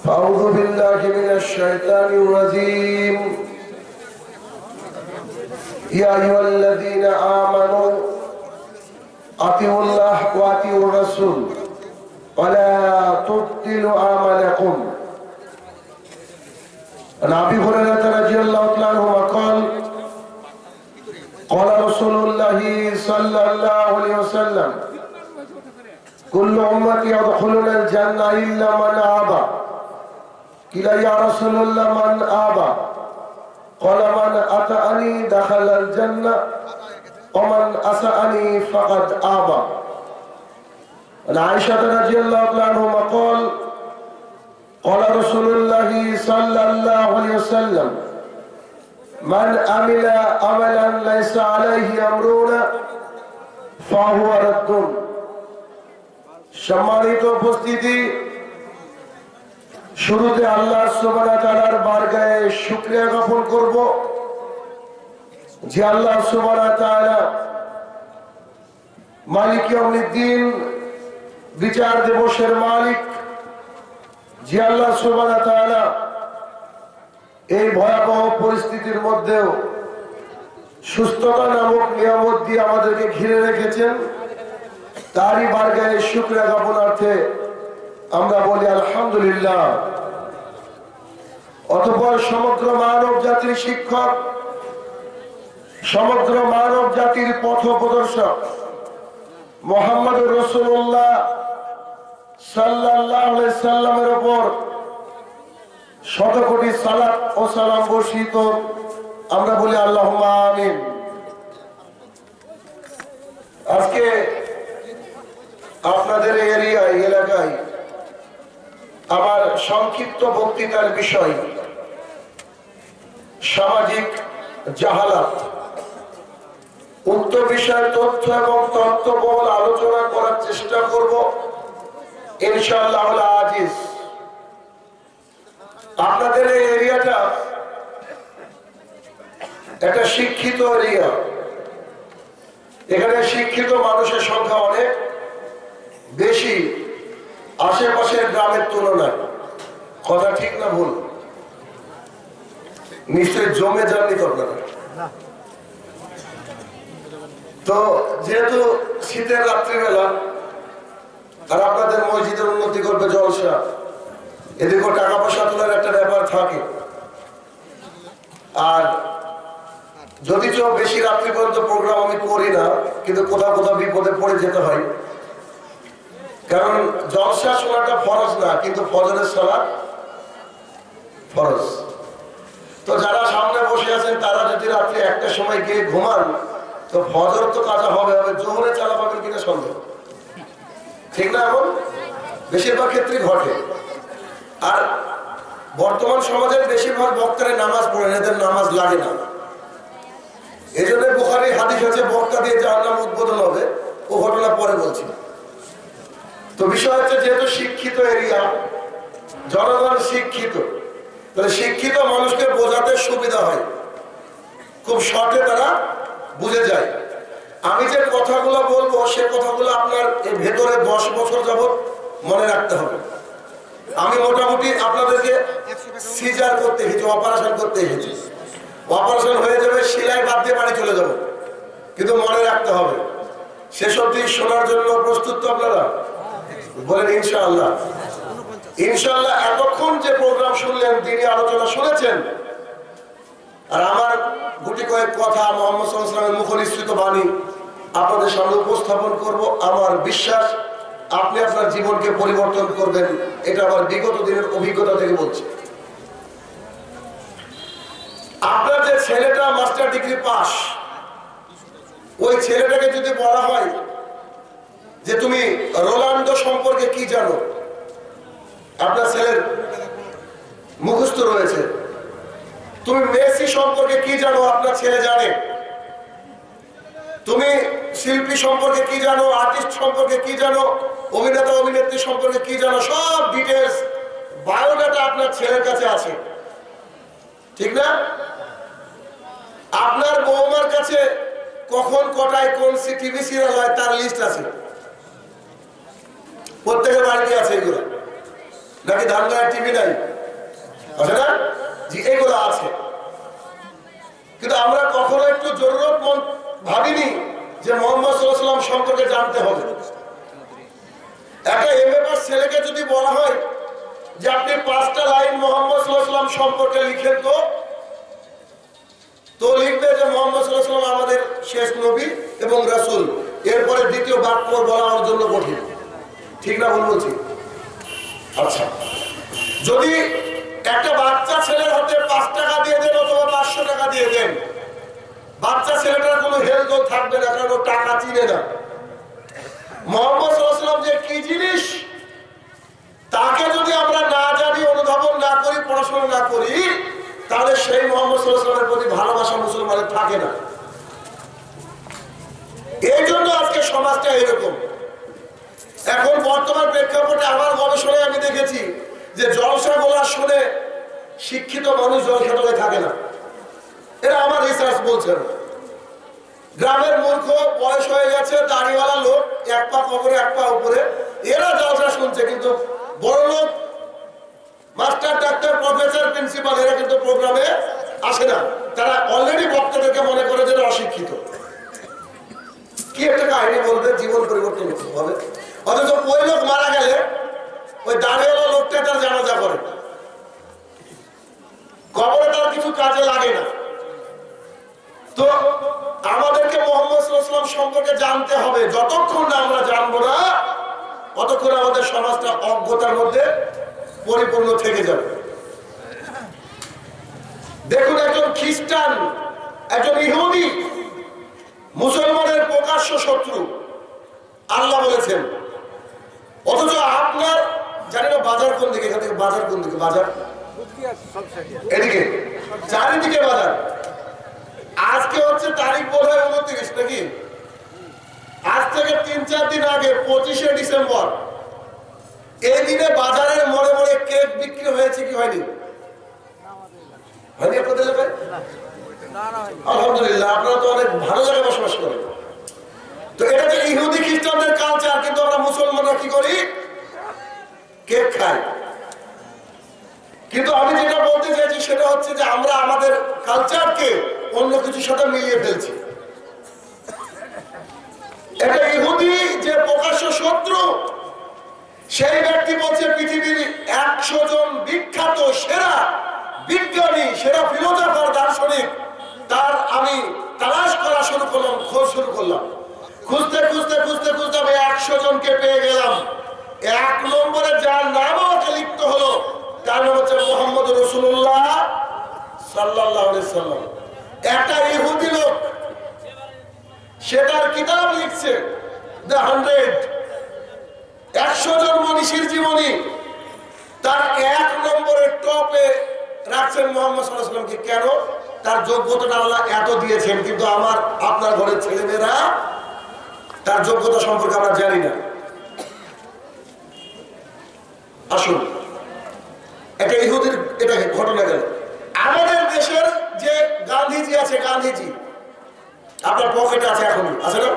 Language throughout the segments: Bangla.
أعوذ بالله من الشيطان الرجيم. يا أيها الذين آمنوا أطيعوا الله وأطيعوا الرسول ولا تبطلوا أعمالكم. عن أبي هريرة رضي الله عنه قال قال رسول الله صلى الله عليه وسلم كل أمتي يدخلون الجنة إلا من أبى. قيل يا رسول الله من أبى؟ قال من أطاعني دخل الجنة ومن عصاني فقد أبى. عن عائشة رضي الله عنها قال قال رسول الله صلى الله عليه وسلم من عمل عملا ليس عليه أمرنا فهو رد. সম্মানিত উপস্থিতি, শুরুতে আল্লাহ সুবহানাহু ওয়া তাআলার বারগাহে শুকরিয়া জ্ঞাপন করব যে আল্লাহ সুবহানাহু ওয়া তাআলা মালিক ইয়াউমিদ্দিন, বিচার দিবসের মালিক, যে আল্লাহ সুবহানাহু ওয়া তাআলা এই ভয়াবহ পরিস্থিতির মধ্যেও সুস্থতা নামক নিয়ামত দিয়ে আমাদেরকে ঘিরে রেখেছেন, তারই বারগাহে শুকরিয়া জ্ঞাপনার্থে আমরা বলি আলহামদুলিল্লাহ। অতঃপর সমগ্র মানব জাতির শিক্ষক, সমগ্র মানব জাতির পথ প্রদর্শক মুহাম্মদুর রাসূলুল্লাহ সাল্লাল্লাহু আলাইহি সাল্লামের উপর শত কোটি সালাত ও সালাম বর্ষিত, আমরা বলি আল্লাহুম্মা আমিন। আজকে আপনাদের এলাকায় আমার সংক্ষিপ্ত বক্তৃতার বিষয় সামাজিক জাহালাত। উক্ত বিষয়ে তথ্য এবং তত্ত্ববহুল আলোচনা করার চেষ্টা করব ইনশাআল্লাহ আজিজ। আপনাদের এই এরিয়াটা একটা শিক্ষিত এরিয়া, এখানে শিক্ষিত মানুষের সংখ্যা অনেক বেশি আশেপাশের গ্রামের তুলনায়। কথা ঠিক না ভুল? নিশ্চয় জমে যাননি তো আপনারা। তো যেহেতু শীতের রাত্রিবেলা আর আপনাদের মসজিদের উন্নতি করবে জলসা, এদিকেও টাকা পয়সা তোলার একটা ব্যাপার থাকে, আর যদিচ বেশি রাত্রি পর্যন্ত প্রোগ্রাম আমি করি না, কিন্তু কোথাও কোথাও বিপদে পড়ে যেতে হয়। কারণ জলসা শোনাটা ফরজ না, কিন্তু ফজরের সালাত ফরজ। তো যারা সামনে বসে আছেন তারা যদি রাত্রি একটার সময় গিয়ে ঘুমান, তো ফজর তো কাজা হবে, জোহরে চালা পাবেন কিনা সন্দেহ, ঠিক না? এখন বেশিরভাগ ক্ষেত্রে ঘটে। আর বর্তমান সমাজের বেশিরভাগ বক্তারা নামাজ পড়েন, এদের নামাজ লাগে না। এই জন্য বুখারী হাদিস আছে বক্তা দিয়ে জাহান্নাম উদ্বোধন হবে, ও ঘটনা পরে বলছি। তো বিষয় হচ্ছে যেহেতু শিক্ষিত এরিয়া, জনগণ শিক্ষিত, তাহলে শিক্ষিত মানুষকে বোঝাতে সুবিধা হয়, খুব শর্টে তারা বুঝে যায়। আমি যে কথাগুলো বলবো সে কথাগুলো আপনার এই ভেতরে 10 বছর যাবত মনে রাখতে হবে। আমি মোটামুটি আপনাদেরকে সিজার করতে এসেছি, অপারেশন করতে এসেছি। অপারেশন হয়ে যাবে, সেলাই বাদ দিয়ে বাড়ি চলে যাব, কিন্তু মনে রাখতে হবে। শেষ অবধি শোনার জন্য প্রস্তুত তো আপনারা? বলেন ইনশাআল্লাহ। ইনশাআল্লাহ এতক্ষণ যে প্রোগ্রাম শুনলেন, দিনী আলোচনা শুনেছেন, আর আমার গুটি কয়েক কথা মুহাম্মদ সাল্লাল্লাহু আলাইহি ওয়াসাল্লামের মুখনিসৃত বাণী আপনাদের সামনে উপস্থাপন করব। আমার বিশ্বাস আপনি আপনার জীবনকে পরিবর্তন করবেন, এটা আমার বিগত দিনের অভিজ্ঞতা থেকে বলছি। আপনার যে ছেলেটা মাস্টার ডিগ্রি পাস, ওই ছেলেটাকে যদি বলা হয় যে তুমি রোনাল্ডো সম্পর্কে কি জানো, আপনার ছেলের মুখস্থ রয়েছে। তুমি মেসি সম্পর্কে কি জানো, আপনার ছেলে জানে। তুমি শিল্পী সম্পর্কে কি জানো, আর্টিস্ট সম্পর্কে কি জানো, অভিনেতা অভিনেত্রী সম্পর্কে কি জানো, সব ডিটেলস বায়োডাটা আপনার ছেলের কাছে আছে, ঠিক না? আপনার বৌমার কাছে কখন কটায় কোন টিভি সিরিয়াল হয় তার লিস্ট আছে, প্রত্যেকের বাড়িতে আছে এগুলো। নাকি ধান গায়ে টিভি নাই? আছে না? জি, এগুলো আছে। কিন্তু আমরা কখনো একটু জরুরতমন্দ ভাবিনি যে মোহাম্মদ সাল্লাল্লাহু আলাইহি ওয়াসাল্লাম সম্পর্কে জানতে হবে। একটা এমএ পাস ছেলেকে যদি বলা হয় যে আপনি 5টা লাইন মোহাম্মদ সাল্লাল্লাহু আলাইহি ওয়াসাল্লাম সম্পর্কে লিখেন, তো লিখবে যে মোহাম্মদ সাল্লাল্লাহু আলাইহি ওয়াসাল্লাম আমাদের শেষ নবী এবং রাসূল। এরপরে দ্বিতীয় বাক্য বলা আমার জন্য কঠিন। ঠিক না ভুল বলছি? আচ্ছা, যদি একটা বাচ্চা ছেলের হাতে 5 টাকা দিয়ে দেন অথবা 500 টাকা দিয়ে দেন, বাচ্চা ছেলেটার কোনো হেলদোল থাকবে না, কারণ ও টাকা চিনে না। মোহাম্মদ সাল্লাল্লাহু আলাইহি ওয়াসাল্লাম যে কি জিনিস তাকে যদি আমরা না জানি, অনুধাবন না করি, পড়াশোনা না করি, তাহলে সেই মোহাম্মদ সাল্লাল্লাহু আলাইহি ওয়াসাল্লামের প্রতি ভালোবাসা মুসলমানের থাকে না। এই জন্য আজকে সমাজটা এরকম। এখন বর্তমান প্রেক্ষাপটে আমার গবেষণায় আমি দেখেছি যে জলসাগুলো শুনে শিক্ষিত মানুষ জলসাতে থাকে না। এরা আমার রিসার্চ বলছেন। গ্রামের মূর্খ, বয়স হয়ে গেছে, দাড়িওয়ালা লোক, এক পা কবরে এক পা উপরে, এরা জলসা শুনছে। কিন্তু বড় লোক, মাস্টার, ডাক্তার, প্রফেসর, প্রিন্সিপাল, এরা কিন্তু প্রোগ্রামে আসে না। তারা অলরেডি বক্তাদেরকে মনে করে যে অশিক্ষিত। কি একটা কাহিনী বলবে, জীবন পরিবর্তন হবে। অথচ ওই লোক মারা গেলে ওই দাঁড়িয়েওয়ালা লোকটা তার জানাজা করে, কবরে তার কিছু কাজে লাগে না। তো আমাদেরকে মুহাম্মদ সাল্লাল্লাহু আলাইহি ওয়াসাল্লাম সম্পর্কে জানতে হবে। যতক্ষণ না আমরা জানবো না, ততক্ষণ আমাদের সমাজটা অজ্ঞতার মধ্যে পরিপূর্ণ থেকে যাবে। দেখুন, একজন খ্রিস্টান, একজন ইহুদি মুসলমানের প্রকাশ্য শত্রু, আল্লাহ বলেছেন। অথচ আপনার জানি না বাজার কোন দিকে, এখান থেকে বাজার কোন দিকে? বাজার এদিকে, চারিদিকে বাজার। আজকে হচ্ছে তারিখ বোধ হয় 29 নাকি? আজ থেকে 3-4 দিন আগে 25শে ডিসেম্বর, এই দিনে বাজারের মোড়ে মোড়ে কেক বিক্রি হয়েছে কি হয়নি? হয়নি আপনাদের এলাকায়? আলহামদুলিল্লাহ, আপনারা তো অনেক ভালো জায়গায় বসবাস করেন। তো এটা যে ইহুদি খ্রিস্টানদের কালচার, কিন্তু আমরা মুসলমানরা কি করি? কেক খাই। কিন্তু আমি যেটা বলতে চাইছি সেটা হচ্ছে যে আমরা আমাদের কালচারকে অন্য কিছুর সাথে মিলিয়ে ফেলছি। এটা ইহুদি যে প্রকাশ্য শত্রু, সেই ব্যক্তি বলছে পৃথিবীর 100 জন বিখ্যাত সেরা বিজ্ঞানী, সেরা ফিলোসফার, দার্শনিক, তার আমি তালাশ করা শুরু করলাম, খোঁজ শুরু করলাম। খুঁজতে খুঁজতে খুঁজতে খুঁজতে আমি 100 জনকে পেয়ে গেলাম। 1 নম্বরে যার নাম আমাকে লিখতে হলো, তার নাম হচ্ছে মুহাম্মদ রাসূলুল্লাহ সাল্লাল্লাহু আলাইহি সাল্লাম। একটা ইহুদি লোক, সে তার কিতাব লিখছে দ্য 100, 100 জন মনীষীর জীবনী। তার 1 নম্বরের টপে রাখছেন মুহাম্মদ সাল্লাল্লাহু আলাইহি সাল্লামকে। কেন? তার যোগ্যতাটা আল্লাহ এত দিয়েছেন, কিন্তু আমার আপনার ঘরের ছেলেমেয়েরা তার যোগ্যতা সম্পর্কে আমরা জানি না। আসুন, একটা ইহুদির এটা ঘটনা গেল। আমাদের দেশের যে গান্ধীজি আছে, গান্ধীজি আপনার পকেটে আছে, এখনই আছে না?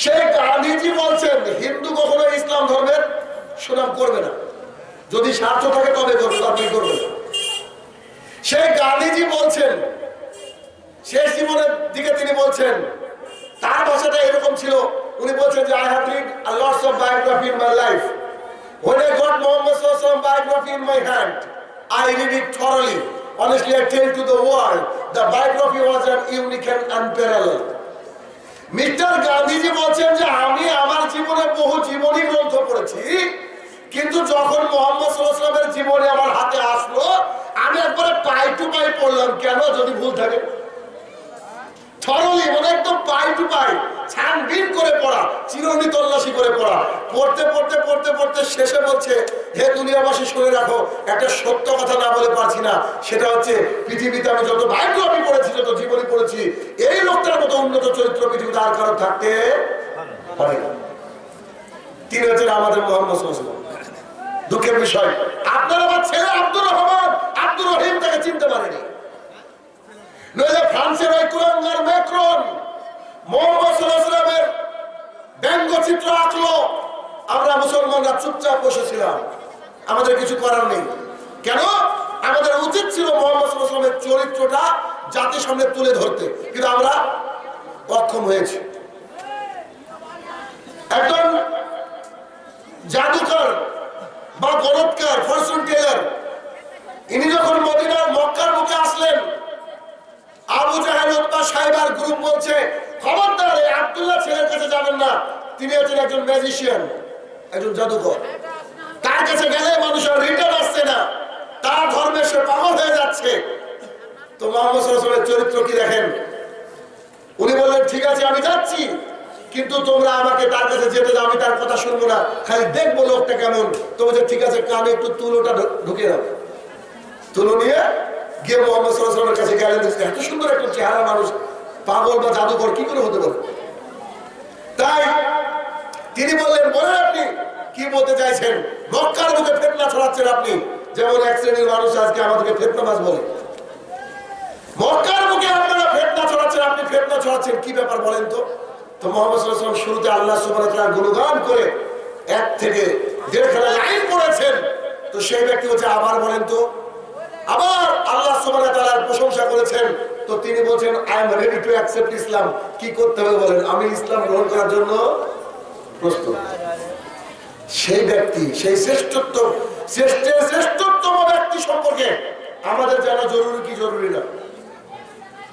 সেই গান্ধীজি বলছেন হিন্দু কখনো ইসলাম ধর্মের সুনাম করবে না, যদি স্বার্থ থাকে তবে করবে, আপনি করবেন। সেই গান্ধীজি বলছেন, শেষ জীবনের দিকে তিনি বলছেন, তার ভাষাটা এরকম ছিল, উনি বলছেন যে I have read a lots of biography in my life. When I got Muhammad sallallahu alaihi wasallam biography in my hand, I read it thoroughly. Honestly, I tell to the world, the biography was an unique and unparalleled. Mister Gandhiji বলছেন যে আমি আমার জীবনে বহু জীবনী গ্রন্থ পড়েছি, কিন্তু যখন মুহাম্মদ সাল্লাল্লাহু আলাইহি ওয়াসাল্লামের জীবনী আমার হাতে আসলো, আমি একবারে পাই টু পাই পড়লাম। কেন? যদি ভুল থাকে, থরলি, মানে একদম পাই টু পাই, ছানবিন করে পড়া, চিরুনি তল্লাশি করে পড়া। পড়তে পড়তে পড়তে পড়তে শেষে বলছে, হে দুনিয়াবাসী শুনে রাখো, একটা সত্য কথা না বলে পারছি না। সেটা হচ্ছে পৃথিবীতে আমি যত বায়োগ্রাফি পড়েছি, যত জীবনী পড়েছি, এই লোকটার মতো উন্নত চরিত্র পৃথিবীতে আর কারো থাকতে পারে না। তিনি হচ্ছেন আমাদের মুহাম্মদ সাল্লাল্লাহু আলাইহি ওয়াসাল্লাম। দুঃখের বিষয়, আপনার আমার ছেলে আব্দুর রহমান, আব্দুর রহিম তাকে চিনতে পারেনি। নইলে ফ্রান্সের ওই কুলাঙ্গার ম্যাক্রন মুহাম্মদ সাল্লাল্লাহু আলাইহি ওয়াসাল্লামের ব্যঙ্গচিত্র আঁকলো, আমরা মুসলমানরা চুপচাপ বসেছিলাম। আমাদের কিছু করার নেই। কেন? আমাদের উচিত ছিল মুহাম্মদ সাল্লাল্লাহু আলাইহি ওয়াসাল্লামের চরিত্রটা জাতির সামনে তুলে ধরতে, কিন্তু আমরা অক্ষম হয়েছি। একজন জাদুকর বা গণৎকার ফরচুন টেলার, ইনি যখন মদিনার মক্কার বুকে আসলেন, আবু জাহেল উতবা সাইবার গ্রুপ বলছে, খবরদার এই আব্দুল্লাহ ছেলের কাছে যাবেন না, তিনি হচ্ছেন একজন ম্যাজিশিয়ান, একজন জাদুকর, তার কাছে গেলে মানুষের রিটার্ন আসছে না, তার ধর্মে সে পাগল হয়ে যাচ্ছে। তো মুহাম্মদ সাল্লাল্লাহু আলাইহি ওয়াসাল্লামের চরিত্র কি দেখেন, উনি বললেন ঠিক আছে আমি যাচ্ছি, কিন্তু তোমরা আমাকে তার কাছে যেতে দাও, আমি তার কথা শুনবো না, খালি দেখবো লোকটা কেমন। তো বলছে ঠিক আছে, কানে একটু তুলোটা ঢুকে দাও। তুলো নিয়ে গিয়ে মুহাম্মদ সাল্লাল্লাহু আলাইহি ওয়াসাল্লামের কাছে গেলেন, এত সুন্দর একটা চেহারা মানুষ, পাগল বা জাদুকর কি করে হতে পারে? তাই তিনি বললেন, বলেন আপনি কি বলতে চাইছেন? মক্কার বুকে ফিতনা ছড়াচ্ছেন আপনি, যেমন এক শ্রেণীর মানুষ আজকে আমাদেরকে ফিতনাবাজ বলে। মক্কার বুকে আপনারা ফিতনা ছড়াচ্ছেন, আপনি ফিতনা ছড়াচ্ছেন, কি ব্যাপার বলেন তো? তো মুহাম্মদ সাল্লাল্লাহু আলাইহি ওয়াসাল্লাম শুরুতে আল্লাহ সুবহানাহু ওয়া তাআলার গুণগান করে 1 থেকে 1.5 খানা লাইন পড়েছেন। তো সেই ব্যক্তি হচ্ছে আবার বলেন তো, আবার আল্লাহ সুবহানাহু ওয়া তাআলার প্রশংসা করেছেন। তো তিনি বলেন I am ready to accept Islam. কি করতে হবে বলেন? আমি ইসলাম গ্রহণ করার জন্য প্রস্তুত। সেই ব্যক্তি, সেই শ্রেষ্ঠতম ব্যক্তি সম্পর্কে আমাদের জানা জরুরি কি জরুরি না?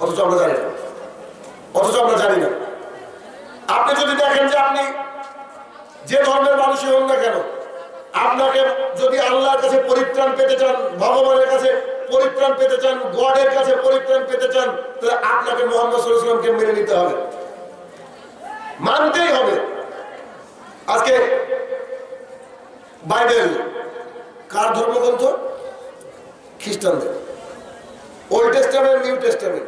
অথচ আমরা জানি না। আপনি যদি দেখেন যে আপনি যে ধর্মের মানুষই হন না কেন, আপনাকে যদি আল্লাহর কাছে পরিত্রাণ পেতে চান, ভগবানের কাছে পরিত্রাণ পেতে চান, গডের কাছে পরিত্রাণ পেতে চান, তাহলে আপনাকে মুহাম্মদ সাল্লাল্লাহু আলাইহি ওয়াসাল্লামকে মেনে নিতে হবে, মানতেই হবে। আজকে বাইবেল কার ধর্মগ্রন্থ? খ্রিস্টানদের। Old testament, new testament.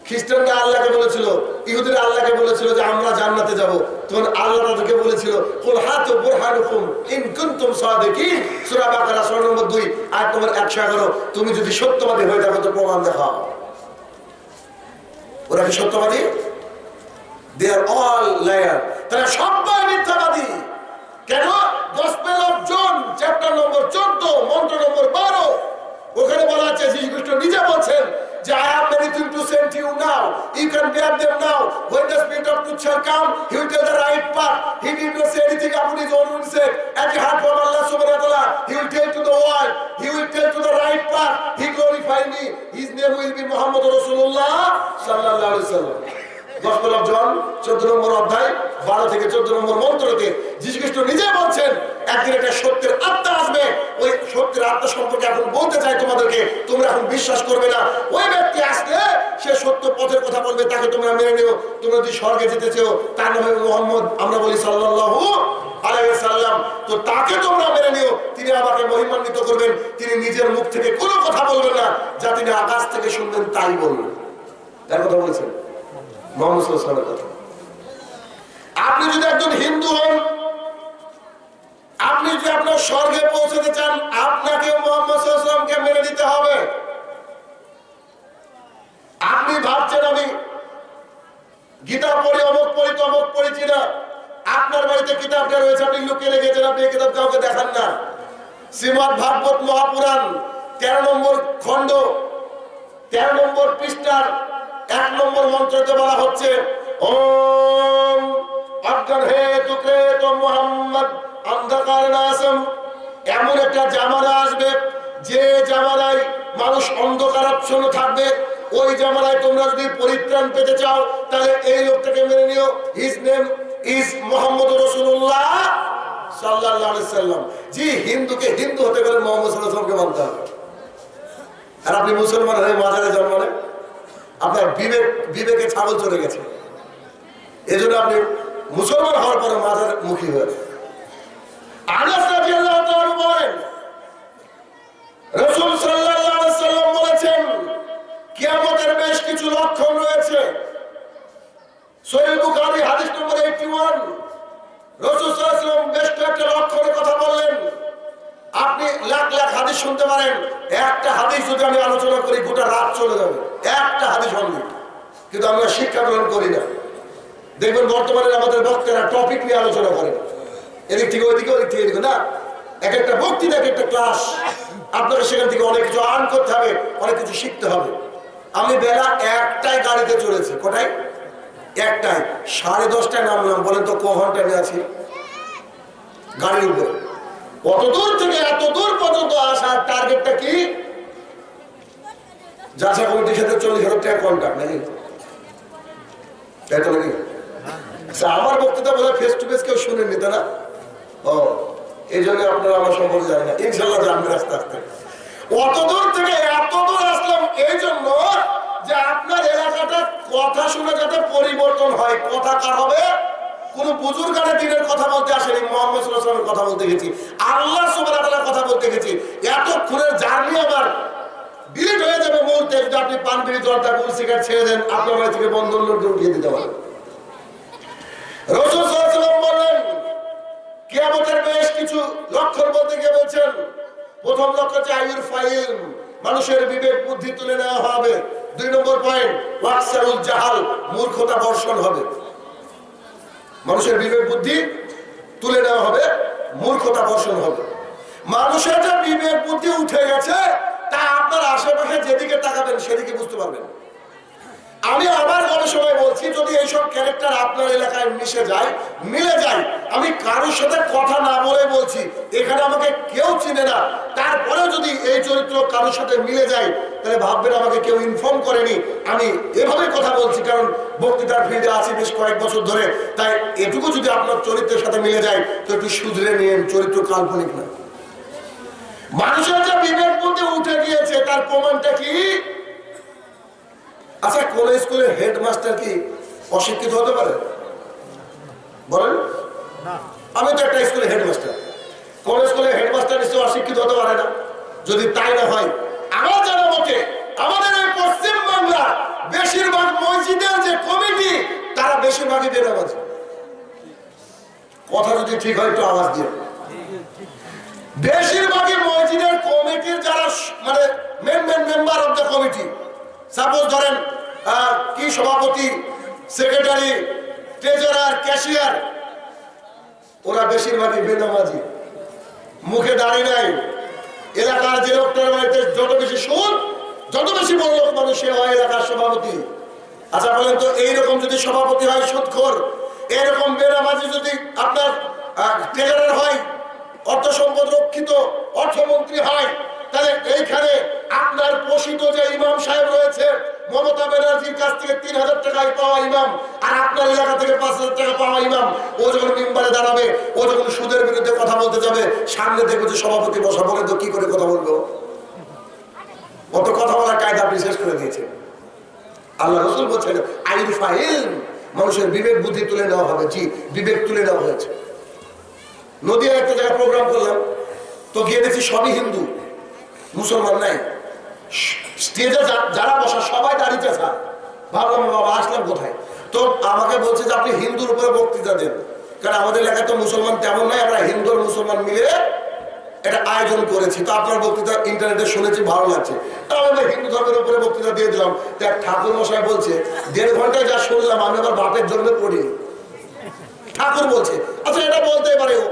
খ্রিস্টানরা আল্লাহকে বলেছিল, ইহুদিরা আল্লাহকে বলেছিল যে আমরা জান্নাতে যাব, তখন আল্লাহ তাদেরকে বলেছিল কুল হাতু বুরহানুকুম ইন কুনতুম সাদিকিন, সূরা বাকারা 16 নম্বর 2 আয়াত নম্বর 111। তুমি যদি সত্যবাদী হয়ে থাকো তো প্রমাণ দেখাও। ওরা কি সত্যবাদী? They are all liar. তারা সবাই মিথ্যাবাদী। কেন? Gospel of John chapter number 14 মন্ত্র নম্বর 12, ওখানে বলা আছে যীশু খ্রিস্ট নিজে বলেন যে I have many things to send to you now, you can bear them now, when the spirit of truth shall come he will tell the right path. He did not say anything upon his own initiative, as he heard from Allah subhanahu wa ta'ala, he will tell to the world, he will tell to the right path, he glorified me, his name will be Muhammad Rasulullah sallallahu alaihi wasallam. Gospel of John 14 number অধ্যায় 12 থেকে 14 নম্বর মন্ত্রতে যীশু খ্রিস্ট নিজে বলছেন একদিন একটা সত্যের আত্মা আসবে, ওই সত্যের আত্মা সম্পর্কে এখন বলতে চাই তোমাদেরকে, তোমরা এখন বিশ্বাস করবে না। ওই ব্যক্তি আসলে সে সত্য পথের কথা বলবে, তাকে তোমরা মেনে নিও। তোমরা যদি স্বর্গে যেতে চাও, তার নাম হবে মুহাম্মদ, আমরা বলি সাল্লাল্লাহু আলাইহি সাল্লাম, তো তাকে তোমরা মেনে নিও। তিনি আমাকে মহিমান্বিত করবেন, তিনি নিজের মুখ থেকে কোনো কথা বলবেন না, যা তিনি আকাশ থেকে শুনবেন তাই বলবেন। তার কথা বলেছেন মুহাম্মদ সাল্লাল্লাহু আলাইহি ওয়াসাল্লাম। আপনি যদি একজন হিন্দু হন, আপনি যদি আপনার স্বর্গে পৌঁছতে চান, আপনাকে মুহাম্মদ সাল্লাল্লাহু আলাইহি ওয়াসাল্লামকে মেনে নিতে হবে। আপনি ভাবছেন আমি গীতা পড়ি, অমুক পড়ি, তমুক পড়েছি না, আপনার বাড়িতে কিতাবটা রয়েছে, আপনি লুকিয়ে রেখেছেন, আপনি এই কিতাব কাউকে দেখান না। শ্রীমদ্ ভাগবত মহাপুরাণ 13 নম্বর খণ্ড 13 নম্বর পৃষ্ঠার 1 নম্বর মন্ত্রতে বলা হচ্ছে ওম অজ্ঞান হে তুকরে তো মুহাম্মদ অন্ধকার নাসম। এমন একটা জামানা আসবে যে জামানায় মানুষ অন্ধকারাচ্ছন্ন থাকবে, ওই জামানায় তোমরা যদি পরিত্রাণ পেতে চাও তাহলে এই লোকটাকে মেনে নিও, হিজ নেম ইজ মুহাম্মদ রাসূলুল্লাহ সাল্লাল্লাহু আলাইহি সাল্লাম। জি, হিন্দুকে হিন্দু হতে গেলে মুহাম্মদ সাল্লাল্লাহু আলাইহি ওয়াসাল্লামকে মানতে হবে। আর আপনি মুসলমান হয়ে মাজারে জন্ম নেন, আপনার বিবেকে ছাগল চলে গেছে, এজন্য আপনি মুসলমান হওয়ার পরে মাজার মুখী হয়ে। আনাস রাদিয়াল্লাহু তাআলা বলেন রাসূল সাল্লাল্লাহু আলাইহি ওয়াসাল্লাম বলেছেন কিয়ামতের বেশ কিছু লক্ষণ রয়েছে। সহিহ বুখারী হাদিস নম্বর 81 রাসূল সাল্লাল্লাহু আলাইহি ওয়াসাল্লাম বেশ কয়েকটা লক্ষণের কথা বললেন। আপনি লাখ লাখ হাদিস শুনতে পারেন, একটা হাদিস যদি আমি আলোচনা করি গোটা রাত চলে যাবে, একটা হাদিস অনলি, কিন্তু আমরা শিক্ষা গ্রহণ করি না। দেখবেন বর্তমানে আমাদের বক্তারা টপিক নিয়ে আলোচনা করেন, এদিক থেকে ওইদিকে, ওইদিক থেকে এদিকে, না, এক একটা বক্তৃতা, এক একটা ক্লাস, আপনাকে সেখান থেকে অনেক কিছু আর্ন করতে হবে, অনেক কিছু শিখতে হবে। আমি বেলা 1টায় গাড়িতে চলেছি। কোথায়? 1টায়। 10:30টায় নামলাম। বলেন তো ক ঘন্টা আমি আছি গাড়ির উপরে? অত দূর থেকে এত দূর পর্যন্ত আসার টার্গেটটা কি? যাচা কমিটির সাথে 40,000 টাকা কন্ট্রাক্ট নাকি? তাই তো নাকি? আমার বক্তৃতা বোধ হয় ফেস টু ফেস কেউ শুনেননি, তাই না? ও, এই জন্য আপনারা আমার সম্পর্কে জানেন না। ইনশাল্লাহ জানবেন আস্তে আস্তে। অত দূর থেকে এত দূর আসলাম এই জন্য যে আপনার এলাকাটা কথা শুনে যাতে পরিবর্তন হয়। কথা কার হবে? কোন বুজুর্গানে দিনের কথা বলতে আসেনি, মুহাম্মদ সাল্লাল্লাহু আলাইহি ওয়াসাল্লামের কথা বলতে গেছি, আল্লাহ সুবহানাহু ওয়া তাআলার কথা বলতে গেছি। এতক্ষণের জার্নি আমার ডিলিট হয়ে যাবে মুহূর্তে যদি আপনি পান বিড়ি জর্দা গুল সিগারেট ছেড়ে দেন। আপনার বাড়ি থেকে বন্ধন লোক উঠিয়ে দিতে পারেন। রাসূল সাল্লাল্লাহু আলাইহি ওয়াসাল্লাম বললেন কিয়ামতের বেশ কিছু লক্ষণ বলতে গিয়ে বলছেন, প্রথম লক্ষ্য হচ্ছে আইয়ুর ফাইল, মানুষের বিবেক বুদ্ধি তুলে নেওয়া হবে। 2 নম্বর পয়েন্ট ওয়াকসারুল জাহাল, মূর্খতা বর্ষণ হবে। মানুষের বিবেক বুদ্ধি তুলে নেওয়া হবে, মূর্খতা বর্ষণ হবে। মানুষের যে বিবেক বুদ্ধি উঠে গেছে তা আপনার আশেপাশে যেদিকে তাকাবেন সেদিকে বুঝতে পারবেন। আমি আমার গবেষণায় বলছি, যদি এইসব ক্যারেক্টার আপনার এলাকায় মিশে যায়, মিলে যায়, আমি কারোর সাথে কথা না বলে বলছি, এখানে আমাকে কেউ চিনে না, তারপরে যদি এই চরিত্র কারোর সাথে মিলে যায়, তাহলে ভাববেন আমাকে কেউ ইনফর্ম করেনি। আমি এভাবে কথা বলছি কারণ বক্তৃতার ফিল্ডে আছি বেশ কয়েক বছর ধরে। তাই এটুকু যদি আপনার চরিত্রের সাথে মিলে যায় তো একটু শুধরে নিন, চরিত্র কাল্পনিক না। মানুষের যে বিবেক বুদ্ধি উঠে গিয়েছে তার প্রমাণটা কি? আচ্ছা, কোন স্কুলের হেডমাস্টার কি অশিক্ষিত হতে পারে? বলেন। আমি তো একটা স্কুলের হেডমাস্টার। কোন স্কুলের হেডমাস্টার নিশ্চয় অশিক্ষিত হতে পারে না। যদি তাই না হয়, আমার জানা মতে আমাদের এই পশ্চিম বাংলা বেশিরভাগ মসজিদের যে কমিটি তারা বেশিরভাগই বেনামাজি। কথা যদি ঠিক হয় একটু আওয়াজ দিয়ে। বেশিরভাগই মসজিদের কমিটির যারা মানে main member of the committee, suppose ধরেন কি সভাপতি, সেক্রেটারি, ট্রেজারার, ক্যাশিয়ার, ওরা বেশিরভাগই বেনামাজি, মুখে দাড়ি নাই। এলাকার যে লোকটার বাড়িতে যত বেশি সুদ, যত বেশি বড় লোক মানুষ সে হয় এলাকার সভাপতি। আচ্ছা বলেন তো, এইরকম যদি সভাপতি হয় সুদখোর, এরকম বেনামাজি যদি আপনার ট্রেজারার হয়, অর্থ সম্পদ রক্ষিত অর্থমন্ত্রী হয়, তাহলে এইখানে আপনার পোষিত যে ইমাম সাহেব রয়েছে, মমতা ব্যানার্জির কাছ থেকে 3,000 টাকায় পাওয়া ইমাম, আর আপনার এলাকা থেকে 5,000 টাকা পাওয়া ইমাম, ও যখন মিম্বারে দাঁড়াবে, ও যখন সুদের বিরুদ্ধে কথা বলতে যাবে, সামনে দেখবে যে সভাপতি বসা, বলেন তো কি করে কথা বলবো? অত কথা বলার কায়দা আপনি শেষ করে দিয়েছেন। আল্লাহ রাসূল বলছেন আইল ফাইল, মানুষের বিবেক বুদ্ধি তুলে নেওয়া হবে। জি, বিবেক তুলে নেওয়া হয়েছে। নদিয়া একটা জায়গায় প্রোগ্রাম করলাম, তো গিয়ে দেখছি সবই হিন্দু, মুসলমান নাই। স্টেজে যারা বসা সবাই দাঁড়িয়ে থাক। ভাবলাম বাবা আসলাম কোথায়? তো আমাকে বলছে যে আপনি হিন্দুর উপরে বক্তৃতা দেন, কারণ আমাদের এলাকায় তো মুসলমান তেমন নাই, আমরা হিন্দু আর মুসলমান মিলে এটা আয়োজন করেছি। তো আপনার বক্তৃতা ইন্টারনেটে শুনেছি, ভালো লাগছে, তাহলে হিন্দু ধর্মের উপরে বক্তৃতা দিয়ে দিলাম। দেখ ঠাকুর মশাই বলছে 1.5 ঘন্টায় যা শুনলাম আমি আবার বাপের জন্মে পড়িনি। ঠাকুর বলছে, আচ্ছা এটা বলতে পারে ও,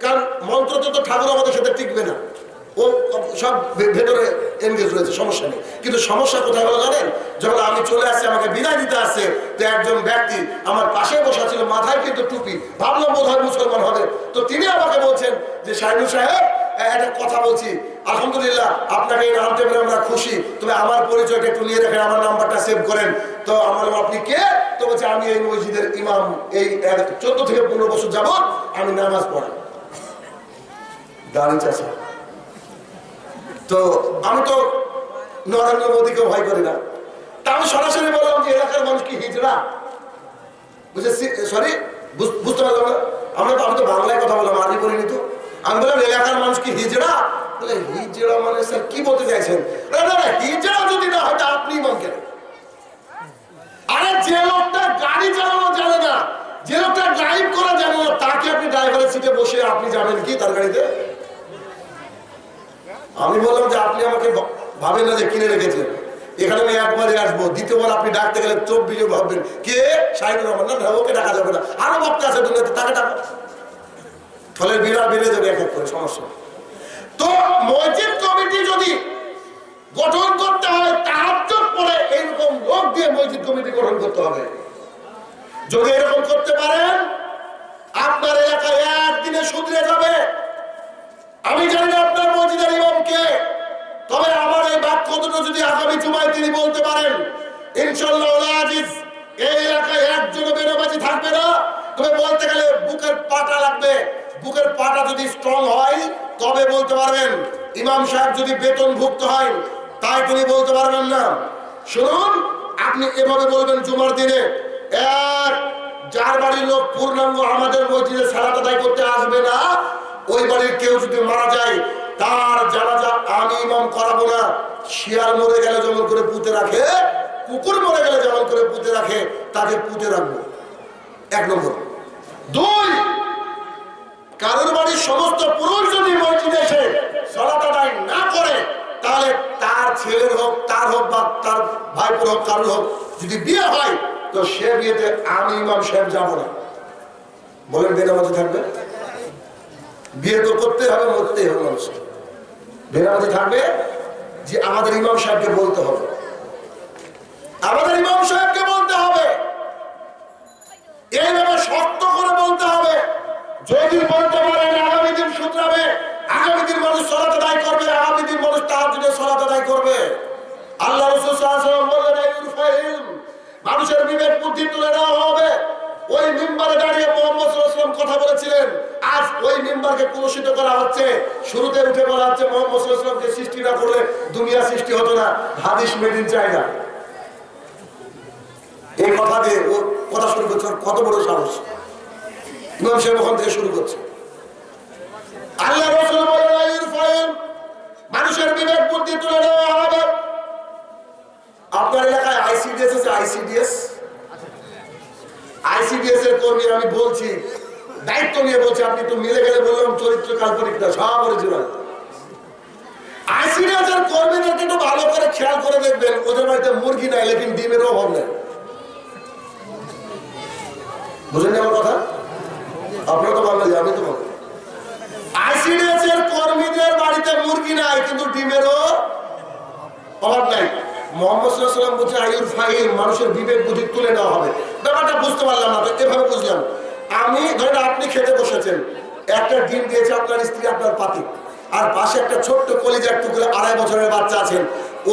কারণ মন্ত্র তো ঠাকুর আমাদের সাথে টিকবে না, ও সব ভেতরে এনগেজ রয়েছে, সমস্যা নেই। কিন্তু সমস্যা কোথায় হলো জানেন? যখন আমি চলে আসছি, আমাকে বিদায় দিতে আসছে, তো একজন ব্যক্তি আমার পাশে বসা ছিল, মাথায় কিন্তু টুপি, ভাবলাম বোধ হয় মুসলমান হবে। তো তিনি আমাকে বলছেন যে শাহিনুর সাহেব একটা কথা বলছি, আলহামদুলিল্লাহ আপনাকে এই নামটা পেলে আমরা খুশি, তবে আমার পরিচয়টা একটু নিয়ে রাখেন, আমার নাম্বারটা সেভ করেন। তো আমার আপনি কে? তো বলছে আমি এই মসজিদের ইমাম, এই 14 থেকে 15 বছর যাবত আমি নামাজ পড়াই। দাঁড়িয়ে আছে। তো আমি তো নরেন্দ্র মোদীকে ভয় করি না, তা আমি সরাসরি বললাম যে এলাকার মানুষ কি হিজড়া? বুঝেছি, সরি বুঝতে পারলাম না। আমি তো বাংলায় কথা বললাম, আরবি করিনি তো। আমি বললাম এলাকার মানুষ কি হিজড়া? বলে হিজড়া মানে স্যার কি বলতে চাইছেন? না হিজড়া যদি না হয় আপনি ইমাম কেন? আরে যে লোকটা গাড়ি চালানো জানে না, যে লোকটা ড্রাইভ করা জানে না, তাকে আপনি ড্রাইভারের সিটে বসে আপনি যাবেন কি তার গাড়িতে? আমি বললাম যে আপনি আমাকে ভাবেন না যে কিনে রেখেছেন, এখানে আমি একবারই আসবো, দ্বিতীয়বার আপনি ডাকতে গেলে 24 ভাববেন কে? শাহিনুর রহমান। না, ওকে ডাকা যাবে না, আরো বক্তা আছে দুনিয়াতে, তাকে ডাকা। ফলে বিড়াল বেড়ে যাবে এক এক করে, সমস্যা। তো মসজিদ কমিটি যদি গঠন করতে হয়, তাহাজ্জুদ পড়ে এইরকম লোক দিয়ে মসজিদ কমিটি গঠন করতে হবে। যদি এরকম করতে পারেন, আপনার এলাকায় একদিনে শুধরে যাবে। আমি জানি না আপনার মসজিদের ইমামকে, তবে আমার এই বাক্য দুটো যদি আগামী জুমায় তিনি বলতে পারেন, ইনশাআল্লাহ আজিজ এই এলাকায় একজনও বেনামাজি থাকবে না। তবে বলতে গেলে বুকের পাটা লাগবে। বুকের পাটা যদি স্ট্রং হয় তবে বলতে পারবেন। ইমাম সাহেব যদি বেতনভুক্ত হয় তাই তিনি বলতে পারবেন না। শুনুন, আপনি এভাবে বলবেন জুমার দিনে, এক যার বাড়ির লোক পূর্ণাঙ্গ আমাদের মসজিদে সালাত আদায় করতে আসবে না, ওই বাড়ির কেউ যদি মারা যায় তার জানাজা আমি ইমাম করাবো না। শিয়াল মরে গেলে যেমন করে পুঁতে রাখে, কুকুর মরে গেলে যেমন করে পুঁতে রাখে, তাকে পুঁতে রাখবো। এক নম্বর। দুই, কারোর বাড়ির সমস্ত পুরুষ যদি মসজিদে এসে সালাত আদায় না করে, তাহলে তার ছেলের হোক, তার হোক, বা তার ভাইপোর হোক, কারোর হোক, যদি বিয়ে হয় তো সে বিয়েতে আমি ইমাম সাহেব যাবো না। বলেন বেনামাজি থাকবে? বিয়ে তো করতে হবে, মরতেই হবে মানুষকে। বেনামাজি থাকবে যে আমাদের ইমাম সাহেবকে বলতে হবে, আমাদের ইমাম সাহেবকে বলতে হবে, এইভাবে শক্ত করে বলতে হবে। যদি বলতে পারেন আগামী দিন শুধরাবে, আগামী দিন মানুষ সালাত আদায় করবে, আগামী দিন মানুষ তাহাজ্জুদে সালাত আদায় করবে। আল্লাহ রাসূল সাল্লাল্লাহু আলাইহি ওয়াসাল্লাম বললেন, মানুষের বিবেক বুদ্ধি তুলে দেওয়া হবে। ওই মিম্বারে দাঁড়িয়ে মুহাম্মদ সাল্লাল্লাহু আলাইহি ওয়াসাল্লাম কথা বলেছিলেন, আজ ওই মিম্বারকে কলুষিত করা হচ্ছে। শুরুতে উঠে বলা হচ্ছে মুহাম্মদ সাল্লাল্লাহু আলাইহি ওয়াসাল্লামকে সৃষ্টি না করলে দুনিয়া সৃষ্টি হতো না, হাদিস মেড ইন চায়না। এই কথা দিয়ে ও কথা শুরু করছে, কত বড় সাহস! ইমাম সাহেব ওখান থেকে শুরু করছে। আল্লাহ রাসূল বলেন, মানুষের বিবেক বুদ্ধি তুলে দেওয়া হবে। আপনার এলাকায় আইসিডিএস আছে? আইসিডিএস এর কর্মী আমি বলছি, দায়িত্ব নিয়ে বলছি, আপনি তো মিলে গেলে বললাম চরিত্র কাল্পনিক না, সব অরিজিনাল। আইসিডিএস এর কর্মীদেরকে একটু ভালো করে খেয়াল করে দেখবেন, ওদের বাড়িতে মুরগি নাই, লেকিন ডিমের অভাব নেই। বুঝলেন আমার কথা? আপনারা তো বাঙালি, আমি তো বাঙালি। আইসিডিএস এর কর্মীদের বাড়িতে মুরগি নাই, কিন্তু ডিমেরও অভাব নাই। মুহাম্মদ সাল্লাল্লাহু আলাইহি ওয়াসাল্লাম বলছে আইয়ুল ফাহিম, মানুষের বিবেক বুদ্ধি তুলে নেওয়া হবে। ব্যাপারটা বুঝতে পারলাম না, তো এভাবে বুঝলাম। আমি ধরেন আপনি খেতে বসেছেন, একটা ডিম দিয়েছে আপনার স্ত্রী আপনার পাতি, আর পাশে একটা ছোট্ট কলিজার টুকরো 2.5 বছরের বাচ্চা আছেন,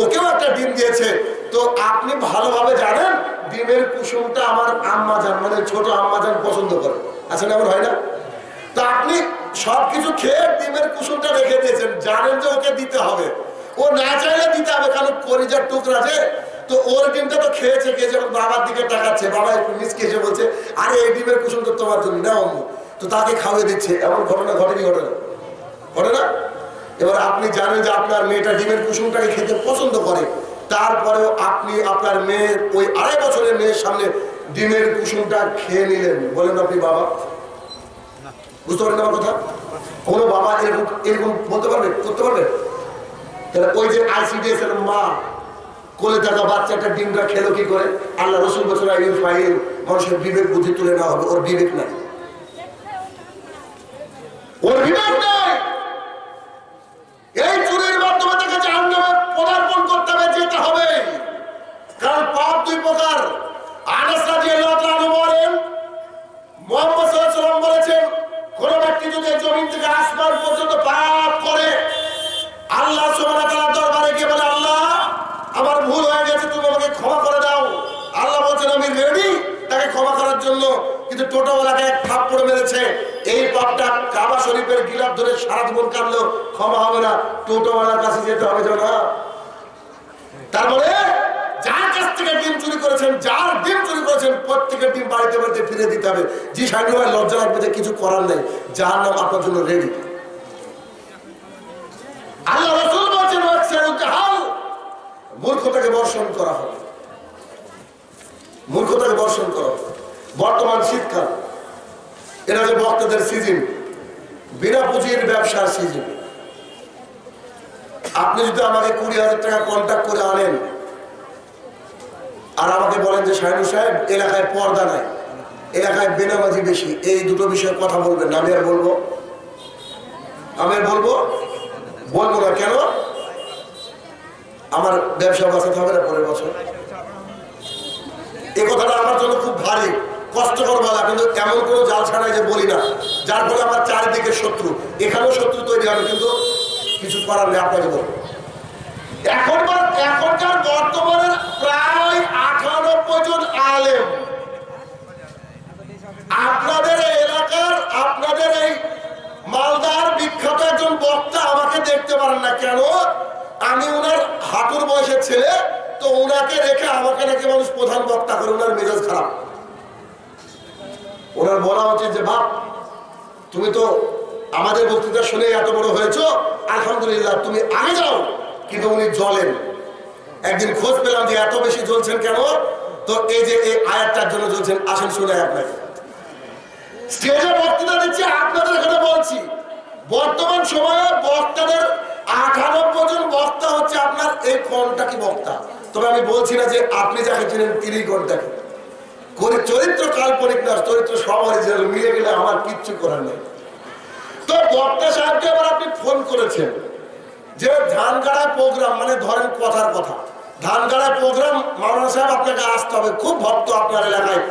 ওকেও একটা ডিম দিয়েছে। তো আপনি ভালোভাবে জানেন ডিমের কুসুমটা আমার আম্মা জান, মানে ছোট আম্মা জান পছন্দ করে, আচ্ছা না, এমন হয় না? তো আপনি সবকিছু খেয়ে ডিমের কুসুমটা রেখে দিয়েছেন, জানেন যে ওকে দিতে হবে, ও না চাইলে দিতে হবে, কারণ কলিজার টুকরা আছে। তো ওর ডিমটা তো খেয়েছে, খেয়ে যখন বাবার দিকে তাকাচ্ছে, বাবা একটু মিসকে এসে বলছে, আরে এই ডিমের কুসুম তো তোমার জন্য না অম্মু, তো তাকে খাওয়িয়ে দিচ্ছে। এমন ঘটনা ঘটেনি? ঘটে না? এবার আপনি জানেন যে আপনার মেয়েটা ডিমের কুসুমটাকে খেতে পছন্দ করে, তারপরেও আপনি আপনার মেয়ের ওই 2.5 বছরের মেয়ের সামনে ডিমের কুসুমটা খেয়ে নিলেন। বলেন আপনি বাবা? বুঝতে পারেন আমার কথা? কোনো বাবা এরকম বলতে পারবে, করতে পারবে? তাহলে ওই যে আইসিডিএস এর মা কোলে থাকা বাচ্চাটা ডিমটা খেলো কি করে? আল্লাহ রাসূল বলেছেন আইয়ুল ফাহিম, মানুষের বিবেক বুদ্ধি তুলে নেওয়া হবে। ওর বিবেক নাই, ওর বিবেক নাই। এই চুরির মাধ্যমে তাকে জাহান্নামে পদার্পণ করতে হবে, যেতে হবে। কারণ পাপ 2 প্রকার। আনাস রাদিয়াল্লাহু তাআলা বলেন, মুহাম্মদ সাল্লাল্লাহু আলাইহি ওয়াসাল্লাম বলেছেন, কোন ব্যক্তি যদি জমিন থেকে আসমান পর্যন্ত পাপ করে, আল্লাহ সুবহানাহু ওয়া তাআলার দরবারে গিয়ে বলে, আল্লাহ আমার ভুল হয়ে গেছে, তুমি আমাকে ক্ষমা করে দাও। আল্লাহ বলছেন আমি রেডি তাকে ক্ষমা করার জন্য, কিন্তু টোটোওয়ালাকে এক থাপ্পড় মেরেছে, এই পাপটা কাবা শরীফের গিলাফ ধরে সারা জীবন কাঁদলেও ক্ষমা হবে না, টোটোওয়ালার কাছে যেতে হবে। না, তারপরে যার কাছ থেকে ডিম চুরি করেছেন, যার ডিম চুরি করেছেন, প্রত্যেকের ডিম বাড়িতে বাড়িতে ফিরে দিতে হবে। জি সাহেব ভাই, লজ্জা লাগবে যে কিছু করার নেই, যার নাম আপনার জন্য রেডি। আল্লাহ রাসূল বলেছেন মূর্খতাকে বর্ষণ করা হবে, মূর্খতাকে বর্ষণ করা হবে। বর্তমান শীতকাল, এটা যে বক্তাদের সিজন, বিনা পুঁজির ব্যবসার সিজন। আপনি যদি আমাকে 20,000 টাকা কন্ট্যাক্ট করে আনেন আর আমাকে বলেন যে শাহিনুর সাহেব এলাকায় পর্দা নাই, এলাকায় বেনামাজি বেশি, এই দুটো বিষয়ে কথা বলবেন, আমি আর বলবো আমি বলবো বলবো না কেন? আমার ব্যবসা বাঁচাতে হবে না পরের বছর। এই কথাটা আমার জন্য খুব ভারী কষ্টকর বলা, কিন্তু এমন কোনো জালসা নাই যে বলি না, যার ফলে আমার চারিদিকে শত্রু, এখানেও শত্রু তৈরি হবে, কিন্তু কিছু করার নেই। আপনাকে বলবো এখনকার বর্তমানে প্রায় 98 জন আলেম আপনাদের এলাকার, আপনাদের এই মালদার বিখ্যাত একজন বক্তা আমাকে দেখতে পারেন না কেন? আমি ওনার হাঁটুর বয়সের ছেলে, তো ওনাকে রেখে আমাকে নাকি মানুষ প্রধান বক্তা করে, ওনার মেজাজ খারাপ। ওনার বলা উচিত যে বাপ, তুমি তো আমাদের বক্তৃতা শুনে এত বড় হয়েছো, আলহামদুলিল্লাহ, তুমি আগে যাও। কিন্তু উনি জ্বলেন। একদিন খোঁজ পেলাম যে এত বেশি জ্বলছেন কেন, তো এই যে এই আয়াতটার জন্য জ্বলছেন। আসেন শুনে আপনাকে স্টেজে বক্তৃতা দিচ্ছি, আপনাদের এখানে বলছি, বর্তমান সময়ে বক্তাদের 98 জন বক্তা হচ্ছে আপনার এই কন্টাকি বক্তা। তবে আমি বলছি না যে আপনি যাকে চিনেন তিনি কন্টাকি। চরিত্র কাল্পনিক না, চরিত্র সব অরিজিনাল, মিলে গেলে আমার কিচ্ছু করার নেই। তো বক্তা সাহেবকে আবার আপনি ফোন করেছেন যে ধান গাড়ায় প্রোগ্রাম, মানে ধরেন কথার কথা, ধান গাড়ায় প্রোগ্রাম, মাওলানা সাহেব আপনাকে আসতে হবে, খুব ভক্ত আপনার এলাকায়,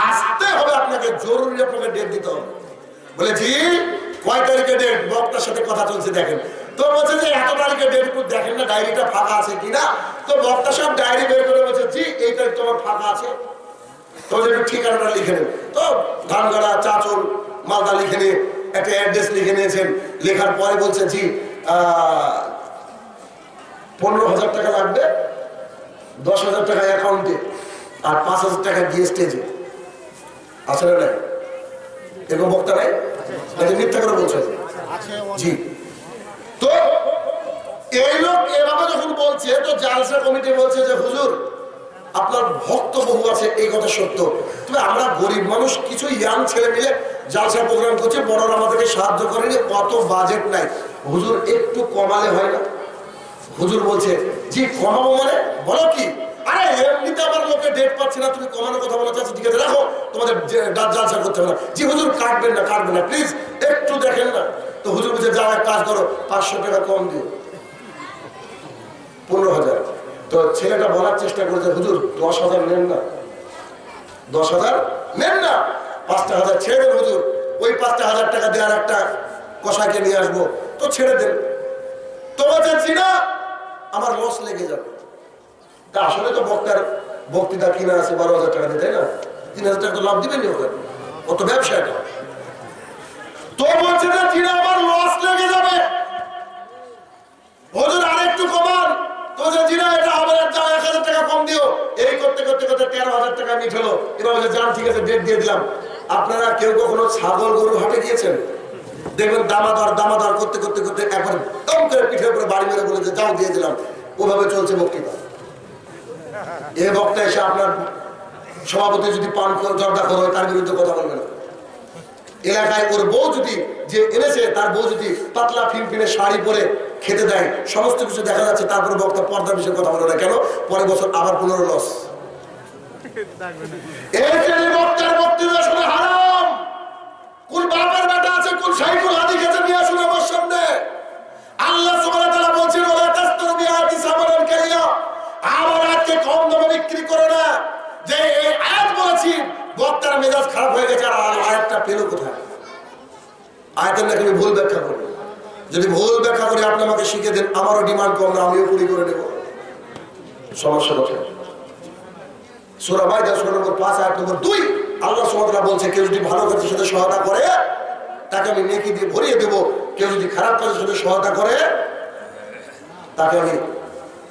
আসতে হবে আপনাকে, জরুরি আপনাকে ডেট দিতে হবে। বলে জি কয় তারিখে ডেট? বক্তার সাথে কথা চলছে দেখেন। তো বলছে যে এত তারিখে ডেট, একটু দেখেন না ডায়েরিটা ফাঁকা আছে কিনা। তো বক্তা সাহেব ডায়েরি বের করে বলছে জি এই তারিখ তোমার ফাঁকা আছে, তো ঠিকানাটা লিখে নেন। তো ধানগাড়া, চাচল, মালদা লিখে নিয়ে একটা অ্যাড্রেস লিখে নিয়েছেন। লেখার পরে বলছে জি 15,000 টাকা লাগবে, 10,000 টাকা অ্যাকাউন্টে, আর 5,000 টাকা গিয়ে স্টেজে। আসলে নাই এরকম বক্তা নাই, মিথ্যা করে বলছে জি। তো এই লোক এভাবে যখন বলছে, তো জালসা কমিটি বলছে যে হুজুর আপনার ভক্ত বহু আছে, এই কথা সত্য, তবে আমরা গরিব মানুষ, কিছু ইয়াং ছেলে মিলে জালসা প্রোগ্রাম করছে, বড়রা আমাদেরকে সাহায্য করেনি, অত বাজেট নাই, হুজুর একটু কমালে হয় না? হুজুর বলছে জি কমাবো মানে বলো কি? আরে এমনিতে আমার লোকে ডেট পাচ্ছে না, তুমি কমানোর কথা বলা চাচ্ছ, ঠিক আছে রাখো, তোমাদের জালসা করতে হবে না। জি হুজুর কাটবেন না, কাটবেন না, প্লিজ একটু দেখেন না। তো হুজুর বলছে যাও এক কাজ করো, 500 টাকা কম দিও, 15,000। তো ছেলেটা বলার চেষ্টা করেছে হুজুর 10,000 নেন না, 10,000 নেন না, 5,000 ছেড়ে দেন হুজুর, ওই 5,000 টাকা দেওয়ার একটা কষাইকে নিয়ে আসবো, তো ছেড়ে দেন। তো বলছি না আমার লস লেগে যাবে। তা আসলে তো বক্তার বক্তৃতা কিনা আছে 12,000 টাকা দিয়ে, তাই না? 3,000 টাকা তো লাভ দিবেন নি ওখানে, কত ব্যবসা এটা। তো বলছে না জিনা আমার লস লেগে যাবে, হুজুর আরেকটু কমান। তো জিনা এটা হবে না, 1,000 টাকা কম দিও। এই করতে করতে করতে 13,000 টাকা মিট হলো। এবার বলছে যান ঠিক আছে, ডেট দিয়ে দিলাম। আপনারা কেউ কখনো ছাগল গরুর হাটে গিয়েছেন? দেখবেন দামাদার করতে করতে করতে একবার দম করে পিঠের উপরে বাড়ি মেরে বলে যে যাও দিয়ে দিলাম। ওভাবে চলছে বক্তৃতা। এই বক্তা এসে আপনার সভাপতি যদি পান জর্দা করে তার বিরুদ্ধে কথা বলবে না। এলাকায় ওর বউ যদি, যে এনেছে তার বউ যদি পাতলা ফিনফিনে শাড়ি পরে খেতে দেয়, সমস্ত কিছু দেখা যাচ্ছে, তারপরে বক্তা পর্দার বিষয়ে কথা বলে না কেন? পরের বছর আবার 15 লস। বক্তার বক্তৃতা শুনে হারাম। কোন বাবার বেটা আছে, কোন সাইকুল হাদি খেতে নিয়ে আসুন আমার সামনে। আল্লাহ সুবহানাহু ওয়া তাআলা বলেছেন ওয়ালা তাসতারু বিআয়াতি সামানান কালিয়া, আমার আয়াতকে কম দামে বিক্রি করে না। যে এই আয়াত বলেছি, বক্তার মেজাজ খারাপ হয়ে গেছে, আর আয়াতটা পেল কোথায়? আয়াতের নাকি আমি ভুল ব্যাখ্যা করি। যদি ভুল ব্যাখ্যা করি আপনি আমাকে শিখে দেন, আমারও ডিমান্ড কম না, আমিও পুরি করে নেব। সমস্যা কোথায়? সূরা মাইদা সূরা নম্বর 5 আয়াত নম্বর 2 আল্লাহ সুবহানাহু ওয়া তাআলা বলছে কেউ যদি ভালো কাজের সাথে সহায়তা করে তাকে আমি নেকি দিয়ে ভরিয়ে দেব, কেউ যদি খারাপ কাজের সাথে সহায়তা করে তাকে আমি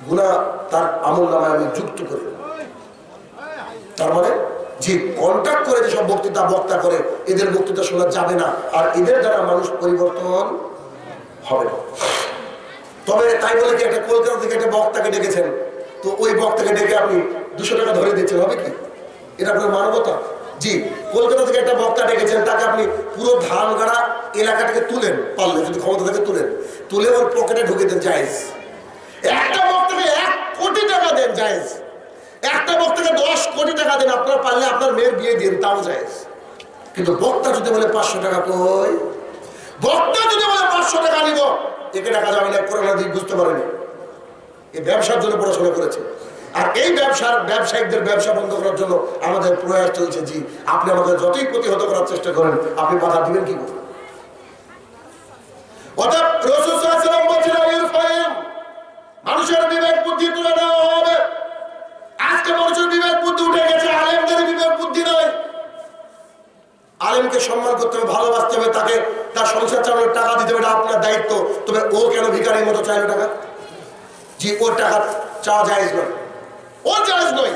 গুনাহ তার আমলনামায় আমি যুক্ত করি। তার মানে যে কন্ট্যাক্ট করে যেসব বক্তা করে এদের বক্তৃতা শোনা যাবে না, আর এদের দ্বারা মানুষ পরিবর্তন হবে না। তবে তাই বলে কি একটা কলকাতা থেকে একটা বক্তাকে ডেকেছেন, তো ওই বক্তাকে ডেকে আপনি 200 টাকা ধরে দিচ্ছেন, হবে কি? এটা আপনার মানবতা? জি, কলকাতা থেকে একটা বক্তা ডেকেছেন, তাকে আপনি পুরো ধানগাড়া এলাকাটাকে তুলেন, পারলে যদি ক্ষমতা থেকে তুলে ওর পকেটে ঢুকে দেন, জায়েজ। একটা বক্তাকে 1 কোটি টাকা দেন, জায়েজ। একটা বক্তাকে 10 কোটি টাকা দেন, আপনার পারলে আপনার মেয়ের বিয়ে দিন, তাও জায়েজ। কিন্তু বক্তা যদি বলে 500 টাকা কই, বক্তা যদি বলে 500 টাকা নিব, একে টাকা যাবে না, করোনা দিক বুঝতে পারেনি, এই ব্যবসার জন্য পড়াশোনা করেছে। আর এই ব্যবসায়িকদের ব্যবসা বন্ধ করার জন্য আমাদের প্রয়াস চলছে। জি, আপনি আমাদের যতই প্রতিহত করার চেষ্টা করেন, আপনি বাধা দিবেন কি করে? অর্থাৎ রাসূল সাল্লাল্লাহু আলাইহি ওয়াসাল্লাম বলেছেন, মানুষের বিবেক বুদ্ধি তুলে দেওয়া হবে। আজকে মানুষের বিবেক বুদ্ধি উঠে গেছে, আলেমদের বিবেক বুদ্ধি নয়। আলেমকে সম্মান করতে হবে, ভালোবাসতে হবে, তাকে তার সংসার চালানোর টাকা দিতে হবে, এটা আপনার দায়িত্ব। তবে ও কেন ভিখারির মতো চাইলো টাকা? জি, ওর টাকা চাওয়া জায়েজ নয়, ও জায়েজ নয়।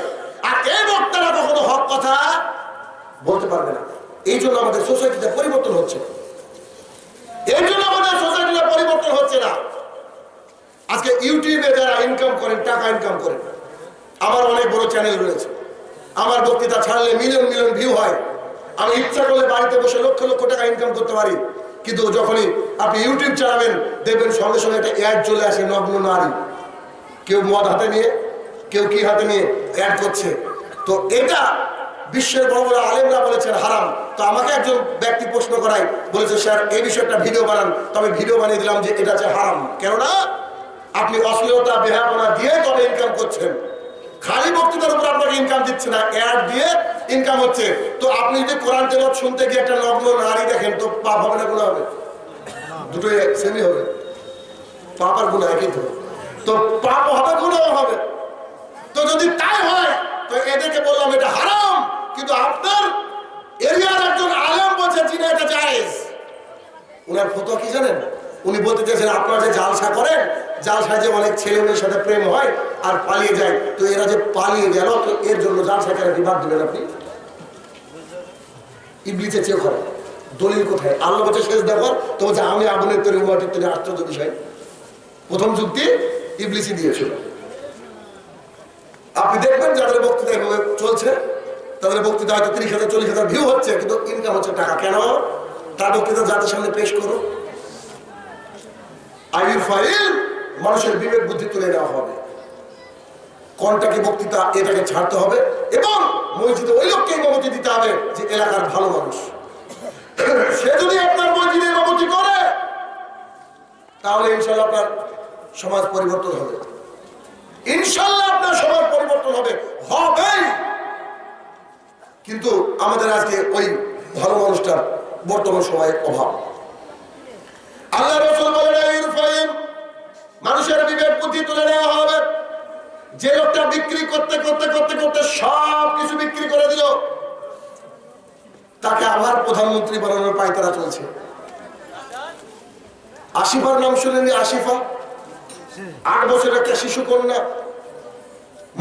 আর এই বক্তারা কখনো হক কথা বলতে পারবে না। এই জন্য আমাদের সোসাইটিতে পরিবর্তন হচ্ছে, এই জন্য আমাদের সোসাইটিতে পরিবর্তন হচ্ছে না। আজকে ইউটিউবে যারা ইনকাম করেন, টাকা ইনকাম করেন, আমার অনেক বড় চ্যানেল রয়েছে, আমার বক্তৃতা ছাড়লে মিলিয়ন মিলিয়ন ভিউ হয়। আমি ইচ্ছা করলে বাড়িতে বসে লক্ষ লক্ষ টাকা ইনকাম করতে পারি। কিন্তু যখনই আপনি ইউটিউব চালাবেন, দেখবেন সঙ্গে সঙ্গে একটা অ্যাড চলে আসে, নগ্ন নারী, কেউ মদ হাতে নিয়ে, কেউ কি হাতে নিয়ে অ্যাড করছে। তো এটা বিশ্বের বড় বড় আলেমরা বলেছেন হারাম। তো আমাকে একজন ব্যক্তি প্রশ্ন করায়, বলেছে স্যার এই বিষয়ে একটা ভিডিও বানান। তবে ভিডিও বানিয়ে দিলাম যে এটা হচ্ছে হারাম। কেননা আপনি অশ্লীলতা বেহাপনা দিয়ে তবে ইনকাম করছেন, খালি বক্তৃতার উপর আপনাকে ইনকাম দিচ্ছে না, অ্যাড দিয়ে ইনকাম হচ্ছে। তো আপনি যদি কোরআন তেলাওয়াত শুনতে গিয়ে একটা নগ্ন নারী দেখেন, তো পাপ হবে না গুনাহ হবে? দুটোই সেমই হবে, পাপ আর গুনাহ একই তো। তো পাপ হবে, গুনাহ হবে। তো যদি তাই হয়, তো এদেরকে বললাম এটা হারাম, কিন্তু আপনার এরিয়ার একজন আলেম বলছে জি না এটা জায়েজ। উনার ফতোয়া কি জানেন? উনি বলতে চাইছেন আপনারা যে জালসা করেন, জালসায় যে অনেক ছেলে মেয়ের সাথে প্রেম হয় আর পালিয়ে যায়, তো এরা যে পালিয়ে গেল, তো এর জন্য জালসা করে কি বাদ দেবেন আপনি? ইবলিসের চেয়ে খারাপ। দলিল কোথায়? আল্লাহ বলছে শেষ দেখো, তো বলছে আমি আগুনের তৈরি মাটির তৈরি। আশ্চর্য বিষয়, প্রথম যুক্তি ইবলিসই দিয়েছিল। আপনি দেখবেন যাদের বক্তৃতা এভাবে চলছে, তাদের বক্তৃতা হয়তো 30,000 40,000 ভিউ হচ্ছে, কিন্তু ইনকাম হচ্ছে টাকা। কেন? তার বক্তৃতা জাতির সামনে পেশ করো। আইন ফাইল মানুষের বিবেক বুদ্ধি তুলে দেওয়া হবে, কোনটা কি বক্তৃতা এটাকে ছাড়তে হবে, এবং মসজিদে ওই লোককে ইমামতি দিতে হবে যে এলাকার ভালো মানুষ। সে যদি আপনার মসজিদে ইমামতি করে, তাহলে ইনশাল্লাহ আপনার সমাজ পরিবর্তন হবে। ইনশাল্লাহ আপনার সমাজ পরিবর্তন হবে, হবেই। কিন্তু আমাদের আজকে ওই ভালো মানুষটার বর্তমান সময়ে অভাব। আল্লাহ রাসূল বলেন মানুষের বিবেক বুদ্ধি তুলে নেওয়া হবে। যে লোকটা বিক্রি করতে করতে করতে করতে সব কিছু বিক্রি করে দিল, তাকে আবার প্রধানমন্ত্রী বানানোর পায়তারা চলছে। আসিফার নাম শুনেননি? আসিফা 8 বছরের একটা শিশু কন্যা,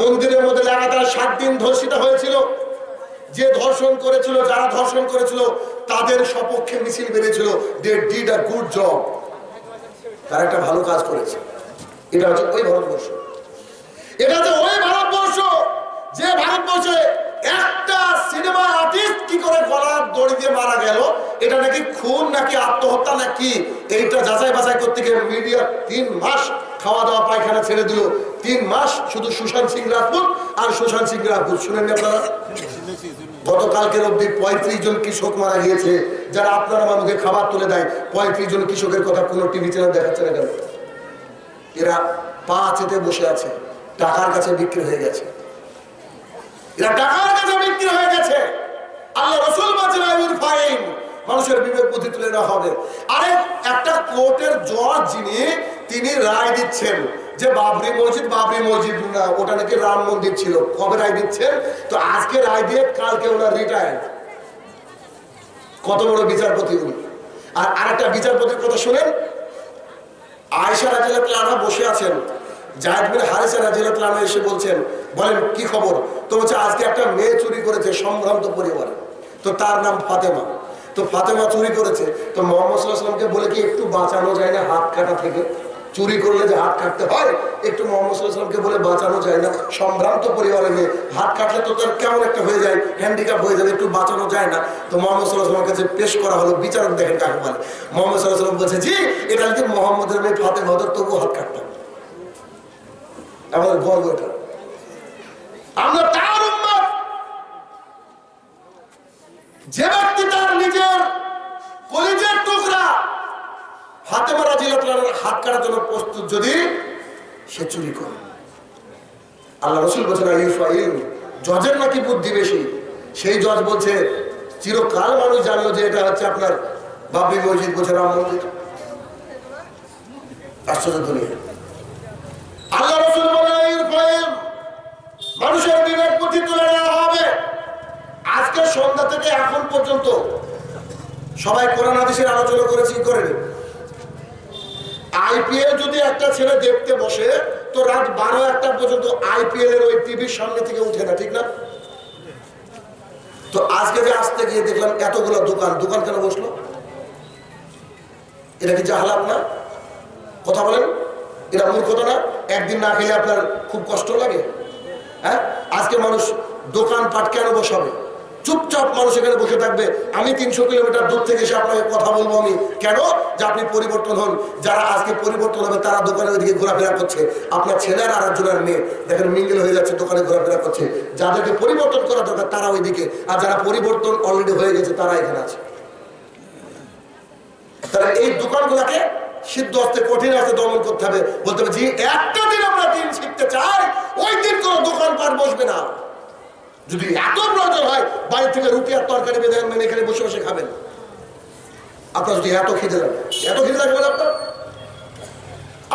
মন্দিরের মধ্যে লাগাতার 7 দিন ধর্ষিত হয়েছিল। যে ধর্ষণ করেছিল, যারা ধর্ষণ করেছিল, তাদের সপক্ষে মিছিল বেরিয়েছিল, they did a good job, তারা একটা ভালো কাজ করেছে। এটা হচ্ছে ওই ভারতবর্ষ, এটা হচ্ছে ওই ভারতবর্ষ যে ভারতবর্ষে একটা সিনেমা আর্টিস্ট কি করে গলার দড়ি দিয়ে মারা গেল, এটা নাকি খুন নাকি আত্মহত্যা নাকি, এইটা যাচাই বাছাই করতে গিয়ে মিডিয়া 3 মাস খাওয়া দাওয়া পায়খানা ছেড়ে দিল। 3 মাস শুধু সুশান্ত সিং রাজপুত আর সুশান্ত সিং রাজপুত। শুনেননি আপনারা? গতকালকের অব্দি 35 জন কৃষক মারা গিয়েছে, যারা আপনারা মানুষকে খাবার তুলে দেয়। 35 জন কৃষকের কথা কোনো টিভি চ্যানেল দেখাচ্ছে না কেন? এরা পা চেতে বসে আছে, টাকার কাছে বিক্রি হয়ে গেছে, এরা টাকার কাছে বিক্রি হয়ে গেছে। আল্লাহ রাসূল বলেছেন ফাইন মানুষের বিবেক বুদ্ধি তুলে নেওয়া হবে। আরে একটা কোর্টের জজ যিনি, তিনি রায় দিচ্ছেন যে বাবরি মসজিদ না, ওটা নাকি রাম মন্দির ছিল। কবে রায় দিচ্ছেন? তো আজকে রায় দিয়ে কালকে ওনার রিটায়ার্ড। কত বড় বিচারপতি উনি। আর আরেকটা বিচারপতির কথা শুনেন, আয়েশা রাদিয়াল্লাহু আনহা বসে আছেন, যায়েদ বিন হারিসা রাদিয়াল্লাহু আনহু এসে বলছেন, বলেন কি খবর? তো বলছে আজকে একটা মেয়ে চুরি করেছে সম্ভ্রান্ত পরিবারে, তো তার নাম ফাতেমা। তো ফাতেমা চুরি করেছে, তো মুহাম্মদ সাল্লাল্লাহু আলাইহি ওয়াসাল্লামকে বলে কি একটু বাঁচানো যায় না হাত কাটা থেকে? চুরি করলে যে হাত কাটতে হয়, একটু মুহাম্মদ সাল্লাল্লাহু আলাইহি ওয়াসাল্লামকে বলে বাঁচানো যায় না? সম্ভ্রান্ত পরিবারে মেয়ে, হাত কাটলে তো তার কেমন একটা হয়ে যায়, হ্যান্ডিক্যাপ হয়ে যাবে, একটু বাঁচানো যায় না? তো মুহাম্মদ সাল্লাল্লাহু আলাইহি ওয়াসাল্লামের কাছে পেশ করা হলো, বিচারক দেখেন কাকে বলে। মুহাম্মদ সাল্লাল্লাহু আলাইহি ওয়াসাল্লাম বলছে জি, এটা যদি মুহাম্মদের মেয়ে ফাতেমা হতো তবু হাত কাটতাম। আমাদের গর্ব এটা, আমরা তার উম্মত। যে ব্যক্তি তার নিজের কলিজার টুকরা ফাতেমা রাদিয়াল্লাহু তাআলার হাত কাটার জন্য প্রস্তুত যদি সে চুরি করে। আল্লাহ রাসূল বলেছেন আইফাইল, জজের নাকি বুদ্ধি বেশি। সেই জজ বলছে চিরকাল মানুষ জানলো যে এটা হচ্ছে আপনার বাবরি মসজিদ, বলছে রাম মন্দির। আশ্চর্য দুনিয়া। আল্লাহ রাসূল বলেন আইফাইল, মানুষের বিবেক বুদ্ধি তুলে নেওয়া হবে। আজকে সন্ধ্যা থেকে এখন পর্যন্ত সবাই কোরআন হাদিসের আলোচনা করেছি, করেনি। আইপিএল যদি একটা ছেলে দেখতে বসে তো রাত 12-1 পর্যন্ত আইপিএল এর ওই টিভির সামনে থেকে উঠে না, ঠিক না? তো আজকে যে আসতে গিয়ে দেখলাম এতগুলো দোকান কেন বসলো? এটা কি জাহালাত না? কথা বলেন, এটা মূর্খতা না? একদিন না খেলে আপনার খুব কষ্ট লাগে? হ্যাঁ, আজকে মানুষ দোকান পাট কেন বসাবে? চুপচাপ মানুষ এখানে বসে থাকবে। আমি 300 কিলোমিটার দূর থেকে এসে আপনাকে কথা বলবো আমি কেন? যে আপনি পরিবর্তন হন। যারা আজকে পরিবর্তন হবে তারা দোকানের ওইদিকে ঘোরাফেরা করছে। আপনার ছেলের আর একজনের মেয়ে দেখেন মিঙ্গেল হয়ে যাচ্ছে, দোকানে ঘোরাফেরা করছে। যাদেরকে পরিবর্তন করা দরকার তারা ওইদিকে, আর যারা পরিবর্তন অলরেডি হয়ে গেছে তারা এখানে আছে। তাহলে এই দোকানগুলোকে সিদ্ধ হস্তে কঠিন হস্তে দমন করতে হবে। বলতে হবে যে একটা দিন আমরা দিন শিখতে চাই, ওই দিন কোনো দোকানপাট বসবে না। যদি এত প্রয়োজন হয় বাড়ি থেকে রুটি আর তরকারি বেঁধে আনবেন, এখানে বসে বসে খাবেন। আপনার যদি এত খিদে লাগে, আপনার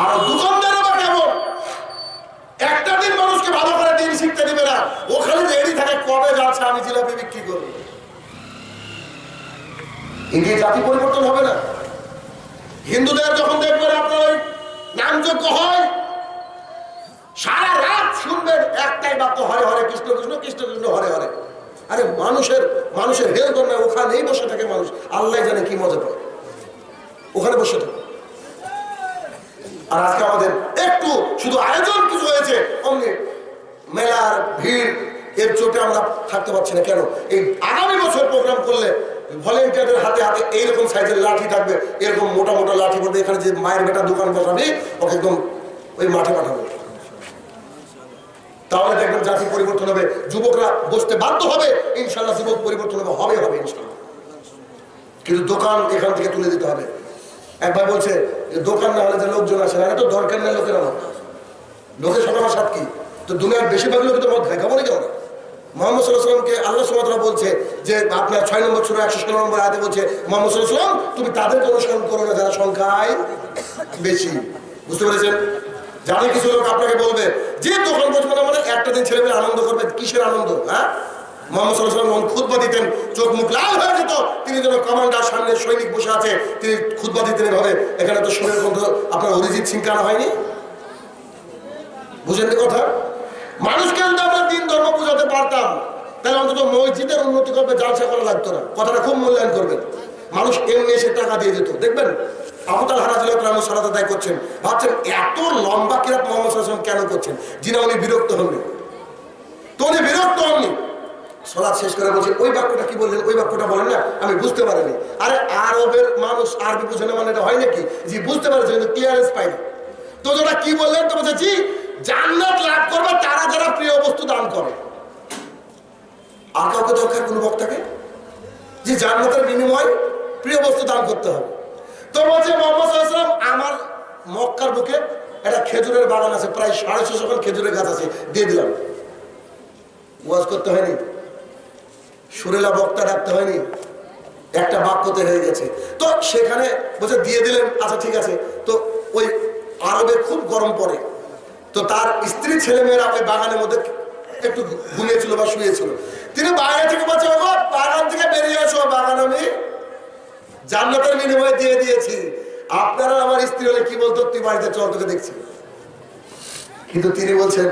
আর দোকানদার বা কেমন একটা দিন মানুষকে ভালো করে দিন শিখতে দিবে না। ওখানে রেডি থাকে কবে যাচ্ছে আমি জিলাপি বিক্রি করবো। ইন্ডিয়া জাতি পরিবর্তন হবে না। হিন্দুদের যখন দেখবেন আপনার ওই নামযজ্ঞ হয়, সারা রাত শুনবেন একটাই বাক্য, হরে হরে কৃষ্ণ কৃষ্ণ কৃষ্ণ কৃষ্ণ হরে হরে। আরে মানুষের হেল্প না, ওখানেই বসে থাকে মানুষ। আল্লাহ জানে কি মজা পায় ওখানে বসে থাকে। আর আজকে আমাদের একটু শুধু আয়োজন কিছু হয়েছে, অমনি মেলার ভিড় এর চোটে আমরা থাকতে পারছি না। কেন? এই আগামী বছর প্রোগ্রাম করলে ভলেন্টিয়ারদের হাতে হাতে এইরকম সাইজের লাঠি থাকবে, এরকম মোটা মোটা লাঠি পড়বে। এখানে যে মায়ের বেটা দোকান বসাবে ওকে একদম ওই মাঠে পাঠাবে। তাহলে দেখবেন জাতি পরিবর্তন হবে, যুবকরা বসতে বাধ্য হবে। ইনশাল্লাহ যুবক পরিবর্তন হবে ইনশাল্লাহ। কিন্তু দোকান এখান থেকে তুলে দিতে হবে। একবার বলছে দোকান না হলে যে লোকজন আসে না, তো দরকার নেই লোকের আমার লোকের সাথে আমার সাথ কি? তো দুনিয়ার বেশিরভাগ লোক তো মদ খায়, খাবো না কেমন? মোহাম্মদ সাল্লাল্লাহু আলাইহি ওয়াসাল্লামকে আল্লাহ সুবহানাহু ওয়া তাআলা বলছে যে আপনার 6 নম্বর সূরা 116 নম্বর আয়াতে বলছে মোহাম্মদ সাল্লাল্লাহু আলাইহি ওয়াসাল্লাম তুমি তাদেরকে অনুসরণ করো না যারা সংখ্যায় বেশি। বুঝতে পেরেছেন? জানে কিছু লোক আপনাকে বলবে যে দোকান বসবে না মানে একটা দিন ছেলেমেয়ে আনন্দ করবে। কিসের আনন্দ? হ্যাঁ, মোহাম্মদ সাল্লাল্লাহু আলাইহি ওয়াসাল্লাম খুতবা দিতেন, চোখ মুখ লাল হয়ে যেত। তিনি যেন কমান্ডার, সামনে সৈনিক বসে আছে, তিনি খুতবা দিতেন এভাবে। এখানে তো সুরের মধ্যে আপনার অরিজিৎ সিং কানা হয়নি। বুঝেন কথা? মানুষকে যদি আমরা দিন ধর্ম বোঝাতে পারতাম তাহলে অন্তত মসজিদের উন্নতি করবে, জালসা করা লাগতো না। কথাটা খুব মূল্যায়ন করবেন। মানুষ এমনি এসে টাকা দিয়ে যেত। দেখবেন আবু তালহা রাদিয়াল্লাহু আনহু সালাত আদায় করছেন, ভাবছেন এত লম্বা কিরাত মুহাম্মদ সাল্লাল্লাহু আলাইহি ওয়াসাল্লাম কেন করছেন? যিনি উনি বিরক্ত হননি। তো উনি বিরক্ত হননি, সালাত শেষ করে বলছে ওই বাক্যটা কি বললেন, ওই বাক্যটা বলেন না, আমি বুঝতে পারিনি। আরে আরবের মানুষ আরবি বুঝে না মানে এটা হয় নাকি? জি বুঝতে পারছে কিন্তু ক্লিয়ারেন্স পাইনি। তো যেটা কি বললেন? তো বলছে জি জান্নাত লাভ করবে তারা যারা প্রিয় বস্তু দান করে। আর কাউকে দরকার কোন বক্তাকে যে জান্নাতের বিনিময় প্রিয় বস্তু দান করতে হবে। তো বলছে মুহাম্মদ সাল্লাল্লাহু আলাইহি ওয়াসাল্লাম আমার মক্কার বুকে একটা খেজুরের বাগান আছে, প্রায় 650 খান খেজুরের গাছ আছে, দিয়ে দিলাম। ওয়াজ করতে হয়নি, সুরেলা বক্তা ডাকতে হয়নি, একটা বাক্যতে হয়ে গেছে। তো সেখানে বলছে দিয়ে দিলেন, আচ্ছা ঠিক আছে। তো ওই আরবে খুব গরম পড়ে, তো তার স্ত্রী ছেলেমেয়েরা ওই বাগানের মধ্যে একটু ঘুমিয়েছিল বা শুয়েছিল। তিনি বাইরে থেকে বলছে ও বাগান থেকে বেরিয়ে আসো, বাগান আমি জান্নাতের বিনিময়ে দিয়ে দিয়েছি। আপনারা আমার স্ত্রী হলে কি বলতো, তুই বাড়িতে চল তোকে দেখছি। কিন্তু তিনি বলছেন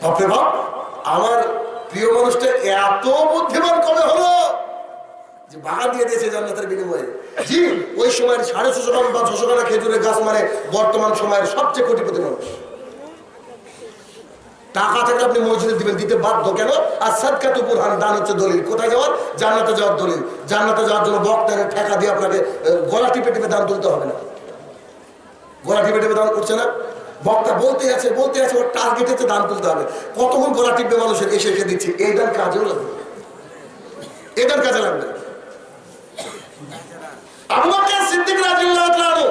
বাপরে বাপ, আমার প্রিয় মানুষটা এত বুদ্ধিমান কবে হলো যে বাগান দিয়ে দিয়েছে জান্নাতের বিনিময়ে। জি ওই সময়ের 650 খান বা 600 খানা খেজুরের গাছ মানে বর্তমান সময়ের সবচেয়ে কোটিপতি মানুষ। টাকা থাকলে আপনি মসজিদে দিবেন, দিতে বাধ্য। কেন? আর সাদকাতু বুরহান, দান হচ্ছে দলিল। কোথায় যাওয়ার? জান্নাতে যাওয়ার দলিল। জান্নাতে যাওয়ার জন্য বক্তাকে টাকা দিয়ে আপনাকে গলা টিপে টিপে দান তুলতে হবে না। গলা টিপে টিপে দান করছে না, বক্তা বলতে আছে ওর টার্গেট হচ্ছে দান তুলতে হবে। কতক্ষণ গলা টিপবে মানুষের, এসে এসে দিচ্ছে। এই দান কাজেও লাগবে, এই দান কাজে লাগবে। আবু বকর সিদ্দিক রাদিয়াল্লাহু তাআলা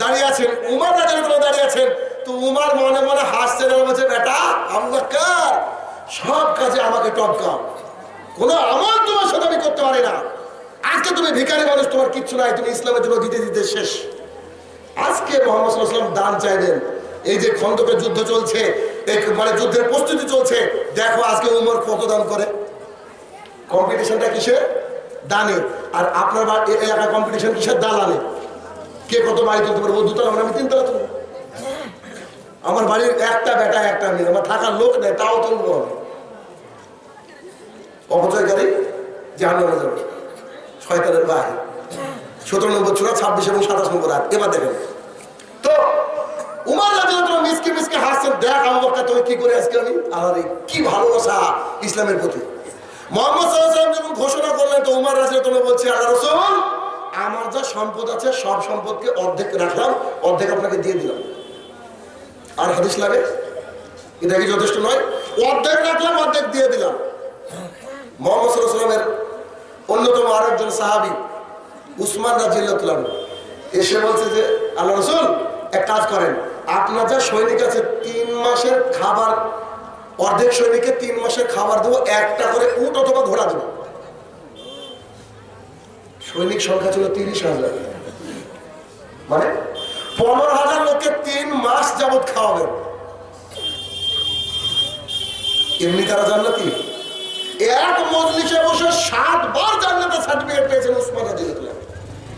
দাঁড়িয়ে আছেন, উমর রাদিয়াল্লাহু দাঁড়িয়ে আছেন। তো উমর মনে মনে হাসছেন আর বলছে, বেটা আবু বকর সব কাজে আমাকে টপকাও, কোনো আমল তোমার সাথে আমি করতে পারি না। আজকে তুমি ভিখারি মানুষ, তোমার কিচ্ছু নাই, তুমি ইসলামের জন্য দিতে দিতে শেষ। আজকে মুহাম্মদ সাল্লাল্লাহু আলাইহি ওয়াসাল্লাম দান চাইলেন, এই যে খন্দকের যুদ্ধ চলছে, মানে যুদ্ধের প্রস্তুতি চলছে, দেখো আজকে উমর কত দান করে। কম্পিটিশনটা কিসে? দানে। আর আপনার এলাকা কম্পিটিশন কিসের? দালানে। কে কত বাড়ি তুলতে পারবো? দুতলা, আমি তিনতলা তুলবো। আমার বাড়ির একটা বেটা একটা মেয়ে, আমার থাকার লোক নেই, তাও তুলবো আমি। অপচয়কারী জাহান্নামে যাবে, শয়তানের ভাই। 17 নম্বর সূরা 26 এবং 27 নম্বর আয়াত। এবার দেখেন তো উমর রাদিয়াল্লাহু মিসকে মিসকে হাসছেন, দেখ আবু বকর তুমি কি করে আজকে আমি, আরে কি ভালোবাসা ইসলামের প্রতি। মুহাম্মদ সাল্লাল্লাহু আলাইহি ওয়াসাল্লাম যখন ঘোষণা করলেন, তো উমর রাদিয়াল্লাহু বলছে, আল্লাহ রাসূল আমার যা সম্পদ আছে সব সম্পদকে অর্ধেক রাখলাম, অর্ধেক আপনাকে দিয়ে দিলাম। আর হাদিস লাগে? এটা কি যথেষ্ট নয়? অর্ধেক রাখলাম, অর্ধেক দিয়ে দিলাম। মুহাম্মদ সাল্লাল্লাহু আলাইহি ওয়াসাল্লামের অন্যতম আরেকজন সাহাবী উসমান রাদিয়াল্লাহু আনহু এসে বলছে যে, আল্লাহ রাসূল এক কাজ করেন, আপনার যা সৈনিক আছে 3 মাসের খাবার, অর্ধেক সৈনিককে 3 মাসের খাবার দেবো, একটা করে উট অথবা ঘোড়া দেবো। সৈনিক সংখ্যা ছিল 30,000, মানে 15,000 লোককে 3 মাস যাবত খাওয়াবেন। এমনি তারা জান্নাতি। এক মজলিসে বসে 7 বার জান্নাতের সার্টিফিকেট পেয়েছেন উসমান রাদিয়াল্লাহু আনহু।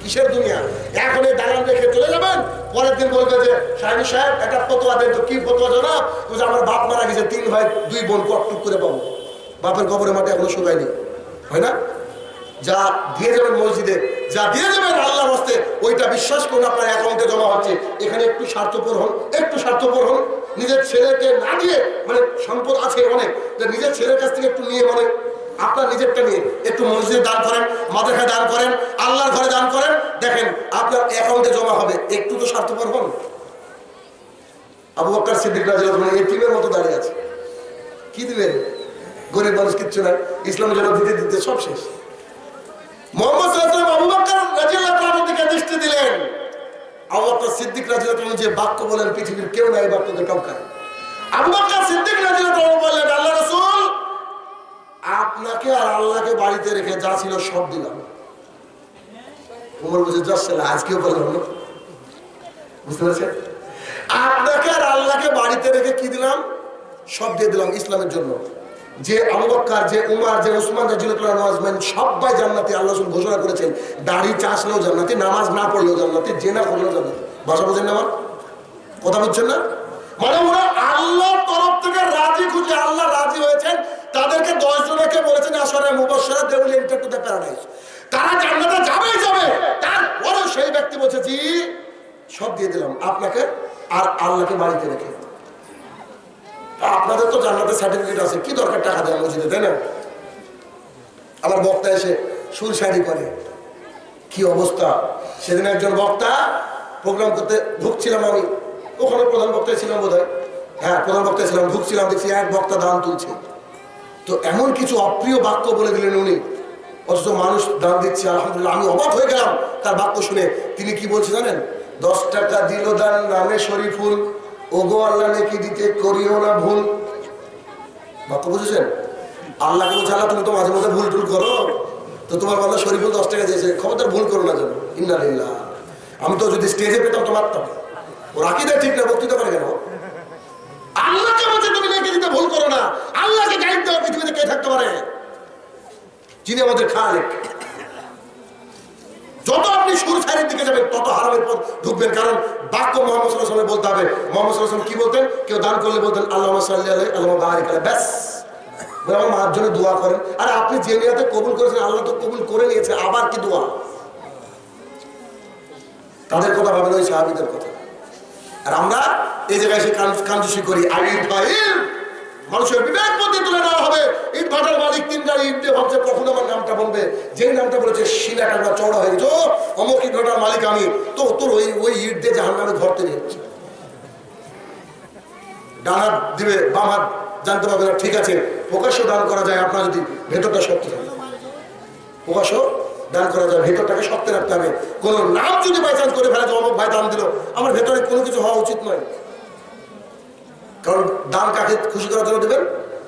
কিসের দুনিয়া? এখন এই দালান রেখে চলে যাবেন, পরের দিন বলবে যে সাহেব একটা ফতোয়া দেন। তো কি ফতোয়া জনাব? বলছে আমার বাপ মারা গেছে, 3 ভাই 2 বোন, কটটুক করে পাবো। বাপের কবরের মাটি এখনো শুকায়নি, হয় না? যা দিয়ে যাবেন মসজিদে, যা দিয়ে যাবেন আল্লাহর হস্তে, ওইটা বিশ্বাস করুন আপনার অ্যাকাউন্টে জমা হচ্ছে। এখানে একটু স্বার্থপর হন, একটু স্বার্থপর হন, নিজের ছেলেকে না দিয়ে, মানে সম্পদ আছে অনেক, নিজের ছেলের কাছ থেকে একটু নিয়ে, মানে আপনার নিজেরটা নিয়ে একটু মসজিদে দান করেন, মাদ্রাসায় দান করেন, আল্লাহর ঘরে দান করেন, দেখেন আপনার অ্যাকাউন্টে জমা হবে। একটু তো স্বার্থপর হন। আবু বকর সিদ্দিক রাদিয়াল্লাহু আনহু এতিমের মতো দাঁড়িয়ে আছে, কি দিবেন? গরিব মানুষ কিচ্ছু নাই, ইসলামের জন্য দিতে দিতে সব শেষ। মুহাম্মদ সাল্লাল্লাহু আলাইহি ওয়াসাল্লাম আবু বকর রাদিয়াল্লাহু আনহুর দিকে দৃষ্টি দিলেন। আবু বকর সিদ্দিক রাদিয়াল্লাহু আনহু যে বাক্য বলেন, পৃথিবীর কেউ নাই বাক্যকে টপকায়। আবু বকর সিদ্দিক রাদিয়াল্লাহু আনহু বললেন, আল্লাহ রাসূল আপনাকে আর আল্লাহকে বাড়িতে রেখে যা ছিল সব দিলাম। ওমর বলছে, যাচ্ছিলা আজকেও বললাম না, বুঝতে পারছেন? আপনাকে আর আল্লাহকে বাড়িতে রেখে কি দিলাম? সব দিয়ে দিলাম ইসলামের জন্য। যে আবু বকর, যে উমর, যে উসমান রাদিয়াল্লাহু আনহু আজমাইন সবাই জান্নাতি। আল্লাহ রাসূল ঘোষণা করেছেন, দাড়ি চাষলেও জান্নাতি, নামাজ না পড়লেও জান্নাতি, জেনা করলেও জান্নাতি। ভাষা বুঝেন না? আমার কথা বুঝছেন না? মানে ওরা আল্লাহর তরফ থেকে রাজি খুশি, আল্লাহ রাজি হয়েছেন, তাদেরকে 10 জনকে বলেছেন আশারা মুবাশশারা they will enter to the paradise, তারা জান্নাতে যাবেই যাবে। তারপরে সেই ব্যক্তি বলছে, জি সব দিয়ে দিলাম আপনাকে আর আল্লাহকে বাড়িতে রেখে। আপনাদের তো জান্নাতের সার্টিফিকেট আছে, কি দরকার টাকা দেওয়া মসজিদে, তাই না? আমার বক্তা এসে সুরসারি করে, কি অবস্থা। সেদিন একজন বক্তা প্রোগ্রাম করতে ঢুকছিলাম, আমি ওখানে প্রধান বক্তায় ছিলাম বোধহয়, হ্যাঁ প্রধান বক্তায় ছিলাম, ঢুকছিলাম, দেখছি এক বক্তা দান তুলছে। তো এমন কিছু অপ্রিয় বাক্য বলে দিলেন উনি, অথচ মানুষ দান দিচ্ছে, আলহামদুলিল্লাহ। আমি অবাক হয়ে গেলাম তার বাক্য শুনে। তিনি কি বলছে জানেন? 10 টাকা দিল দান নামে শরীফুল, ওগো আল্লাহ নেকি দিতে করিও না ভুল। বাক্য বুঝেছেন? আল্লাহকে বলছে, আল্লাহ তুমি তো মাঝে মাঝে ভুল টুল করো, তো তোমার বান্দা শরীফুল 10 টাকা দিয়েছে, খবরদার ভুল করো না যেন। ইন্না লিল্লাহ। আমি তো যদি স্টেজে পেতাম তো মারতাম। ওর আকীদা ঠিক না, বক্তৃতা করে কেন? আল্লাহকে বলছে তুমি নেকি দিতে ভুল করো না। আল্লাহকে গাইড দেওয়ার পৃথিবীতে কে থাকতে পারে? যিনি আমাদের খালিক। যত আপনি সুরসারির দিকে যাবেন তত হারামের পথ ঢুকবেন। কারণ বাক্য মুহাম্মদ সাল্লাল্লাহু আলাইহি ওয়াসাল্লাম বলতে হবে। মুহাম্মদ সাল্লাল্লাহু আলাইহি ওয়াসাল্লাম কি বলতেন? কেউ দান করলে বলতেন আল্লাহুম্মা সাল্লি আলাইহি আল্লাহুম্মা বারিক আলাইহি, ব্যাস। আমার মার জন্য দোয়া করেন। আর আপনি যে নিয়তে কবুল করেছেন আল্লাহ তো কবুল করে নিয়েছে, আবার কি দোয়া? তাদের কথা ভাবেন, ওই সাহাবীদের কথা। আর আমরা এই জায়গায় এসে কাঞ্জুসি করি। আর ইট ভাইয়ের মানুষের বিবেক বুদ্ধি তুলে নেওয়া হবে। ইট ভাটার মালিক 3 গাড়ি ইট দিয়ে ভাবছে কখন আমার নামটা বলবে। যেই নামটা বলেছে শিলাটা চওড়া হয়ে গেছে, অমুক ইট ভাটার মালিক আমি, তো তোর ওই ইট দিয়ে জাহান্নামে ঘর তৈরি হচ্ছে। ডান হাত দিবে, বাম হাত জানতে পারবে না, ঠিক আছে। প্রকাশ্য দান করা যায় আপনার যদি ভেতরটা শক্ত থাকে। প্রকাশ্য দান করা যায়, ভেতরটাকে শক্ত রাখতে হবে। কোনো নাম যদি বাই চান্স করে ফেলে যে অমুক ভাই দান দিল, আমার ভেতরে কোনো কিছু হওয়া উচিত নয়। কারণ দান কাকে খুশি করার জন্য দেবেন?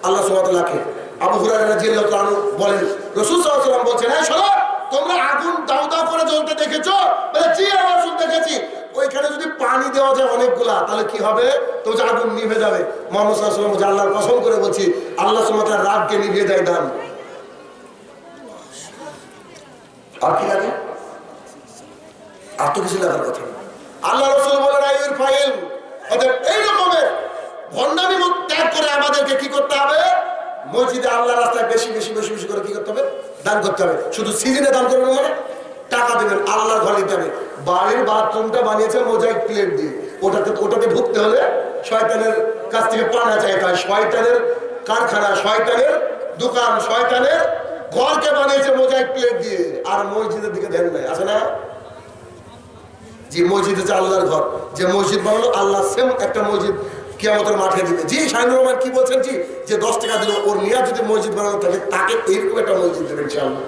আল্লাহ সুবহানাহু ওয়া তাআলাকে। আবু হুরায়রা রাদিয়াল্লাহু আনহু বলেন, রাসূল সাল্লাল্লাহু আলাইহি ওয়াসাল্লাম বলছেন, এই শোনো, তোমরা আগুন দাউ দাউ করে জ্বলতে দেখেছো? বলে জি আমরা রাসূল দেখেছি। ওইখানে যদি পানি দেওয়া যায় অনেকগুলা, তাহলে কি হবে? তো যে আগুন নিভে যাবে। মুহাম্মদ সাল্লাল্লাহু আলাইহি ওয়াসাল্লাম আল্লাহর কসম করে বলছি, আল্লাহ সুবহানাহু ওয়া তাআলা রাগকে নিভিয়ে দেয় দান। আর কি লাগে? আর তো কিছু লাগার কথা না। আল্লাহ রাসূল বলেন, আইয়ুল ফাইল, অতএব এই রকমের ভণ্ডামি ত্যাগ করে আমাদেরকে কি করতে হবে? মসজিদে আল্লাহর রাস্তায় বেশি বেশি বেশি বেশি করে কি করতে হবে? দান করতে হবে। শুধু সিজনে দান করবেন মানে টাকা দেবেন, আল্লাহর ঘরে দিতে হবে। বাড়ির বাথরুমটা বানিয়েছে মোজাইক প্লেট দিয়ে, ওটাতে ঢুকতে হলে শয়তানের কাছ থেকে পানা চাইতে হয়। শয়তানের কারখানা, শয়তানের দোকান, শয়তানের ঘরকে বানিয়েছে মোজাইক প্লেট দিয়ে। আর মসজিদের দিকে ধ্যান নাই, আছে না? যে মসজিদ হচ্ছে আল্লাহর ঘর, যে মসজিদ বানালো আল্লাহ সেম একটা মসজিদ কিয়ামতের মাঠে দিবে। জি শাহিনুর রহমান কি বলছেন? জি, যে 10 টাকা দিল ওর নিয়ে যদি মসজিদ বানানো থাকে, তাকে এইরকম একটা মসজিদ দেবেন ইনশাআল্লাহ।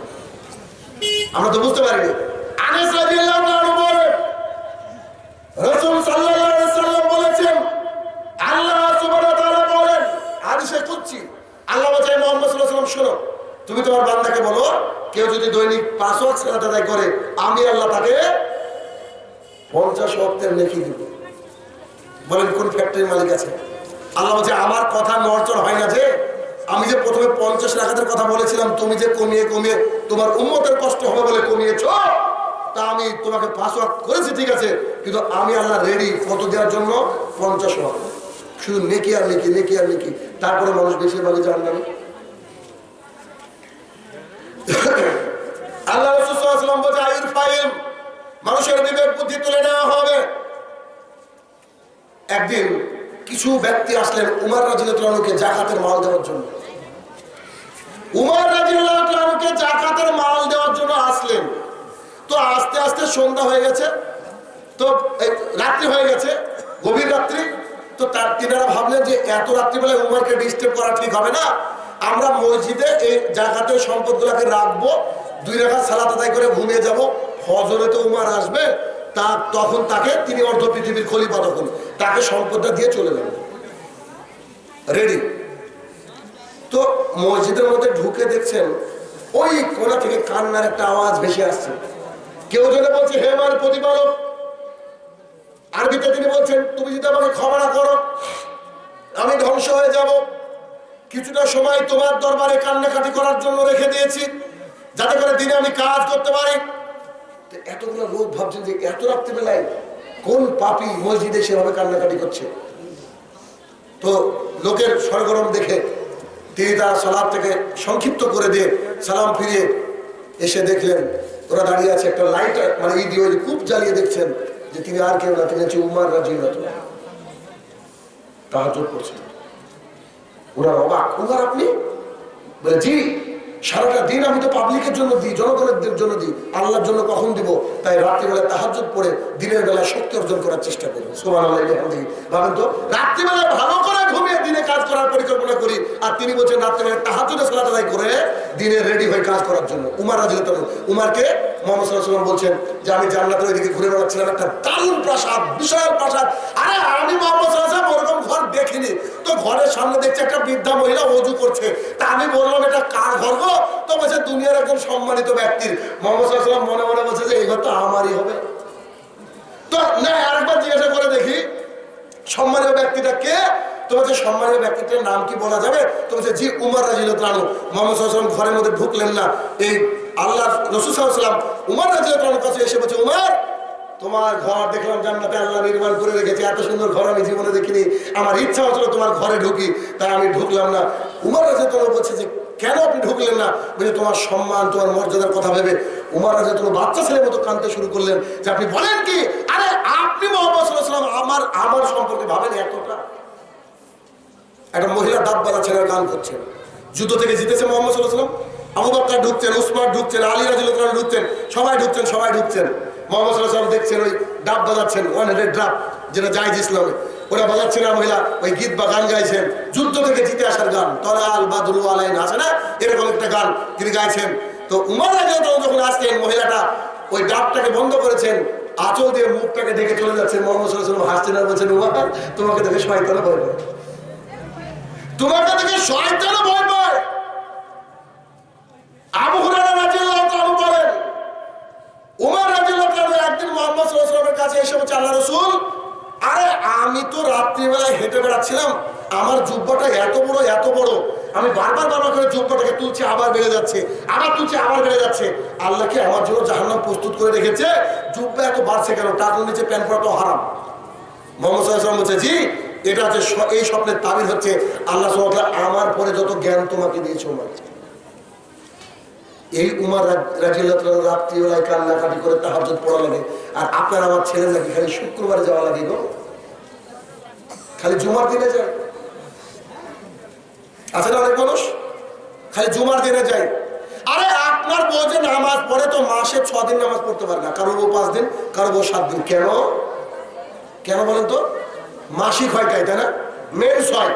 আমরা তো বুঝতে পারিনি। আনাস রাদিয়াল্লাহু আনহু বলেন, রাসূল সাল্লাল্লাহু আলাইহি ওয়াসাল্লাম বলেছেন, আল্লাহ সুবহানাহু ওয়া তাআলা বলেন হাদিসে কুদসি, আল্লাহ বলেন মুহাম্মদ সাল্লাল্লাহু আলাইহি ওয়াসাল্লাম শোনো, তুমি তোমার বান্দাকে বলো, কেউ যদি দৈনিক 5 ওয়াক্ত সালাত আদায় করে, আমি আল্লাহ তাকে 50 ওয়াক্তের নেকি দিব। বলেন কোন ফ্যাক্টরির মালিক আছে? আল্লাহ বলছে, আমার কথা নড়চড় হয় না যে আমি যে প্রথমে 50 রাকাতের কথা বলেছিলাম, তুমি যে কমিয়ে কমিয়ে তোমার উম্মতের কষ্ট হবে বলে কমিয়েছো, তা আমি তোমাকে 5 ওয়াক্ত করেছি, ঠিক আছে, কিন্তু আমি আল্লাহ রেডি কত দেওয়ার জন্য? 50 ওয়াক্ত। শুধু নেকি আর নেকি, নেকি আর নেকি। তারপরে মানুষ বেশিরভাগই জাহান্নামে। আল্লাহ রাসূল সাল্লাল্লাহু আলাইহি ওয়াসাল্লাম বলেন, আইয়ুল ফাইল, মানুষের বিবেক বুদ্ধি তুলে নেওয়া হবে। একদিন কিছু ব্যক্তি আসলেন উমর রাদিয়াল্লাহু আনহুকে যাকাতের মাল দেওয়ার জন্য। উমর রাদিয়াল্লাহু আনহুকে যাকাতের মাল দেওয়ার জন্য আসলেন। তো আস্তে আস্তে সন্ধ্যা হয়ে গেছে, তো রাত্রি হয়ে গেছে, গভীর রাত্রি। তো তিনারা ভাবলেন যে এত রাত্রিবেলায় উমরকে ডিস্টার্ব করা ঠিক হবে না, আমরা মসজিদে এই যাকাতের সম্পদগুলোকে রাখবো, 2 রাকাত সালাত আদায় করে ঘুমিয়ে যাব, ফজরে তো উমর আসবে, তখন তাকে, তিনি অর্ধ পৃথিবীর খলিফা, তখন তাকে সম্পদটা দিয়ে চলে যাবে। রেডি। তো মসজিদের মধ্যে ঢুকে দেখছেন ওই কোণা থেকে কান্নার একটা আওয়াজ ভেসে আসছে। কেউ যেন বলছে, হে আমার প্রতিপালক, আরবিতে তিনি বলছেন, তুমি যদি আমাকে ক্ষমা না করো আমি ধ্বংস হয়ে যাব। কিছুটা সময় তোমার দরবারে কান্নাকাটি করার জন্য রেখে দিয়েছি, যাতে করে দিনে আমি কাজ করতে পারি। এতগুলো লোক ভাবছেন যে এত রাত্রিবেলায় কোন পাপী মসজিদে সেভাবে কান্নাকাটি করছে। তো লোকের সরগরম দেখে তিনি তার সালাত থেকে সংক্ষিপ্ত করে দিয়ে সালাম ফিরিয়ে এসে দেখলেন ওরা দাঁড়িয়ে আছে, একটা লাইট মানে এই দিয়ে খুব জ্বালিয়ে দেখছেন যে তিনি আর কেউ না, তিনি হচ্ছে উমর রাদিয়াল্লাহু আনহু, তাহাজ্জুদ করছেন। ওরা অবাক, উমর আপনি? বলে জি, সারাটা দিন আমি তো পাবলিকের জন্য দিই, জনগণের জন্য দিই, আল্লাহর জন্য কখন দিব? তাই রাত্রিবেলা তাহাজ্জুদ পড়ে দিনের বেলা শক্তি অর্জন করার চেষ্টা করি। সুবহানাল্লাহ। ভাবেন তো, রাত্রিবেলা ভালো করে ঘুমিয়ে দিনে কাজ করার পরিকল্পনা করি, আর তিনি বলছেন রাত্রিবেলা তাহাজ্জুদে সালাত আদায় করে দিনে রেডি হয়ে কাজ করার জন্য। উমর রাদিয়াল্লাহু আনহু, উমরকে মুহাম্মদ সাল্লাল্লাহু আলাইহি ওয়াসাল্লাম বলছেন যে আমি জান্নাতের ওইদিকে ঘুরে বেড়াচ্ছিলাম, একটা দারুণ প্রাসাদ, বিশাল প্রাসাদ। আরে আমি মুহাম্মদ সাল্লাল্লাহু আলাইহি ওয়াসাল্লাম ওরকম ঘর দেখিনি। তো ঘরের সামনে দেখছি একটা বৃদ্ধা মহিলা ওযু করছে। তা আমি বললাম, এটা কার ঘর গো? তো বলছে দুনিয়ার একজন সম্মানিত ব্যক্তির। মুহাম্মদ সাল্লাল্লাহু আলাইহি ওয়াসাল্লাম মনে মনে বলছে যে এই ঘর তো আমারই হবে। তো না, আরেকবার জিজ্ঞাসা করে দেখি সম্মানিত ব্যক্তিটা কে? তো বলছে সম্মানিত ব্যক্তিটার নাম কি বলা যাবে? তো বলছে জি, উমর রাদিয়াল্লাহু আনহু। মুহাম্মদ সাল্লাল্লাহু আলাইহি ওয়াসাল্লাম ঘরের মধ্যে ঢুকলেন না, এই আল্লাহ রাসূল সাল্লাল্লাহু আলাইহি ওয়াসাল্লাম উমর রাদিয়াল্লাহু আনহুর কাছে এসে বলছে, উমর তোমার ঘর দেখলাম জান্নাতে আল্লাহ নির্মাণ করে রেখেছে, এত সুন্দর ঘর আমি জীবনে দেখিনি, আমার ইচ্ছা হচ্ছিল তোমার ঘরে ঢুকি, তাই আমি ঢুকলাম না। উমর রাদিয়াল্লাহু আনহু বলছে যে কেন আপনি ঢুকলেন না? বলে তোমার সম্মান, তোমার মর্যাদার কথা ভেবে। উমর রাদিয়াল্লাহু আনহু বাচ্চা ছেলের মতো কাঁদতে শুরু করলেন যে আপনি বলেন কি? আরে আপনি মুহাম্মদ সাল্লাল্লাহু আলাইহি ওয়াসাল্লাম আমার সম্পর্কে ভাবেন এতটা? একটা মহিলা দাঁতবালা ছেলের গান করছেন, যুদ্ধ থেকে জিতেছে মুহাম্মদ সাল্লাল্লাহু আলাইহি ওয়াসাল্লাম, আবু বকর ঢুকছেন, উসমান ঢুকছেন, আলী রাদিয়াল্লাহু আনহু ঢুকছেন, সবাই ঢুকছেন। মুহাম্মদ সাল্লাল্লাহু আলাইহি ওয়াসাল্লাম দেখছেন ওই ডাব বাজাচ্ছেন, 100 ডাব, যেটা জায়েজ ইসলামে, ওরা বাজাচ্ছেন না মহিলা, ওই গীত বা গান গাইছেন, যুদ্ধ থেকে জিতে আসার গান, তলা আল বাদরু আলাইনা আছে না, এরকম একটা গান তিনি গাইছেন। তো উমর রাদিয়াল্লাহু যখন আসতেন, মহিলাটা ওই ডাবটাকে বন্ধ করেছেন, আঁচল দিয়ে মুখটাকে ঢেকে চলে যাচ্ছেন। মুহাম্মদ সাল্লাল্লাহু আলাইহি ওয়াসাল্লাম হাসছেন আর বলছেন, উমর তোমাকে দেখে শয়তানও ভয় পায়, তোমাকে দেখে শয়তানও ভয় পায়। আবু হুরায়রা রাদিয়াল্লাহু তাআলা বলেন, উমর রাদিয়াল্লাহু তাআলা একদিন মুহাম্মদ সাল্লাল্লাহু আলাইহি ওয়াসাল্লামের কাছে এসে বলছে, আল্লাহর রাসূল, আরে আমি তো রাত্রিবেলায় হেঁটে বেড়াচ্ছিলাম, আমার জুব্বাটা এত বড়, আমি বারবার করে জুব্বাটাকে তুলছি, আবার বেড়ে যাচ্ছে, আবার তুলছি, আবার বেড়ে যাচ্ছে। আল্লাহ কি আমার জন্য জাহান্নাম প্রস্তুত করে রেখেছে? জুব্বা এত বাড়ছে কেন? টাকার নিচে প্যান্ট পরা তো হারাম। মুহাম্মদ সাল্লাল্লাহু আলাইহি ওয়াসাল্লাম বলছে, জি, এটা হচ্ছে এই স্বপ্নের তাবির হচ্ছে আল্লাহ সুবহানাহু ওয়া তাআলা আমার পরে যত জ্ঞান তোমাকে দিয়েছে উমর। এই উমর রাদিয়াল্লাহু তাআলা রাত্রিবেলায় কান্নাকাটি করে তাহাজ্জুদ পড়া লাগে, আর আপনার আমার ছেলে নাকি খালি শুক্রবারে যাওয়া লাগে গো, খালি জুমার দিনে যায়। আছে না অনেক মানুষ খালি জুমার দিনে যায়। আরে আপনার বউ যে নামাজ পড়ে তো মাসে 6 দিন নামাজ পড়তে পারে না, কারো বউ 5 দিন, কারো বউ 7 দিন। কেন বলেন তো? মাসিক হয় তাই না, মেন্স হয়।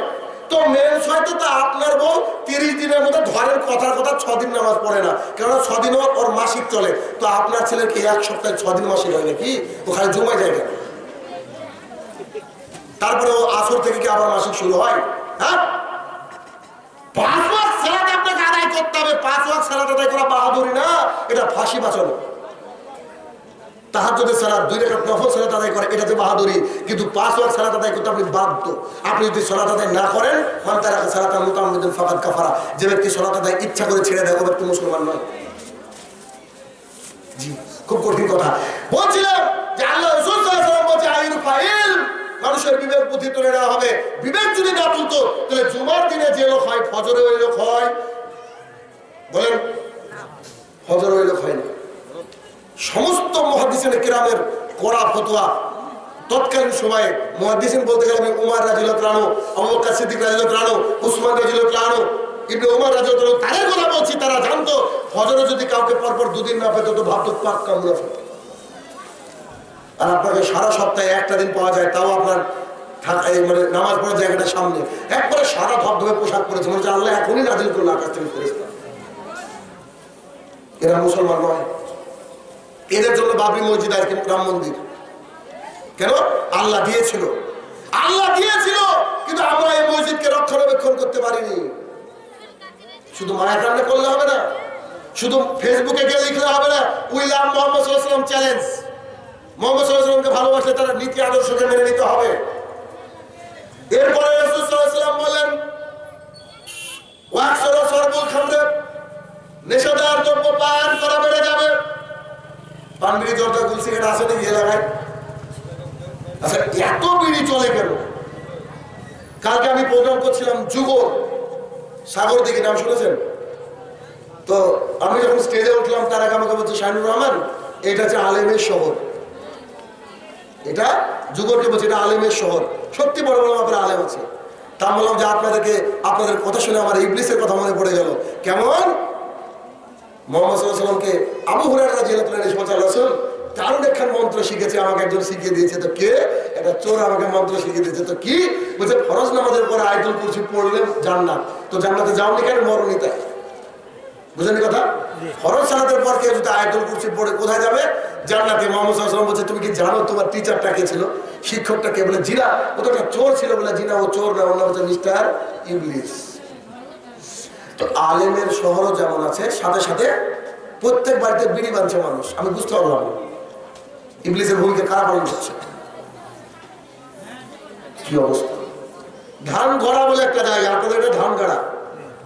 তো মেন্স হয় তো আপনার বউ 30 দিনের মধ্যে ধরেন কথার কথা 6 দিন নামাজ পড়ে না, কেন 6 দিন ওর মাসিক চলে। তো আপনার ছেলের কি 1 সপ্তাহে 6 দিন মাসিক হয় নাকি? ও খালি জুমায় যায় কেন? তারপরে ও আসর থেকে কি আবার মাসিক শুরু হয়? হ্যাঁ, 5 ওয়াক্ত সালাত আপনাকে আদায় করতে হবে। 5 ওয়াক্ত সালাত আদায় করা বাহাদুরি না, এটা ফাঁসি বাঁচানো। তাহাজ্জুদের সালাত 2 রাকাত নফল সালাত আদায় করে, এটা যে বাহাদুরি। কিন্তু 5 ওয়াক্ত সালাত আদায় করতে আপনি বাধ্য। আপনি যদি সালাত আদায় না করেন, মান তারাকা সালাতান মুতাআম্মিদান ফাকাদ কাফারা, যে ব্যক্তি সালাত আদায় ইচ্ছা করে ছেড়ে দেয় ও ব্যক্তি মুসলমান নয়। জি, খুব কঠিন কথা বলছিলাম যে আল্লাহ রাসূল সাল্লাল্লাহু আলাইহি ওয়াসাল্লাম বলছে, আইন ফাইল, মানুষের বিবেক বুদ্ধি তুলে নেওয়া হবে। বিবেক যদি না তুলতো তাহলে জুমার দিনে যে লোক হয় ফজরে ওই লোক হয়, বলেন ফজরে ওই লোক হয় না। সমস্ত মুহাদ্দিসিন কিরামের কড়া ফতোয়া তৎকালীন সময়ে, মুহাদ্দিসিন বলতে গেলে আমি উমর রাদিয়াল্লাহু তাআলা, আবু বকর সিদ্দিক রাদিয়াল্লাহু তাআলা, উসমান রাদিয়াল্লাহু তাআলা, ইবনে উমর রাদিয়াল্লাহু তাআলা, তাদের কথা বলছি। তারা জানতো ফজরে যদি কাউকে পরপর 2 দিন না পেত তো ভাবতো পাক্কা মুনাফিক। আর আপনাকে সারা সপ্তাহে একটা দিন পাওয়া যায়, তাও আপনার মানে নামাজ পড়ার জায়গাটার সামনে একবারে সারা ধবধবে পোশাক পরেছে, মনে হচ্ছে আল্লাহ এখনই নাজিল করলো আকাশ থেকে ফেরেশতা। এরা মুসলমান নয়। এদের জন্য বাবরি মসজিদ আর রাম মন্দির কেন? আল্লাহ দিয়েছিল, কিন্তু আমরা এই মসজিদকে রক্ষণাবেক্ষণ করতে পারিনি। শুধু মায়া কান্না করলে হবে না, শুধু ফেসবুকে গিয়ে লিখলে হবে না। উই লাভ মুহাম্মদ সাল্লাল্লাহু আলাইহি ওয়াসাল্লাম চ্যালেঞ্জ। মুহাম্মদ সাল্লাল্লাহু আলাইহি ওয়াসাল্লামকে ভালোবাসলে তার নীতি আদর্শকে মেনে নিতে হবে। এরপরে রাসূল সাল্লাল্লাহু আলাইহি ওয়াসাল্লাম বলেন, ওয়াকসুরা সরবুল খামর, নেশাদার দ্রব্য পান করা বেড়ে যাবে। পান বিড়ি জর্দা গুল সিগারেট আছে নাকি এলাকায়? আচ্ছা, এত বিড়ি চলে কেন? কালকে আমি প্রোগ্রাম করছিলাম যুগল সাগর দিকে, নাম শুনেছেন তো? আমি যখন স্টেজে উঠলাম তার আগে আমাকে বলছে, শাহিনুর রহমান এটা হচ্ছে আলেমের শহর। এটা যুগলকে বলছে এটা আলেমের শহর। সত্যি বড় বড় মাপের আলেম আছে। তা বললাম যে আপনাদের কথা শুনে আমার ইবলিসের কথা মনে পড়ে গেল। কেমন? মুহাম্মদ সাল্লাল্লাহু আলাইহি ওয়াসাল্লামকে আবু হুরায়রা রাদিয়াল্লাহু তাআলা এসে বলছে, রাসূল দারুণ একখান মন্ত্র শিখেছে, আমাকে একজন শিখিয়ে দিয়েছে। তো কে? একটা চোর আমাকে মন্ত্র শিখিয়ে দিয়েছে। তো কি? বলছে ফরজ নামাজের পরে আয়াতুল কুরসি পড়লে জান্নাত। তো জান্নাতে যাওনি কেন? মরণই তাই। বুঝলেন কথা? ফরজ সালাতের পর কেউ যদি আয়াতুল কুরসি পড়ে কোথায় যাবে? জান্নাতে। মুহাম্মদ সাল্লাল্লাহু আলাইহি ওয়াসাল্লাম বলছে, তুমি কি জানো তোমার টিচারটা কে ছিল, শিক্ষকটা কে? বলে জিনা। ও তো একটা চোর ছিল। বলে জিনা ও চোর না, ওর নাম হচ্ছে মিস্টার ইবলিস। তো আলেমের শহরও যেমন আছে, সাথে সাথে প্রত্যেক বাড়িতে বিড়ি বাঁধছে মানুষ। আমি বুঝতে পারলাম ইবলিসের ভূমিকা কারা পালন করছে। কি অবস্থা! ধান গড়া বলে একটা জায়গা, আপনাদের এটা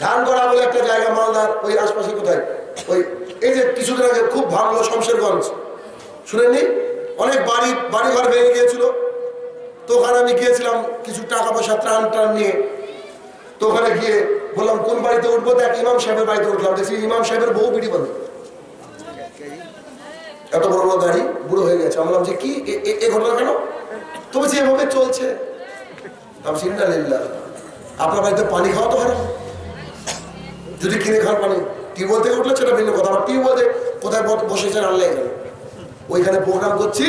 ধান গড়া বলে একটা জায়গা মালদার ওই আশপাশে কোথায়, ওই এই যে কিছুদিন আগে খুব ভাঙলো শমশেরগঞ্জ, শুনেননি? অনেক বাড়ি ঘর ভেঙে গিয়েছিল। তো ওখানে আমি গিয়েছিলাম কিছু টাকা পয়সা ত্রাণ নিয়ে। তো ওখানে গিয়ে বললাম কোন বাড়িতে উঠবো? দেখ ইমাম সাহেবের বাড়িতে উঠলাম, দেখছি ইমাম সাহেবের বউ বিড়ি বাঁধে, এত বড় বড় দাড়ি, বুড়ো হয়ে গেছে। আমি বললাম যে কি এ ঘটনা কেন? তো বলছি এভাবে চলছে। আপনার বাড়িতে পানি খাওয়া তো হারাম, যদি কিনে খাওয়ার পানি টিউবওয়েল থেকে উঠলে সেটা ভিন্ন কথা। আমার টিউবওয়েলে কোথায় বসেছেন আল্লাহ জানে। ওইখানে প্রোগ্রাম করছি,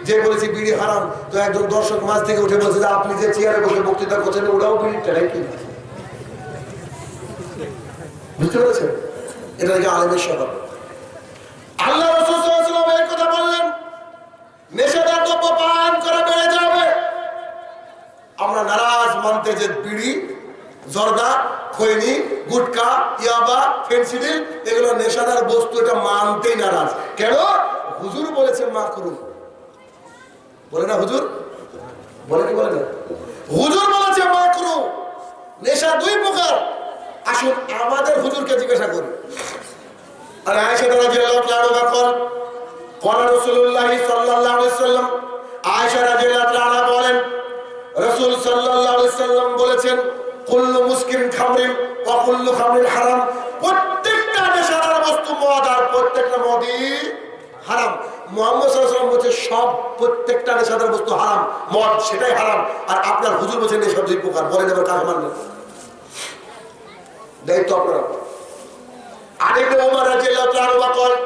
যে বলেছি বিড়ি হারাম, তো একজন দর্শক মাঝ থেকে উঠে বলছে যে আপনি যে চেয়ারে বসে বক্তৃতা করছেন ওরাও বিড়ি টাকায় কি? বুঝতে পেরেছেন? এটা নাকি আলেমের স্বভাব। মতে যে বিড়ি, জর্দা, খৈনি, গুটকা, ইয়াবা, ফেন্সিডিল এগুলো নেশাদার বস্তু, এটা মানতেই নারাজ। কেন? হুজুর বলেছেন মাকরুহ। বলে না হুজুর? বলে কি বলে না? হুজুর বলেছে মাকরুহ। নেশা দুই প্রকার। আসুন আমাদের হুজুরকে জিজ্ঞাসা করি। আর আয়েশা রাদিয়াল্লাহু তাআলা বলেন, ক্বালা রাসূলুল্লাহ সাল্লাল্লাহু আলাইহি ওয়াসাল্লাম, আয়েশা রাদিয়াল্লাহু তাআলা বলেন রাসূল সাল্লাল্লাহু আলাইহি ওয়াসাল্লাম বলেছেন, কুল্লু মুসকিরিন খামরিন ওয়া কুল্লু খামরিন হারাম। প্রত্যেকটা নেশাদার বস্তু মদ, আর প্রত্যেকটা মদই হারাম। মুহাম্মদ সাল্লাল্লাহু আলাইহি ওয়াসাল্লাম বলেছে সব প্রত্যেকটা নেশাদার বস্তু হারাম, মদ সেটাই হারাম। আর আপনার হুজুর বলেছেন নেশা দুই প্রকার। বলেন এবার কাকে মানবেন? দায়িত্ব আপনারা। আলী ইবনে ওমর রাদিয়াল্লাহু তাআলা বলেন,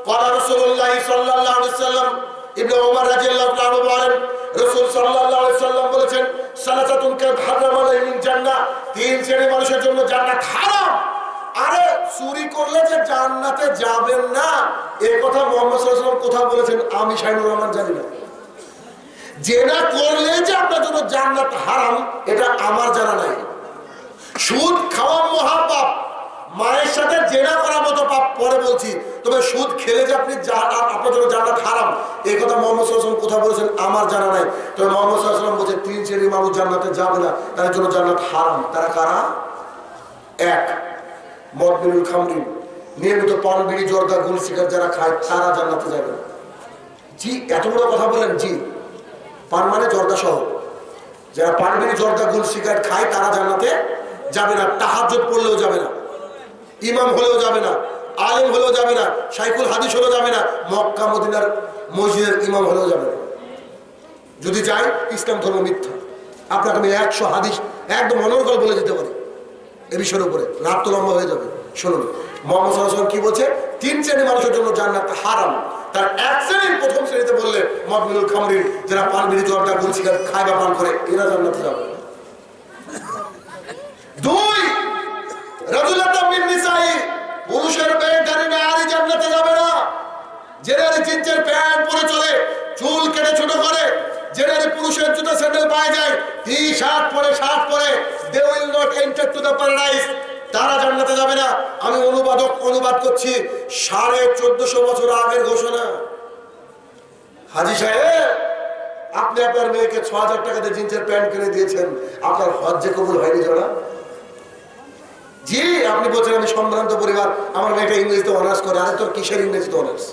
ক্বালা রাসূলুল্লাহ সাল্লাল্লাহু আলাইহি ওয়াসাল্লাম, ইবনে ওমর রাদিয়াল্লাহু তাআলা বলেন রাসূল সাল্লাল্লাহু আলাইহি ওয়াসাল্লাম বলেছেন, সালাসাতুন কাদ হারামা আলাইহিম জান্নাহ, তিন শ্রেণীর মানুষের জন্য জান্নাত হারাম। আরে চুরি করলে যে জান্নাতে যাবেন না, এই কথা মুহাম্মদ সাল্লাল্লাহু আলাইহি ওয়াসাল্লাম কোথাও বলেছেন আমি শাইনুর রহমান জানি না। জেনা করলে যে আপনার জন্য জান্নাত হারাম, এটা আমার জানা নাই। সুদ খাওয়া মহাপাপ, মায়ের সাথে জেনা করার মতো পাপ পরে বলছি, তবে সুদ খেলে যে আপনি আপনার জন্য জান্নাত হারাম, এই কথা মুহাম্মদ সাল্লাল্লাহু আলাইহি ওয়াসাল্লাম কোথাও বলেছেন আমার জানা নাই। তবে মুহাম্মদ সাল্লাল্লাহু আলাইহি ওয়াসাল্লাম বলেছেন তিন শ্রেণীর মানুষ জান্নাতে যাবে না, তাদের জন্য জান্নাত হারাম। তারা কারা? এক, মদমিনুল খামরিন, নিয়মিত পান, বিড়ি, জর্দা, গুল, সিগারেট যারা খায় তারা জান্নাতে যাবে না। জি, এত বড় কথা বলেন? জি, পান মানে জর্দা সহ যারা পান, বিড়ি, জর্দা, গুল, সিগারেট খায় তারা জান্নাতে যাবে না। তাহাজ্জুদ পড়লেও যাবে না, ইমাম হলেও যাবে না, আলেম হলেও যাবে না, শাইখুল হাদিস হলেও যাবে না, মক্কা মদিনার মসজিদের ইমাম হলেও যাবে না। যদি চাই ইসলাম ধর্ম মিথ্যা। আপনাকে আমি 100 হাদিস একদম অনর্গল বলে দিতে পারি এ বিষয়ের উপরে, রাত তো লম্বা হয়ে যাবে। শুনুন মুহাম্মদ সাল্লাল্লাহু আলাইহি ওয়াসাল্লাম কি বলছে? তিন শ্রেণীর মানুষের জন্য জান্নাত হারাম। তার এক শ্রেণীর, প্রথম শ্রেণীতে বললে মদমিনুল খামরিন, যারা পান, বিড়ি, জর্দা, গুল, সিগারেট খায় বা পান করে, এরা জান্নাতে যাবে। দুই, রাজুলাতুম মিন নিসাই, পুরুষের বেগানি নারী জান্নাতে যাবে না। যে নারী জিন্সের প্যান্ট পরে চলে, চুল কেটে ছোট করে, যে নারী পুরুষের জুতা স্যান্ডেল পায়ে যায়, টি-শার্ট পরে, শার্ট পরে, they will not enter to the paradise, তারা জান্নাতে যাবে না। আমি অনুবাদ করছি 1450 বছর আগের ঘোষণা। হাজী সাহেব, আপনি আপনার মেয়েকে 6000 টাকা দিয়ে জিন্সের প্যান্ট কিনে দিয়েছেন, আপনার হজ্জে কবুল হয়নি জানা? জি, আপনি বলছেন আমি সম্ভ্রান্ত পরিবার, আমার মেয়েটা ইংরেজিতে অনার্স করে। আরে তোর কিসের ইংরেজিতে অনার্স?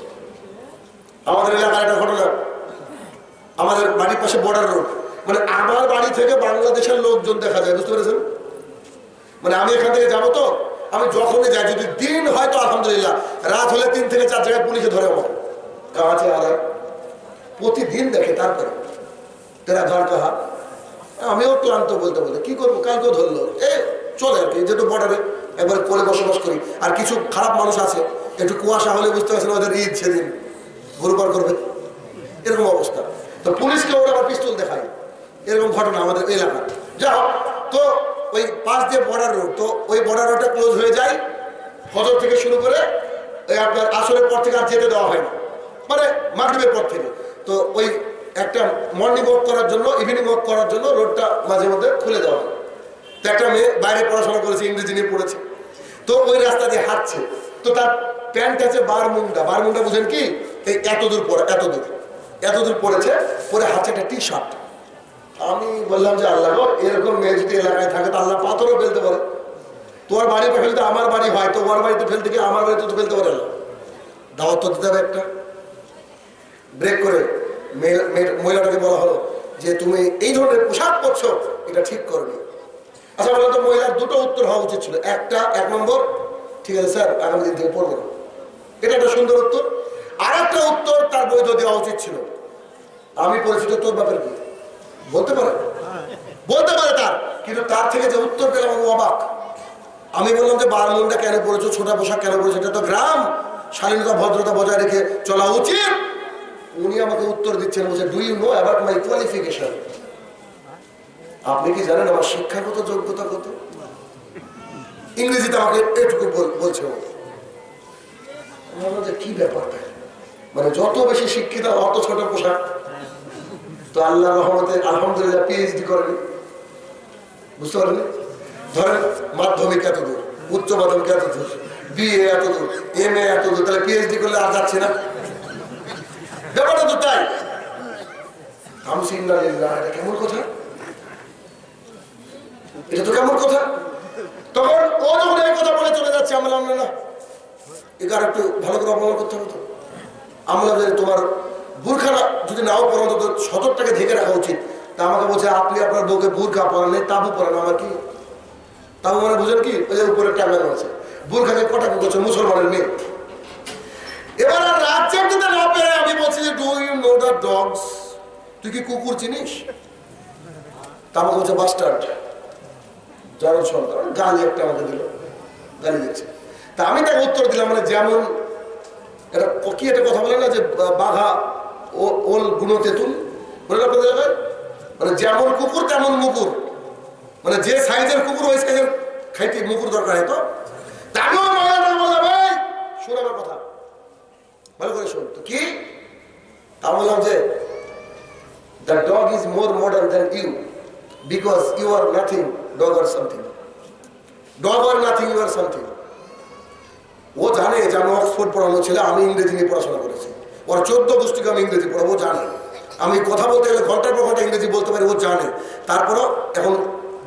আমাদের এলাকার একটা ঘটনা, আমাদের বাড়ির পাশে বর্ডার রোড, মানে আমার বাড়ি থেকে বাংলাদেশের লোকজন দেখা যায়, বুঝতে পেরেছেন? মানে আমি এখান থেকে যাবো, তো আমি যখনই যাই, যদি দিন হয় তো আলহামদুলিল্লাহ, রাত হলে 3 থেকে 4 জায়গায় পুলিশে ধরে আমার কাছে আর প্রতিদিন দেখে। তারপরে তেরা ঘর কাহা, আমিও ক্লান্ত বলতে বলতে কি করবো, কালকেও ধরলো, চলে আর কি, যেহেতু বর্ডারে একবার করে বসবাস করি। আর কিছু খারাপ মানুষ আছে, একটু কুয়াশা হলে বুঝতে পারছেন ওদের ঈদ, সেদিন গুরুবার করবে, এরকম অবস্থা। তো পুলিশকে ওরা আবার পিস্তল দেখায়, এরকম ঘটনা আমাদের এলাকা। যা হোক, তো ওই পাশ দিয়ে বর্ডার রোড, তো ওই বর্ডার রোডটা ক্লোজ হয়ে যায় ফজর থেকে শুরু করে ওই আপনার আসরের পর থেকে আর যেতে দেওয়া হয় না, মানে মাগরিবের পর থেকে। তো ওই একটা মর্নিং ওয়াক করার জন্য, ইভিনিং ওয়াক করার জন্য রোডটা মাঝে মধ্যে খুলে দেওয়া হয়। তো একটা মেয়ে বাইরে পড়াশোনা করেছে, ইংরেজি নিয়ে পড়েছে, তো ওই রাস্তা দিয়ে হাঁটছে। তো তার প্যান্ট আছে বারমুন্ডা, বারমুন্ডা বুঝেন কি, এই এতদূর পড়েছে, পরে হাতে একটা টি-শার্ট। আমি বললাম যে আল্লাহ গো, এরকম মেয়ে যদি এলাকায় থাকে তো আল্লাহ পাথরও ফেলতে পারে। তোমার বাড়ি ফেলতে আমার বাড়ি হয়, তোমার বাড়িতে ফেলতে গিয়ে আমার বাড়িতে তো ফেলতে পারে না। দাওয়াত তো দিতে হবে একটা। ব্রেক করে মহিলাটাকে বলা হলো যে তুমি এই ধরনের পোশাক পরছো, এটা ঠিক করনি। আচ্ছা বলো তো, মহিলার দুটো উত্তর হওয়া উচিত ছিল। এক নম্বর, ঠিক আছে স্যার, আগামী দিন থেকে পড়বো না, এটা একটা সুন্দর উত্তর। আর একটা উত্তর, তার বৈধ দেওয়া উচিত ছিল, আমি পরিচিত, তোর ব্যাপার কি, বলতে পারে তার। কিন্তু তার থেকে যে উত্তর পেলাম আমি অবাক। আমি বললাম যে বারমুন্ডা কেন পড়েছো, ছোটা পোশাক কেন পড়েছো, এটা তো গ্রাম, শালীনতা ভদ্রতা বজায় রেখে চলা উচিত। উনি আমাকে উত্তর দিচ্ছেন, বলছে do you know about my qualification, আপনি কি জানেন আমার শিক্ষাগত যোগ্যতা কত? ইংরেজিতে আমাকে এটুকু বলছে। কি ব্যাপারটা, মানে যত বেশি শিক্ষিত অত ছোট পোশাক। তো আল্লাহ রহমতে আলহামদুলিল্লাহ পিএইচডি করেনি, বুঝতে পারেন? ধরেন মাধ্যমিক এত দূর, উচ্চ মাধ্যমিক এত দূর, বিএ এত দূর, এমএ এত দূর, তাহলে পিএইচডি করলে আর যাচ্ছে না? ব্যাপারটা তো তাই। এটা কেমন কথা? এটা তো কেমন কথা? তখন ও যখন এই কথা বলে চলে যাচ্ছে, আমরা না এবার একটু ভালো করে অপমান করতে হবে। তো আমরা তোমার বুরখানা যদি নাও পড়ানো তো সতর্কটাকে ঢেকে রাখা উচিত। তা আমাকে বলছে আপনি আপনার বউকে বুরখা পরান নেই, তাবু পরান। আমার কি তাবু মানে বুঝেন কি? ওই যে উপরে টাঙানো আছে, বুরখাকে কটাক্ষ করছে মুসলমানের মেয়ে। এবার আর রাজ্যের দিতে না পেরে আমি বলছি যে do you know the dogs, তুই কি কুকুর চিনিস? তা আমাকে বলছে বাস্টার্ড, জড় সরকার, গালি একটা আমাকে দিল, গালি দিচ্ছে। তা আমি তাকে উত্তর দিলাম, মানে যেমন এটা কি একটা কথা বলে না যে বাঘা ওল গুণো তেঁতুল, বলে না আপনাদের জায়গায়? মানে যেমন কুকুর তেমন মুকুর, মানে যে সাইজের কুকুর ওই সাইজের খাইতে মুকুর দরকার হয়। তো আমিও বললাম ভাই শোন আমার কথা ভালো করে শোন। তো কি? তা বললাম যে the dog is more modern than you because you are nothing, dog or something, dog or nothing, you are something. ও জানে যে আমি অক্সফোর্ড পড়ানো ছিল, আমি ইংরেজি নিয়ে পড়াশোনা করেছি, ওর 14 গোষ্ঠীকে আমি ইংরেজি পড়াবো, জানে। আমি কথা বলতে গেলে ঘন্টার পর ঘন্টা ইংরেজি বলতে পারি, ও জানে। তারপরও এখন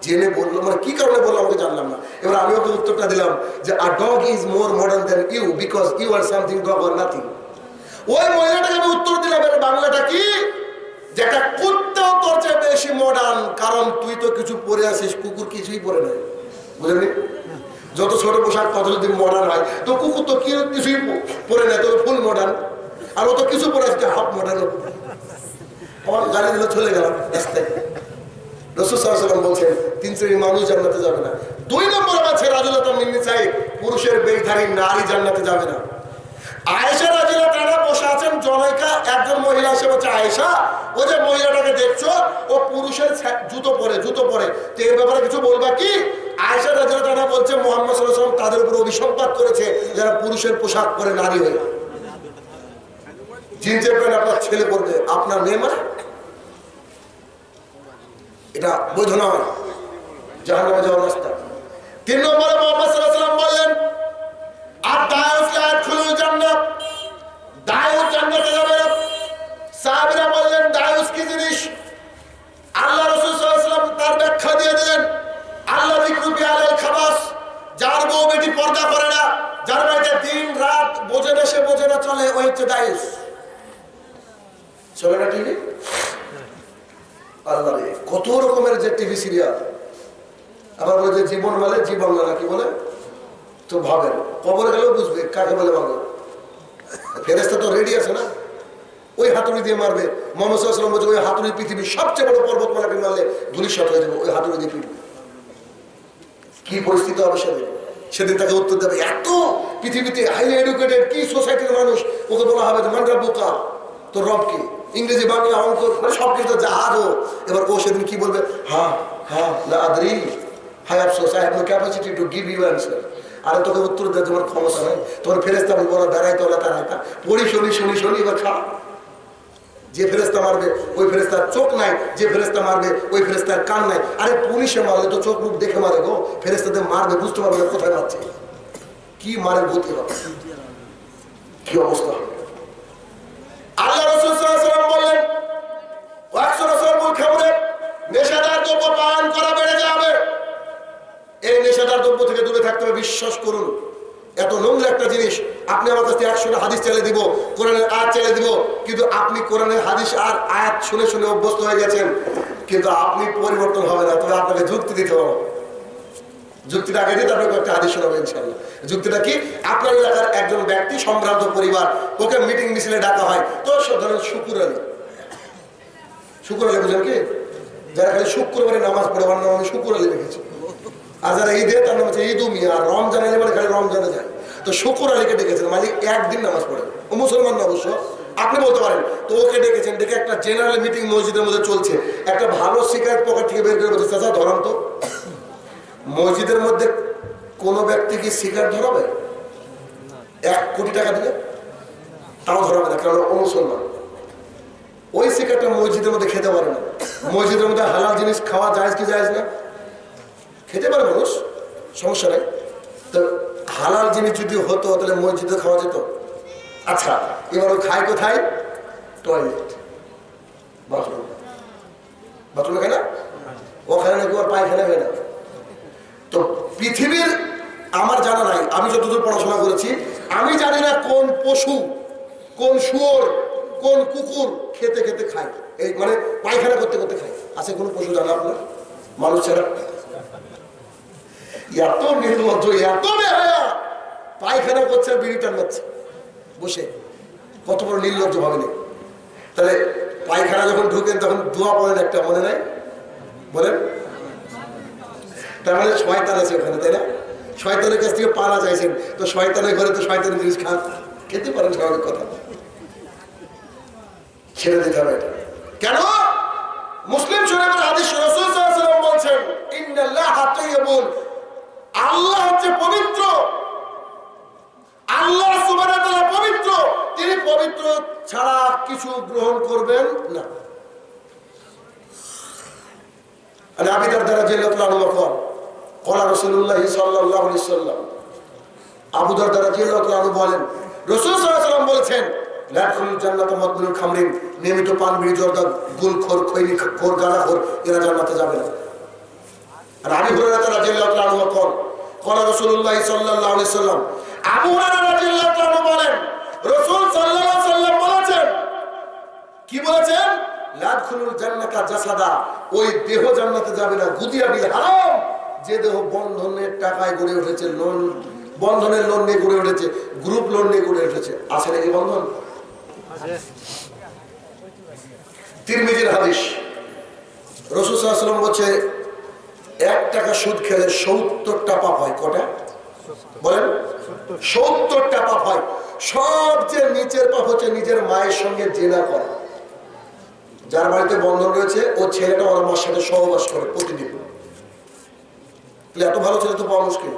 জেনে বললো, মানে কি কারণে বললো আমাকে জানলাম না। এবার আমি ওকে উত্তরটা দিলাম যে a dog is more modern than you because you are something, dog or nothing. ওই মহিলাটাকে আমি উত্তর দিলাম এর বাংলাটা কি, যেটা কুত্তাও তোর চেয়ে বেশি মডার্ন, কারণ তুই তো কিছু পরে আসিস, কুকুর কিছুই পরে নাই। বুঝলি? যত ছোট পোশাক তত যদি মডার্ন হয়, তো কুকুর তো কিছুই পরে নেয়, তবে ফুল মডার্ন। আর ও তো কিছু পরে আসছে হাফ মডার্ন। আমার গাড়ি দিল, চলে গেলাম রাস্তায়। রাসূল সাল্লাল্লাহু আলাইহি ওয়াসাল্লাম বলছেন 3 শ্রেণীর মানুষ জান্নাতে যাবে না। 2 নম্বর আছে রাজুলাতুম মিন নিসাই, পুরুষের বেশধারী নারী জান্নাতে যাবে না। আয়েশা রাদিয়াল্লাহু তাআলা বসে আছেন জনৈকা একজন মহিলা এসে বলছে, আয়েশা ও যে মহিলাটাকে দেখছো ও পুরুষের জুতো পরে তো এর ব্যাপারে কিছু বলবা কি? আয়েশা রাদিয়াল্লাহু তাআলা বলছে মুহাম্মদ সাল্লাল্লাহু আলাইহি ওয়াসাল্লাম তাদের উপর অভিসম্পাত করেছে যারা পুরুষের পোশাক পরে নারী হয়ে। জিন্সের প্যান্ট আপনার ছেলে পরবে, আপনার মেয়ে মানে? এটা বৈধ নয়, জাহান্নামে যাওয়ার রাস্তা। 3 নম্বরে মুহাম্মদ সাল্লাল্লাহু আলাইহি ওয়াসাল্লাম বললেন আর দায়ুস লা ইয়াদখুলুল জান্নাত, দায়ুস জান্নাতে যাবে না। সাহাবীরা বললেন দায়ুস কি জিনিস? আল্লাহ রাসূল সাল্লাল্লাহু আলাইহি ওয়াসাল্লাম তার ব্যাখ্যা দিয়ে দিলেন, আল্লাহ যিকরু বিআলাল খাবাস, যার বউ বেটি পর্দা করে না, যার বাড়িতে দিন রাত বোঝে না সে বোঝে না চলে, ওই হচ্ছে দায়ুস। চলে না টিভি? আল্লাহ রে, কত রকমের যে টিভি সিরিয়াল। আবার বলে যে জীবন বলে, জীবন না কি বলে? তো ভাবেন কবরে গেলেও বুঝবে কাকে বলে বাংলা। ফেরেশতা তো রেডি আছে না, ওই হাতুড়ি দিয়ে মারবে। মুহাম্মদ সাল্লাল্লাহু আলাইহি ওয়াসাল্লাম বলছে ওই হাতুড়ি পৃথিবীর সবচেয়ে বড় পর্বতমালাকে মারলে ধূলিসাৎ হয়ে যাবে, ওই হাতুড়ি দিয়ে পিটবে। কি পরিস্থিতি হবে সেদিন? সেদিন তাকে উত্তর দেবে এত পৃথিবীতে হাইলি এডুকেটেড কি সোসাইটির মানুষ, ওকে বলা হবে যে মানরা বোকা, তোর রব কি? ইংরেজি বাংলা অঙ্ক মানে সবকিছু জাহাজ। এবার ও সেদিন কি বলবে? হ্যাঁ হ্যাঁ লা আদরি, হাই আফসোস, I have no capacity to give you answer. আরে তোকে উত্তর দেওয়ার তোমার ক্ষমতা নাই, তোমার ফেরেশতা বলবো দাঁড়াইতে হলে দাঁড়াইতা, পড়ি শুনি এবার খা। যে ফেরেশতা মারবে ওই ফেরেশতার চোখ নাই, যে ফেরেশতা মারবে ওই ফেরেশতার কান নাই। আরে পুলিশে মারলে তো চোখ মুখ দেখে মারে গো, ফেরেশতাদের মারবে বুঝতে পারবে কোথায় মারছে, কি মারে গতি হবে, কি অবস্থা হবে। আল্লাহ রাসূল সাল্লাল্লাহু আলাইহি ওয়াসাল্লাম বললেন নেশাদার দ্রব্য পান করা বেড়ে যাবে। এই নেশাদার দ্রব্য থেকে দূরে থাকতে হবে। বিশ্বাস করুন এত নোংরা একটা জিনিস। আপনি আমার কাছে 100টা হাদিস চালিয়ে দিব, কোরআনের আয়াত চালিয়ে দিব, কিন্তু আপনি কোরআনের হাদিস আর আয়াত শুনে শুনে অভ্যস্ত হয়ে গেছেন, কিন্তু আপনি পরিবর্তন হবে না। তবে আপনাকে যুক্তি দিতে হবে। যুক্তিটা আগে দিতে আপনাকে একটা হাদিস শোনাবো ইনশাআল্লাহ। যুক্তিটা কি? আপনার এলাকার একজন ব্যক্তি, সম্ভ্রান্ত পরিবার, ওকে মিটিং মিছিলে ডাকা হয়। তো ধরেন শুকুর আলী বুঝলেন কি? যারা খালি শুক্রবারে নামাজ পড়ে ওর নাম আমি শুকুর আলী রেখেছি। আর যারা ঈদে তার নাম হচ্ছে ঈদ উমিয়া, আর রমজান এলে মানে খালি রমজানে যায়। তো শুকুর আলীকে ডেকেছেন, মানে একদিন নামাজ পড়ে, ও মুসলমান না অবশ্য, আপনি বলতে পারেন। তো ওকে ডেকেছেন, ডেকে একটা জেনারেল মিটিং মসজিদের মধ্যে চলছে। একটা ভালো সিগারেট পকেট থেকে বের করে বলছে, চাচা ধরান তো। মসজিদের মধ্যে কোন ব্যক্তি কি সিগারেট ধরাবে? 1 কোটি টাকা দিলে তাও ধরাবে না, কারণ ও মুসলমান। ওই সিগারেটটা মসজিদের মধ্যে খেতে পারে না। মসজিদের মধ্যে হালাল জিনিস খাওয়া যায় কি যায় না? খেতে পারে মানুষ, সমস্যা নাই। তো হালাল জিনিস যদি হতো তাহলে মসজিদে খাওয়া যেত। আচ্ছা, এবার ও খায় কোথায়? Toilet, bathroom. বাথরুমে খায় না? ওখানে নাকি ওর পায়খানা হয় না। তো পৃথিবীর আমার জানা নাই, আমি যতদূর পড়াশোনা করেছি আমি জানি না কোন পশু, কোন শুয়োর, কোন কুকুর খেতে খেতে খায়, এই মানে পায়খানা করতে করতে খায়। আছে কোন পশু জানা আপনার? মানুষ ছাড়া। এত নির্লজ্জ, এত বেহায়া, পায়খানা করছে বিড়ি টানাচ্ছে বসে, কত বড় নির্লজ্জ ভাবেনি। তাহলে পায়খানা যখন ঢুকেন তখন দোয়া পড়েন একটা, মনে নাই? বলেন। তার মানে শয়তান আছে ওখানে, তাই না? শয়তানের কাছ থেকে পালা চাইছেন, তো শয়তানের ঘরে তো শয়তানের জিনিস খেতে পারেন, স্বাভাবিক কথা। ছেড়ে দিতে হবে এটা। কেন? মুসলিম শরীফের হাদিস, রাসূল সাল্লাল্লাহু আলাইহি ওয়াসাল্লাম বলেছেন, ইন্নাল্লাহা তাইয়্যিবুন, আল্লাহ হচ্ছে পবিত্র, আল্লাহ সুবহানাহু ওয়া তাআলা পবিত্র, তিনি পবিত্র ছাড়া কিছু গ্রহণ করবেন না। আর আবু দারদা রাদিয়াল্লাহু আনহু قال رسول الله صلى الله عليه وسلم, আবু দারদা রাদিয়াল্লাহু আনহু বলেন, রাসূল সাল্লাল্লাহু আলাইহি ওয়াসাল্লাম বলেছেন, লা ইয়াদখুলুল জান্নাতা মাদমুনুল খামরিন, নিয়মিত পান বিড়ি জর্দা গুলখোর খৈনিখোর গাঁজাখোর এরা জান্নাতে যাবে না। আর আবু হুরায়রা রাদিয়াল্লাহু আনহু قال رسول الله صلى الله عليه وسلم, আবু হুরায়রা রাদিয়াল্লাহু আনহু বলেন, রাসূল সাল্লাল্লাহু আলাইহি ওয়াসাল্লাম বলেছেন, কি বলেছেন? লা ইয়াদখুলুল জান্নাতা জাসাদা, ওই দেহ জান্নাতে যাবে না, গুদিয়া বিল হারাম, যে দেহ বন্ধনের টাকায় গড়ে উঠেছে, লোন, বন্ধনের লোন নিয়ে গড়ে উঠেছে, গ্রুপ লোন নিয়ে গড়ে উঠেছে। আছে নাকি বন্ধন? তিরমিজির হাদিস, রাসূল সাল্লাল্লাহু আলাইহি ওয়াসাল্লাম বলেছে, 1 টাকা সুদ খেলে 70টা পাপ হয়। কটা বলেন? 70টা পাপ হয়। সবচেয়ে নিচের পাপ হচ্ছে নিজের মায়ের সঙ্গে জিনা করা। যার বাড়িতে বন্ধন রয়েছে, ও ছেলেটা ওর মার সাথে সহবাস করে প্রতিদিন। এত ভালো ছেলে তো পাওয়া মুশকিল।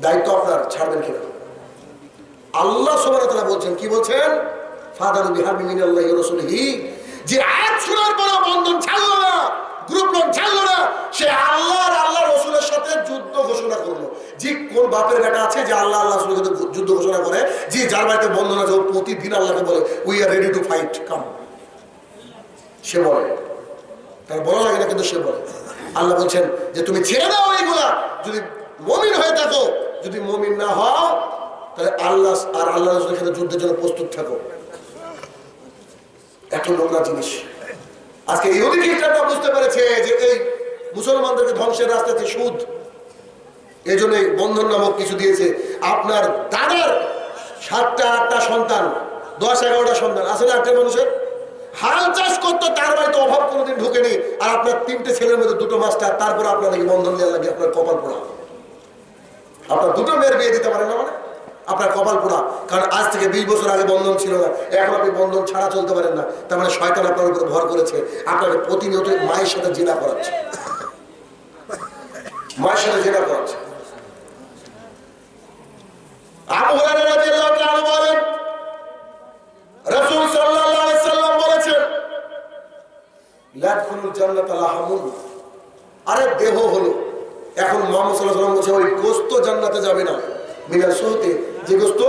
দায়িত্ব আপনার, ছাড়বেন কিনা? আল্লাহ সুবহানাহু ওয়া তাআলা বলছেন, কি বলছেন? ফাদারু বিহারবিন মিনাল্লাহি ওয়া রাসূলিহি, যে আয়াত শোনার পর বন্ধন ছাড়লো না, গ্রুপ লোন ছাড়লো না, সে আল্লাহ আর আল্লাহর রাসূলের সাথে যুদ্ধ ঘোষণা করলো। যে কোন বাপের বেটা আছে যে আল্লাহ আল্লাহ রাসূলের সাথে যুদ্ধ ঘোষণা করে? যে যার বাড়িতে বন্ধন আছে, ও প্রতিদিন আল্লাহকে বলে, we are ready to fight, come. সে বলে, তার বলা লাগে না, কিন্তু সে বলে। আল্লাহ বলছেন যে তুমি ছেড়ে দাও এইগুলা, যদি মুমিন হয়ে থাকো। যদি মুমিন না হও, তাহলে আল্লাহ আর আল্লাহ রাসূলের সাথে যুদ্ধের জন্য প্রস্তুত থাকো। এত নোংরা জিনিস। আজকে ইহুদি খ্রিস্টানরা বুঝতে পেরেছে যে এই মুসলমানদেরকে ধ্বংসের রাস্তাতে সুদ, এই জন্য বন্ধন নামক কিছু দিয়েছে। আপনার দাদার 7টা 8টা সন্তান, 10-11টা সন্তান আছে না একটা মানুষের, হাল চাষ করতো, তার বাড়িতে অভাব কোনোদিন ঢুকেনি, আর আপনার 3টে ছেলের মধ্যে 2টো মাস্টার, তারপর আপনার নাকি বন্ধন দেওয়া লাগে, আপনার কপাল পোড়া। আপনার 2টো মেয়ের বিয়ে দিতে পারেন না, মানে আপনার কপাল পোড়া। কারণ আজ থেকে 20 বছর আগে বন্ধন ছিল না, এখন আপনি বন্ধন ছাড়া চলতে পারেন না। তার মানে শয়তান আপনার উপরে ভর করেছে, আপনাকে প্রতিনিয়ত মায়ের সাথে জিনা করাচ্ছে, মায়ের সাথে জিনা করাচ্ছে। আবু হুরায়রা রাদিয়াল্লাহু তাআলা বলেন, রাসূল সাল্লাল্লাহু আলাইহি ওয়াসাল্লাম বলেছেন, লা ইয়াদখুলুল জান্নাতা লাহমুন, আরে দেহ হলো। এখন মুহাম্মদ সাল্লাল্লাহু আলাইহি ওয়াসাল্লাম বলেছে, ওই গোশত জান্নাতে যাবে না, মিনাল সুহতি, যে গোশত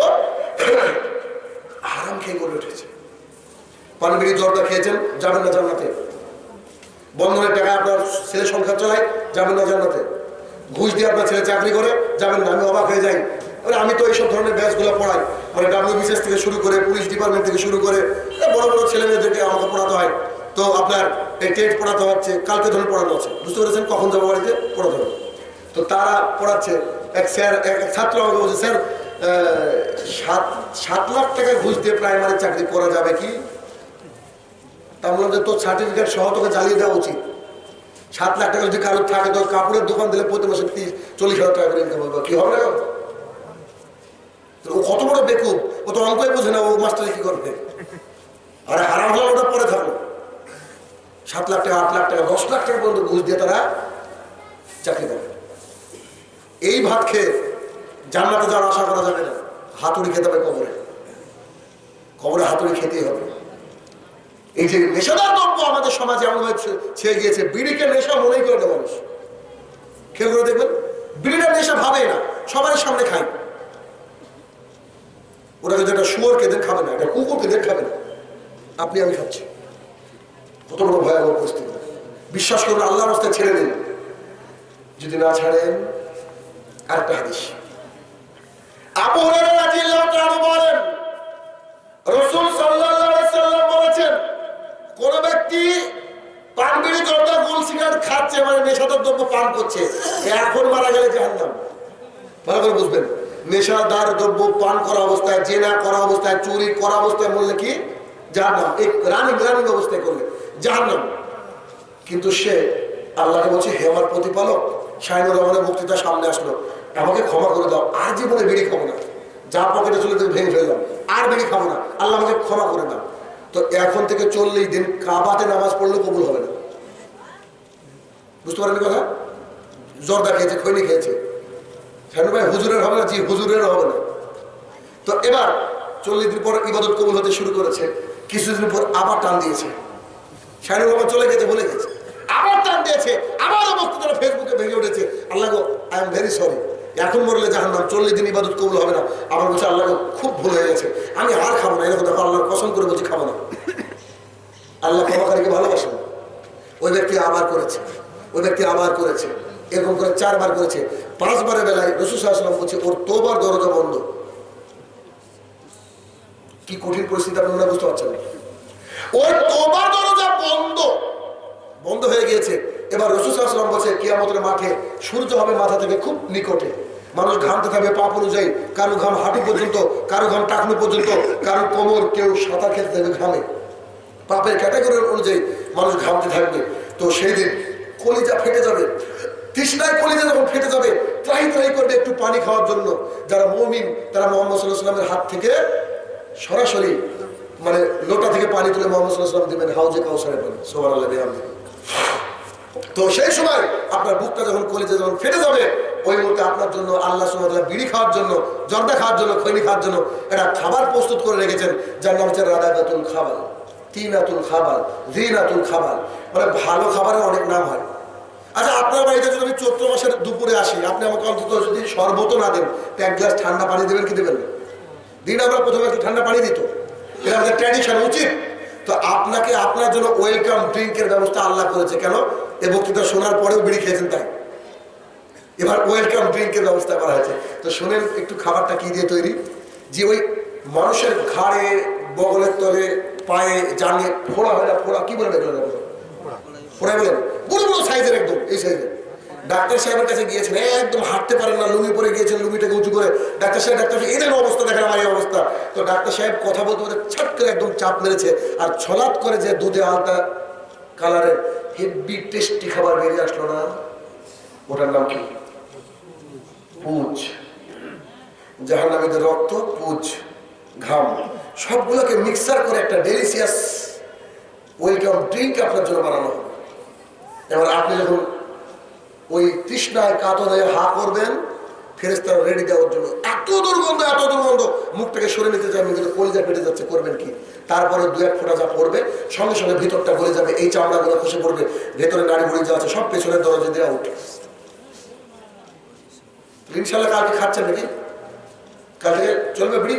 হারাম খেয়ে গড়ে উঠেছে। পান বিড়ি জর্দা খেয়েছেন, যাবেন না জান্নাতে। বন্ধনের টাকায় আপনার ছেলে সংসার চালায়, যাবেন না জান্নাতে। ঘুষ দিয়ে আপনার ছেলে চাকরি করে, যাবেন না। আমি অবাক হয়ে যাই, আমি তো এইসব ধরনের ব্যাচগুলো পড়াই, মানে WBCS থেকে শুরু করে, পুলিশ ডিপার্টমেন্ট থেকে শুরু করে, বড় বড় ছেলে মেয়েদেরকে আমাকে পড়াতে হয়। তো আপনার এই টেট পড়াতে হচ্ছে, কালকে ধরে পড়ানো হচ্ছে, বুঝতে পেরেছেন? কখন যাবো বাড়িতে পড়াতে হবে। তো তারা পড়াচ্ছে, এক ছাত্র আমাকে বলছে, স্যার 7 লাখ টাকা ঘুষ দিয়ে প্রাইমারি চাকরি করা যাবে কি? তার বললাম যে তোর সার্টিফিকেট সহ তোকে জ্বালিয়ে দেওয়া উচিত। 7 লাখ টাকা যদি কারোর থাকে, তো কাপড়ের দোকান দিলে প্রতি মাসে 30-40 হাজার টাকা করে ইনকাম হবে, কি হবে না? ও কত বড় বেকুব, ও তো অঙ্কই বোঝে না, ও মাস্টারে কি করবে? আরে হারাম হলে ওটা পরে থাকলো। 7 লাখ টাকা, 8 লাখ টাকা, 10 লাখ টাকা পর্যন্ত ঘুষ দিয়ে তারা চাকরি করে। এই ভাত খেয়ে জান্নাতে যাওয়ার আশা করা যাবে না। হাতুড়ি খেতে হবে কবরে, কবরে হাতুড়ি খেতেই হবে। এই যে নেশাদার দ্রব্য আমাদের সমাজে এমন ছেয়ে গিয়েছে, বিড়িকে নেশা মনেই করে না মানুষ। খেয়াল করে দেখবেন, বিড়িটা নেশা ভাবে না, সবারই সামনে খায়। ওরা যদি একটা শুয়োরকে দেন খাবে না, একটা কুকুরকে দেন খাবে না, আপনি আমি খাচ্ছি। কত বড় ভয়াবহ পরিস্থিতি। বিশ্বাস করুন, আল্লাহর রাস্তায় ছেড়ে দিন। যদি না ছাড়েন, আরেকটা হাদিস আবু হুরায়রা রাদিয়াল্লাহু তাআলা বলেন, রাসূল সাল্লাল্লাহু আলাইহি সাল্লাম বলেছেন, কোন ব্যক্তি পান বিড়ি জর্দা গোল সিগারেট খাচ্ছে, মানে নেশাদার দ্রব্য পান করছে, এখন মারা গেলে জাহান্নাম। ভালো করে বুঝবেন, নেশাদার দ্রব্য পান করা অবস্থায়, জেনা করা অবস্থায়, চুরি করা অবস্থায় মরলে কি জাহান্নাম। এই রানিং অবস্থায় করলে জাহান্নাম। কিন্তু সে আল্লাহকে বলছে, হে আমার প্রতিপালক, শাহিনুর রহমানের বক্তৃতা সামনে আসলো, আমাকে ক্ষমা করে দাও, আর জীবনে বিড়ি খাবো না, যা পকেটে চলে ভেঙে ফেললাম, আর বিড়ি খাবো না, আল্লাহ আমাকে ক্ষমা করে দাও। তো এখন থেকে 40 দিন কাবাতে নামাজ পড়লে কবুল হবে না। বুঝতে পারেন কথা? জর্দা খেয়েছে, খৈনি খেয়েছে, শাহিনুর ভাই হুজুরের হবে না, জি হুজুরের হবে না। তো এবার 40 দিন পর ইবাদত কবুল হতে শুরু করেছে, কিছুদিন পর আবার টান দিয়েছে, শাহিনুর রহমান চলে গেছে, বলে গেছে, আবার টান দিয়েছে, আবারও বক্তৃতা ফেসবুকে ভেঙে উঠেছে, আল্লাহ গো আই এম ভেরি সরি, এখন মরলে জাহান্নাম, 40 দিন ইবাদত কবুল হবে না। আবার বলছে, আল্লাহ গো খুব ভুল হয়ে গেছে, আমি আর খাবো না, এরকম দেখো আল্লাহর কসম করে বলছি খাবো না। আল্লাহ ক্ষমাকারীকে ভালোবাসেন। ওই ব্যক্তি আবার করেছে, ওই ব্যক্তি আবার করেছে, এরকম করে 4 বার করেছে। 5 বারের বেলায় রাসূল সাল্লাল্লাহু আলাইহি ওয়াসাল্লাম বলছে, ওর তওবার দরজা বন্ধ। কি কঠিন পরিস্থিতি আপনারা বুঝতে পারছেন। ওর তওবার দরজা বন্ধ হয়ে গিয়েছে। এবার রাসূল সাল্লাল্লাহু আলাইহি ওয়াসাল্লাম বলছে, কিয়ামতের মাঠে সূর্য হবে মাথা থেকে খুব নিকটে, মানুষ ঘামতে থাকবে পাপ অনুযায়ী, কারো ঘাম হাঁটু পর্যন্ত, কারো ঘাম টাকনু পর্যন্ত, কারো কোমর, কেউ সাঁতার খেলতে থাকবে ঘামে, পাপের ক্যাটাগরি অনুযায়ী মানুষ ঘামতে থাকবে। তো সেই দিন কলিজা ফেটে যাবে, তৃষ্ণায় কলিজা যখন ফেটে যাবে, ত্রাহি করবে একটু পানি খাওয়ার জন্য। যারা মুমিন তারা মুহাম্মদ সাল্লাল্লাহু আলাইহি ওয়াসাল্লামের হাত থেকে সরাসরি মানে লোটা থেকে পানি তুলে মুহাম্মদ সাল্লাল্লাহু আলাইহি ওয়াসাল্লাম দিবেন হাউজে কাউসারে পানি। সুবহানাল্লাহ বিহামদিহি। তো সেই সময় আপনার বুকটা যখন কলিজা যখন ফেটে যাবে, ওই মুহূর্তে আপনার জন্য আল্লাহ সুবহানাহু ওয়া তাআলা বিড়ি খাওয়ার জন্য, জর্দা খাওয়ার জন্য, খৈনি খাওয়ার জন্য একটা খাবার প্রস্তুত করে রেখেছেন, যার নাম হচ্ছে রাদাগাতুল খাবার, তিনাতুল খাবার, জিনাতুল খাবার। মানে ভালো খাবারের অনেক নাম হয়। আচ্ছা, আপনার বাড়িতে যদি আমি চৈত্র মাসের দুপুরে আসি, আপনি আমাকে অন্তত যদি শরবত না দেন, 1 গ্লাস ঠান্ডা পানি দেবেন কি দেবেন না? দিন আমরা প্রথমে একটু ঠান্ডা পানি দিত, এটা আমাদের ট্র্যাডিশন, উচিত। তো আপনাকে আপনার জন্য ওয়েলকাম ড্রিঙ্কের ব্যবস্থা আল্লাহ করেছে। কেন? এ বক্তৃতা শোনার পরেও বিড়ি খেয়েছেন তাই, এবার ওয়েলকাম ড্রিঙ্কের ব্যবস্থা করা হয়েছে। তো শোনেন একটু খাবারটা কি দিয়ে তৈরি, যে ওই মানুষের ঘাড়ে, বগলের তলে, পায়ে, জানে ফোড়া হয় না, ফোড়া কি বলে দেখলেন, ফোড়া বলেন, বড় বড় সাইজের, একদম এই সাইজের। ডাক্তার সাহেবের কাছে গিয়েছেন, একদম হাঁটতে পারেন না, লুঙ্গি পরে গিয়েছেন, লুঙ্গিটাকে উঁচু করে, ডাক্তার সাহেব এদের অবস্থা দেখেন, আমার এই অবস্থা। তো ডাক্তার সাহেব কথা বলতে বলতে ছাট করে একদম চাপ মেরেছে, আর ছলাৎ করে যে দুধে আলতা কালারের হেভি টেস্টি খাবার বেরিয়ে আসলো না, ওটার নাম কি? পুজ। জাহান্নামীদের রক্ত, পুজ, ঘাম, সবগুলোকে মিক্সার করে একটা ডেলিশিয়াস ওয়েলকাম ড্রিঙ্ক আপনার জন্য বানানো হবে। এবার আপনি যখন ওই তৃষ্ণায় কাতরে হা করবেন, ফেরেশতারা রেডি দেওয়ার জন্য। এত দুর্গন্ধ, মুখটাকে সরে নিতে চান, কিন্তু কলিজা ফেটে যাচ্ছে, করবেন কি? তারপরে 2-1 ফোঁটা যা পড়বে, সঙ্গে সঙ্গে ভিতরটা গলে যাবে, এই চামড়াগুলো খসে পড়বে, ভেতরে নাড়ি ভুড়ি যা আছে সব পেছনের দরজা দিয়ে আউট। ইনশাল্লাহ কালকে খাচ্ছেন নাকি? কালকে চলবে বিড়ি?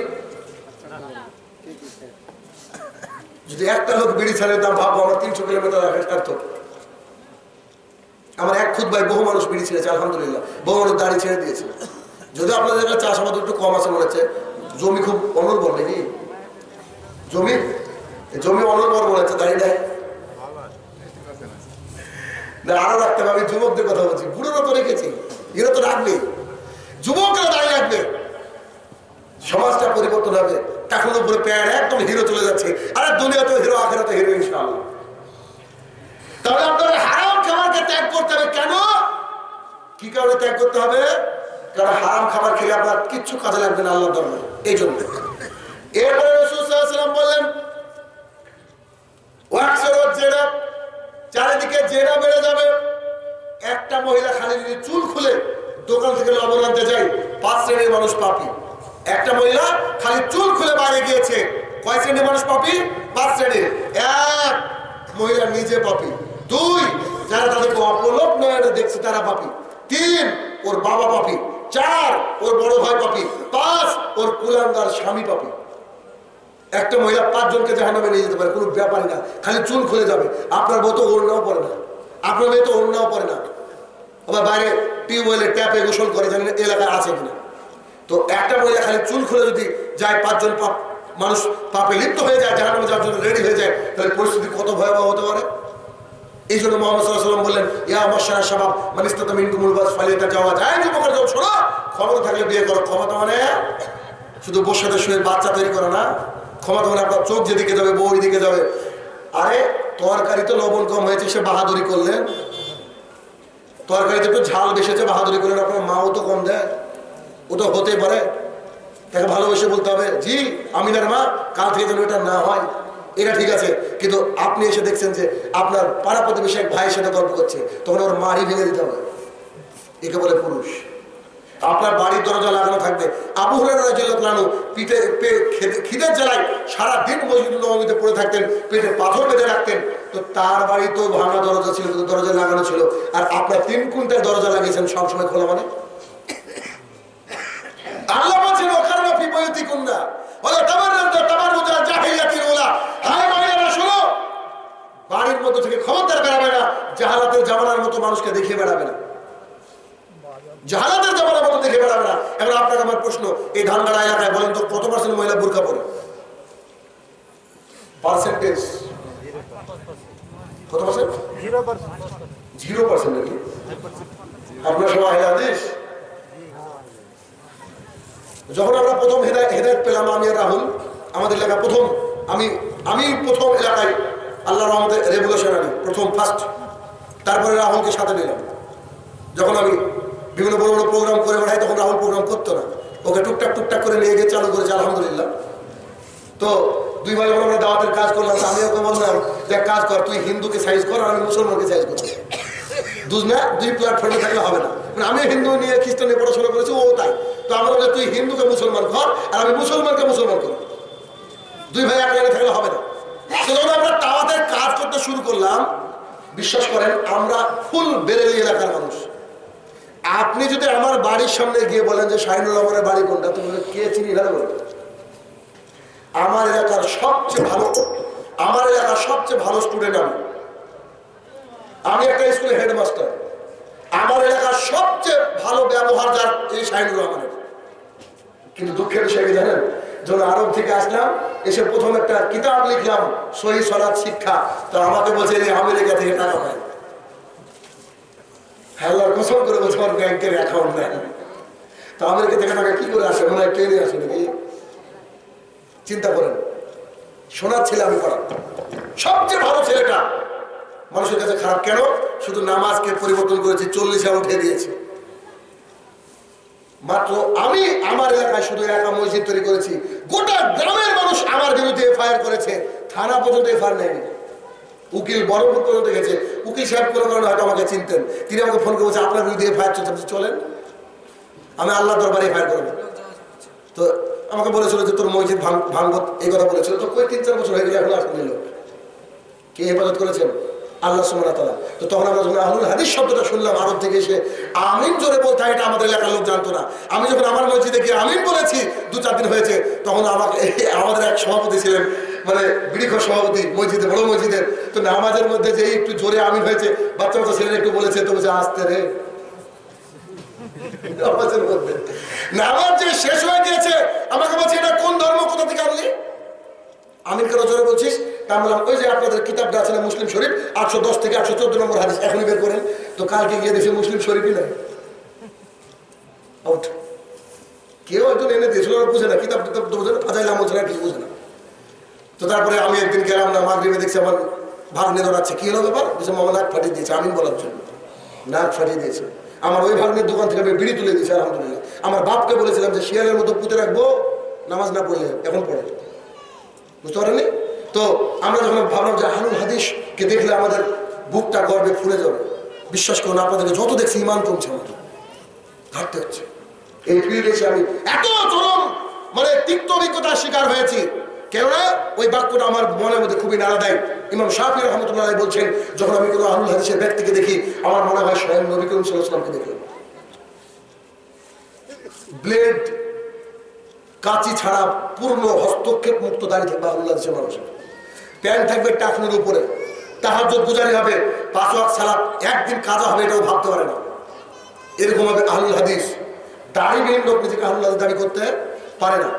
যদি একটা লোক বিড়ি ছাড়ে, দাম ভাববো আমার 300 কিলোমিটার সার্থক। আমার এক খুদ ভাই বহু মানুষ বিড়ি ছেড়েছে, আলহামদুলিল্লাহ, বহু মানুষ দাড়ি ছেড়ে দিয়েছে। যদি আপনাদের কাছে চাষাবাদ একটু কম আছে মনে হচ্ছে, জমি খুব অনুর্বর নাকি? জমি অনুর্বর মনে হচ্ছে, দাঁড়িয়ে দেয় না, আরো রাখতে হবে। আমি যুবকদের কথা বলছি, বুড়োরা তো রেখেছি, এরা তো রাখবে, যুবকরা দাঁড়িয়ে রাখবে, সমাজটা পরিবর্তন হবে। এখন উপরে প্যান্ট একদম হিরো চলে যাচ্ছে, আরে দুনিয়াতে হিরো, আখেরাতে হিরো ইনশাআল্লাহ। তাহলে আপনাদের হারাম খাবারকে ত্যাগ করতে হবে। কেন? কি কারণে ত্যাগ করতে হবে? কারণ হারাম খাবার খেলে আপনার কিচ্ছু কাজে লাগবে না আল্লাহর দরবারে, এই জন্য। এরপরে রাসূল সাল্লাল্লাহু আলাইহি ওয়াসাল্লাম বললেন, ওয়াকসরত জেনা, চারিদিকে জেনা বেড়ে যাবে। একটা মহিলা খালি যদি চুল খুলে দোকান থেকে লবণ আনতে যায়, 5 শ্রেণীর মানুষ পাপী। একটা মহিলা খালি চুল খুলে বাইরে গিয়েছে, কয় শ্রেণীর মানুষ পাপী? 5 শ্রেণীর। 1, মহিলা নিজে পাপী। 2, যারা তাদেরকে অপলোক নয়নে দেখছে তারা পাপী। 3, ওর বাবা পাপী। 4, ওর বড় ভাই পাপী। 5, ওর কুলাঙ্গার স্বামী পাপী। একটা মহিলা 5 জনকে জাহান্নামে নিয়ে যেতে পারে, কোনো ব্যাপারই না, খালি চুল খুলে যাবে। আপনার বউ তো ওড়নাও পরে না, আপনার মেয়ে তো ওড়নাও পরে না, আবার বাইরে টিউবওয়েলে ট্যাপে গোসল করে, জানেন এলাকায় আছে কিনা। তো একটা মহিলা খালি চুল খুলে যদি যায়, 5 জন মানুষ পাপে লিপ্ত হয়ে যায়, জাহান্নামে যাওয়ার জন্য রেডি হয়ে যায়, তাহলে পরিস্থিতি কত ভয়াবহ হতে পারে। এই জন্য মুহাম্মদ সাল্লাল্লাহু আলাইহি ওয়াসাল্লাম বললেন, ইয়া মাশারা শাবাব মান ইসতাতা মিনকুমুল বাস ফালিয়াতাজাওয়াজ। এই যুবকরা, যাও শোনো, ক্ষমতা থাকলে বিয়ে করো। ক্ষমতা মানে শুধু বউর সাথে শুয়ে বাচ্চা তৈরি করা না। ক্ষমতা মানে আপনার চোখ যেদিকে যাবে বউ ওইদিকে যাবে। আরে তরকারিতে লবণ কম হয়েছে, সে বাহাদুরি করলেন। তরকারিতে একটু ঝাল বেশিছে, বাহাদুরি করলেন। আপনার মাও তো কম দেয়, ও তো হতে পারে। তাকে ভালোবেসে বলতে হবে, জি আমিনার মা, কাল থেকে যেন এটা না হয়। এটা ঠিক আছে, কিন্তু আপনি এসে দেখছেন যে আপনার পাড়া প্রতিবেশী এক ভাইয়ের সাথে গল্প করছে, তখন ওর মারি ভেঙে দিতে হবে। একে বলে পুরুষ। আপনার বাড়ির দরজা লাগানো থাকবে। আবু হুরায়রা রাদিয়াল্লাহু আনহু পিঠে খিদের জ্বালায় সারাদিন মসজিদুল নববীতে পড়ে থাকতেন, পেটে পাথর বেঁধে রাখতেন। তো তার বাড়ি তো ভাঙা দরজা ছিল, কিন্তু দরজা লাগানো ছিল। আর আপনার 3 কুইন্টাল দরজা লাগিয়েছেন সবসময় খোলা। মানে আল্লাহ বলছেন, ওখানে ফি বুয়ুতিকুন্না ওয়ালা তাবাররাজনা তাবাররুজা জাহিলিয়াতিল উলা। হায় মহিলারা শোনো, বাড়ির মধ্যে থেকে খবরদার বেরাবে না, জাহালাতের জামানার মতো মানুষকে দেখিয়ে বেড়াবে না, জাহালাতের জামানার মতো দেখে বেড়াবে না। এখন আপনাকে আমার প্রশ্ন, এই ধানগাড়া এলাকায় বলেন তো কত পার্সেন্ট মহিলা বোরকা পরে? পার্সেন্টেজ কত পার্সেন্ট? 0% নাকি? আপনার সবাই আহলে হাদিস। যখন আমরা প্রথম হেদায়েত পেলাম, আমি আর রাহুল, আমাদের এলাকা প্রথম, আমি প্রথম এলাকায় আল্লাহর রহমতে রেভলিউশনারি ফার্স্ট। তারপরে রাহুলকে সাথে নিলাম। যখন আমি বিভিন্ন বড় বড় প্রোগ্রাম করে বেড়াই, তখন রাহুল প্রোগ্রাম করতো না, ওকে টুকটাক করে নিয়ে গিয়ে চালু করেছে, আলহামদুলিল্লাহ। তো 2 ভাই যখন আমরা দাওয়াতের কাজ করলাম, আমি ওকে বললাম যে কাজ কর, তুই হিন্দুকে সাইজ কর আর আমি মুসলমানকে সাইজ করছি। 2 প্ল্যাটফর্মে থাকলে হবে না। আমি হিন্দু নিয়ে খ্রিস্টান নিয়ে পড়াশোনা করেছি, ও তাই। তো আমরা বলি তুই হিন্দুকে মুসলমান কর আর আমি মুসলমানকে মুসলমান করি। 2 ভাই এক জায়গায় থাকলে হবে না। তো যখন আমরা দাওয়াতের কাজ করতে শুরু করলাম, বিশ্বাস করেন আমরা ফুল বেরেলি এলাকার মানুষ। আপনি যদি আমার বাড়ির সামনে গিয়ে বলেন যে শাহিনুর রহমানের বাড়ি কোনটা, তুমি কে চিনি না বলবে। আমার এলাকার সবচেয়ে ভালো স্টুডেন্ট আমি একটা স্কুলের হেডমাস্টার। আমার এলাকার সবচেয়ে ভালো ব্যবহার যার, এই শাহিনুর রহমানের। কিন্তু দুঃখের বিষয় কি জানেন, যখন আরব থেকে আসলাম, এসে প্রথম একটা কিতাব লিখলাম, সহিহ সালাত শিক্ষা। তো আমাকে বলছে যে আমেরিকা থেকে টাকা পায়। আল্লাহর কসম করে বলছে আমার ব্যাংকের অ্যাকাউন্ট নেই। তো আমেরিকা থেকে টাকা কি করে আসে? মনে হয় ট্রেনে আসে নাকি? চিন্তা করেন। সোনার ছেলে আমি পড়া, সবচেয়ে ভালো ছেলেটা মানুষের কাছে খারাপ কেন? শুধু নামাজকে পরিবর্তন করেছি, 40 উঠে দিয়েছি। মাত্র আমি আমার এলাকায় শুধু একা মসজিদ তৈরি করেছি, গোটা গ্রামের মানুষ আমার বিরুদ্ধে এফআইআর করেছে, থানা পর্যন্ত এফআইআর নেয়নি। উকিল বড়পুর পর্যন্ত গেছে। উকিল সাহেব কোনো কারণে হয়তো আমাকে চিনতেন, তিনি আমাকে ফোন করে বলছে আপনার বিরুদ্ধে এফআইআর চলছে, চলেন আমি আল্লাহ দরবারে এফআইআর করবো। তো আমাকে বলেছিল যে তোর মসজিদ ভাঙবো, এই কথা বলেছিল। তো কই 3-4 বছর হয়ে গেলে এখন আসলে লোক কে হেফাজত করেছেন? আল্লাহ সুবহানাহু ওয়া তাআলা। তো তখন আমরা যখন আহলুল হাদিস শব্দটা শুনলাম আরব থেকে এসে, আমিন জোরে বলতে হয়, এটা আমাদের এলাকার লোক জানতো না। আমি যখন আমার মসজিদে গিয়ে আমিন বলেছি, 2-4 দিন হয়েছে, তখন আমাদের এক সভাপতি ছিলেন, মানে বৃক্ষ সভাপতি মসজিদে, বড় মসজিদের। তো নামাজের মধ্যে যে একটু জোরে আমিন হয়েছে, বাচ্চা ছেলেরা একটু বলেছে, তো বলছে আসতে রে। নামাজের মধ্যে নামাজ যে শেষ হয়ে গিয়েছে, আমাকে বলছে এটা কোন ধর্ম, কোথা থেকে আনলি? আমিন কেন জোরে বলছিস? তা বললাম ওই যে আপনাদের কিতাবটা আছে না মুসলিম শরীফ, 810 থেকে 814 নম্বর হাদিস, এখনই বের করেন। তো কালকে গিয়ে দেখছি মুসলিম শরীফই নাই, আউট। কেউ একজন এনে দিয়েছিল, ওরা বুঝে না, কিতাব তো বুঝে না, ফাজাইলাম বলছে না, কিছু বুঝে না। তো তারপরে আমি একদিন গেলাম না, মাগরিবে দেখছি আমার ভাগ্নে দৌড়াচ্ছে। কি হলো ব্যাপার? বলছে মামা নাক ফাটিয়ে দিয়েছে আমিন বলার জন্য, নাক ফাটিয়ে দিয়েছে। আমার ওই ভাগ্নের দোকান থেকে আমি বিড়ি তুলে দিয়েছি, আলহামদুলিল্লাহ। আমার বাপকে বলেছিলাম যে শিয়ালের মতো পুঁতে রাখবো, নামাজ না পড়লে, এখন পড়ে। বুঝতে পারেননি? তো আমরা যখন ভাবলাম যে আহলুল হাদিসকে দেখলে আমাদের বুকটা গর্বে ফুলে যাবে, বিশ্বাস করুন আপনাদেরকে যত দেখছি ইমান কমছে, আমাদের ঘাটতে হচ্ছে। এই ফিল্ডে এসে আমি এত চরম মানে তিক্ত অভিজ্ঞতার শিকার হয়েছি। কেননা ওই বাক্যটা আমার মনের মধ্যে খুবই নাড়া দেয়। ইমাম শাফি রহমতুল্লাহ বলছেন, যখন আমি কোনো আহলুল হাদিসের ব্যক্তিকে দেখি আমার মনে হয় স্বয়ং নবী করিম সাল্লাল্লাহু আলাইহি ওয়াসাল্লামকে দেখি। ব্লেড কাঁচি ছাড়া পূর্ণ হস্তক্ষেপ মুক্ত দাঁড়িয়ে থাকবে আহলুল হাদিসের মানুষের। প্যান্ট থাকবে টাকনুর উপরে, তাহাজ্জুদ গুজারি হবে, 5 ওয়াক্ত সালাত একদিন কাজা হবে এটাও ভাবতে পারে না, এরকম হবে আহলুল হাদিস। দাড়িবিহীন লোক নিজেকে আহলুল হাদিস দাবি করতে পারে না।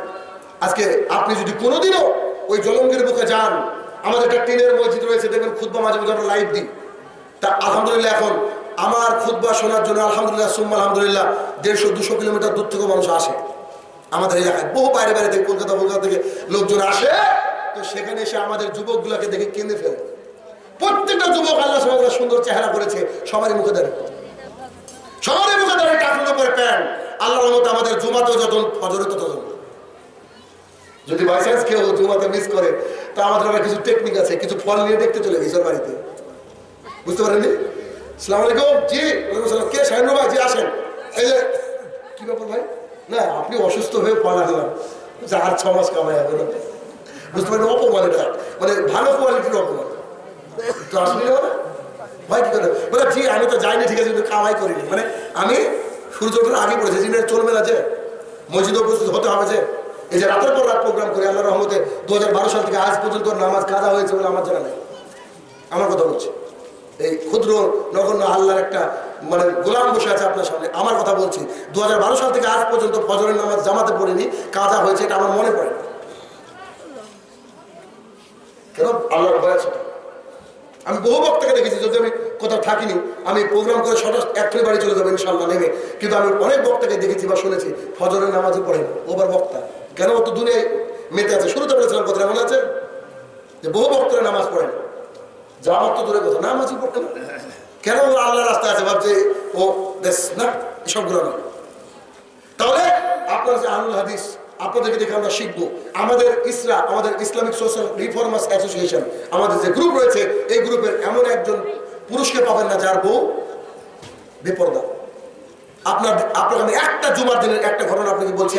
আজকে আপনি যদি কোনোদিনও ওই জলঙ্গির বুকে যান, আমাদের একটা টিনের মসজিদ রয়েছে, দেখবেন খুতবা মাঝে মাঝে আমরা লাইভ দিই। তা আলহামদুলিল্লাহ এখন আমার খুতবা শোনার জন্য আলহামদুলিল্লাহ সুম্মা আলহামদুলিল্লাহ 150-200 কিলোমিটার দূর থেকে মানুষ আসে আমাদের এলাকায়। বহু বাইরে বাইরে থেকে কলকাতা থেকে লোকজন আসে। তো সেখানে এসে আমাদের যুবকগুলোকে দেখে কেঁদে ফেলে। প্রত্যেকটা যুবক আল্লাহ সুবহানাহু ওয়া তাআলা সুন্দর চেহারা করেছে, সবারই মুখে দাঁড়িয়ে, সবারই মুখে দাঁড়িয়ে টাকনুর উপরে প্যান্ট। আল্লাহর রহমতে আমাদের জুমাতেও যত ফজরে তত। যদি বাই চান্স কেউ জুমাতে মিস করে, তা আমাদের আবার কিছু টেকনিক আছে, কিছু ফল নিয়ে দেখতে চলে গেছে বাড়িতে। বুঝতে পারেননি? আসসালামু আলাইকুম। জি ওয়ালাইকুম। কে? শাহিনুর ভাই। জি আসেন। এই যে কি ব্যাপার ভাই? না আপনি অসুস্থ হয়ে পড়া হলাম, 4-6 মাস কামাই হবে না। বুঝতে পারেন? অপমান এটা, মানে ভালো কোয়ালিটির অপমান। তো আসলে ভাই কি করে বলে, জি আমি তো যাইনি, ঠিক আছে, কিন্তু কামাই করিনি। মানে আমি সূর্য ওঠার আগে পড়েছি, জিনের চলবে না যে, মসজিদে উপস্থিত হতে হবে যে। এই যে রাতের পর রাত প্রোগ্রাম করে আল্লাহর রহমতে 2012 সাল থেকে আজ পর্যন্ত নামাজ কাজা হয়েছে বলে আমার জানা নেই। আমার কথা বলছি, এই ক্ষুদ্র নগণ্য আল্লাহর একটা মানে গোলাম বসে আছে আপনার সামনে। আমার কথা বলছি, 2012 সাল থেকে আজ পর্যন্ত ফজরের নামাজ জামাতে পড়িনি, কাজা হয়েছে, এটা আমার মনে পড়ে। কেন? আল্লাহর ভয় আছে। আমি বহু বক্তাকে দেখেছি, যদি আমি কোথাও থাকিনি, আমি প্রোগ্রাম করে এক্ষুনি বাড়ি চলে যাবো ইনশাল্লাহ নেমে, কিন্তু আমি অনেক বক্তাকে দেখেছি বা শুনেছি ফজরের নামাজই পড়েন। ওবার বক্তা কেন? ও তো দুনিয়ায় মেতে আছে। শুরুতে বলেছিলাম কথাটা মনে আছে যে বহু বক্তারা নামাজ পড়েন, জামাত তো দূরে কথা, নামাজই পড়তে না। কেন? আল্লাহ রাস্তায় আছে, ভাবছে ও দেশ না, এসবগুলো না। তাহলে আপনার যে আহলুল হাদিস, আপনাদেরকে দেখে আমরা শিখবো। আমাদের ইসরা, আমাদের ইসলামিক সোশ্যাল রিফর্মার্স অ্যাসোসিয়েশন, আমাদের যে গ্রুপ রয়েছে, এই গ্রুপের এমন একজন পুরুষকে পাবেন না যার বউ বেপরদা। আপনাকে আমি একটা জুমার দিনের একটা ঘটনা আপনাকে বলছি,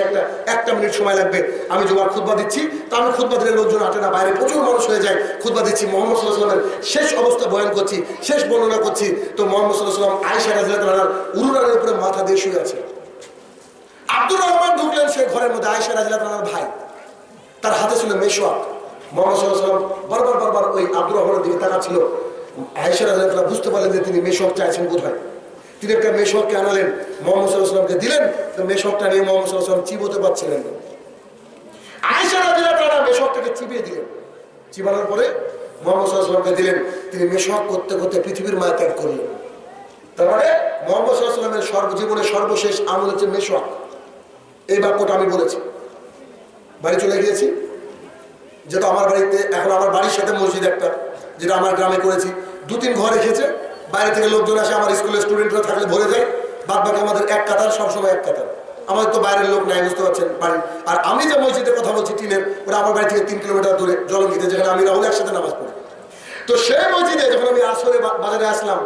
একটা মিনিট সময় লাগবে। আমি জুমার খুতবা দিচ্ছি, তো আমি খুতবা দিলে লোকজন আটে না, বাইরে প্রচুর মানুষ হয়ে যায়। খুতবা দিচ্ছি, মুহাম্মদ সাল্লাল্লাহু আলাইহি ওয়াসাল্লামের শেষ অবস্থা বয়ান করছি, শেষ বর্ণনা করছি। তো মুহাম্মদ সাল্লাল্লাহু আলাইহি ওয়াসাল্লাম আয়েশা রাদিয়াল্লাহু তাআলার উরুনের উপরে মাথা দিয়ে শুয়ে আছে। আব্দুর রহমান ঢুকলেন সেই ঘরের মধ্যে, আয়েশা রাদিয়াল্লাহু তাআলার ভাই, তার হাতে ছিল মেশওয়াক। মুহাম্মদ সাল্লাল্লাহু আলাইহি ওয়াসাল্লাম বারবার ওই আব্দুর রহমানের দিকে তাকাচ্ছিল। আয়েশা রাদিয়াল্লাহু তাআলা বুঝতে পারলেন যে তিনি মেশওয়াক চাইছেন কোথায়। তিনি একটা মেশওয়াককে আনালেন, মুহাম্মদ সাল্লাল্লাহু আলাইহি ওয়াসাল্লামকে দিলেন। তো মেশওয়াকটা নিয়ে মুহাম্মদ সাল্লাল্লাহু আলাইহি ওয়াসাল্লাম চিবোতে পারছিলেন না। আয়েশা রাদিয়াল্লাহু তাআলা মেশওয়াকটাকে চিবিয়ে দিলেন। চিবানোর পরে মুহাম্মদ সাল্লাল্লাহু আলাইহি ওয়াসাল্লামকে দিলেন। তিনি মেশওয়াক করতে করতে পৃথিবীর মায়া ত্যাগ করলেন। তার মানে মুহাম্মদ সাল্লাল্লাহু আলাইহি ওয়াসাল্লামের সর্বজীবনের সর্বশেষ আমল হচ্ছে মেশওয়াক। এই বাক্যটা আমি বলেছি। বাড়ি চলে গিয়েছি, যেহেতু আমার বাড়িতে এখন আমার বাড়ির সাথে মসজিদ একটা, যেটা আমার গ্রামে করেছি। 2-3 ঘর রেখেছে, বাইরে থেকে লোকজন আসে, আমার স্কুলের স্টুডেন্টরা থাকলে ভরে যায়। বাদ বাকি আমাদের এক কাতার, সবসময় এক কাতার। আমাদের তো বাইরের লোক নাই, বুঝতে পারছেন বাড়ি। আর আমি যে মসজিদের কথা বলছি টিনের, ওটা আমার বাড়ি থেকে 3 কিলোমিটার দূরে জলঙ্গিতে, যেখানে আমি রাহুল একসাথে নামাজ পড়ি। তো সেই মসজিদে যখন আমি আসরে বাজারে আসলাম,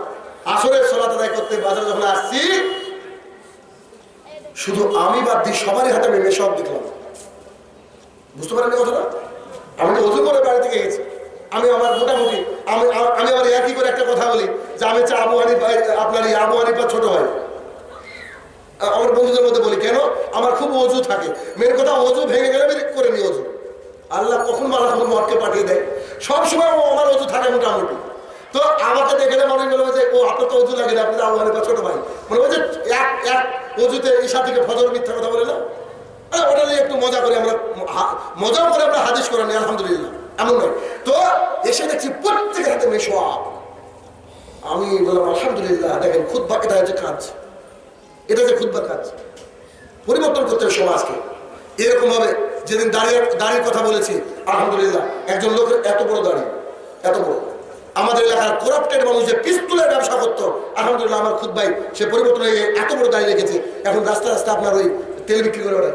আসরের সালাত আদায় করতে বাজারে যখন আসছি, শুধু আমি বাদ দিয়ে সবারই হাতে আমি মেশওয়াক দেখলাম। বুঝতে পারেন কথাটা? আমি তো অজু করে বাড়ি থেকে গেছি। আমি আমার মোটামুটি আমি আবার একই করে একটা কথা বলি যে আমি হচ্ছে আবু হানিফা, আপনার এই আবু হানিফা ছোট হয়। আমার বন্ধুদের মধ্যে বলি, কেন? আমার খুব অজু থাকে। মেন কথা, অজু ভেঙে গেলে আমি করে নি অজু। আল্লাহ কখন মালা কখন মঠকে পাঠিয়ে দেয়, সবসময় আমার অজু থাকে মোটামুটি। তো আমাকে দেখে মনে হলো যে ও আপনার তো অজু লাগে না, আপনি আবু হানিফা ছোট ভাই। মনে হয় যে এক অজুতে ঈশা থেকে ফজর মিথ্যা কথা বলে না। ওটা নিয়ে একটু মজা করে আমরা, মজাও করে আমরা হাদিস করে নিই, আলহামদুলিল্লাহ, এমন নয়। তো এসে দেখছি প্রত্যেকের হাতে মেশওয়াক। আমি বললাম আলহামদুলিল্লাহ, দেখেন খুতবা, এটা হচ্ছে কাজ, এটা যে খুতবা কাজ পরিবর্তন করতে হবে সমাজকে। এরকম ভাবে যেদিন দাড়ির কথা বলেছি, আলহামদুলিল্লাহ, একজন লোকের এত বড় দাড়ি, এত বড়। আমাদের এলাকার করাপ্টেড মানুষ যে পিস্তুলের ব্যবসা করতো, আলহামদুলিল্লাহ আমার খুতবাই সে পরিবর্তন হয়ে এত বড় দাড়ি রেখেছে। এখন রাস্তা রাস্তা আপনার ওই তেল বিক্রি করে ওরা।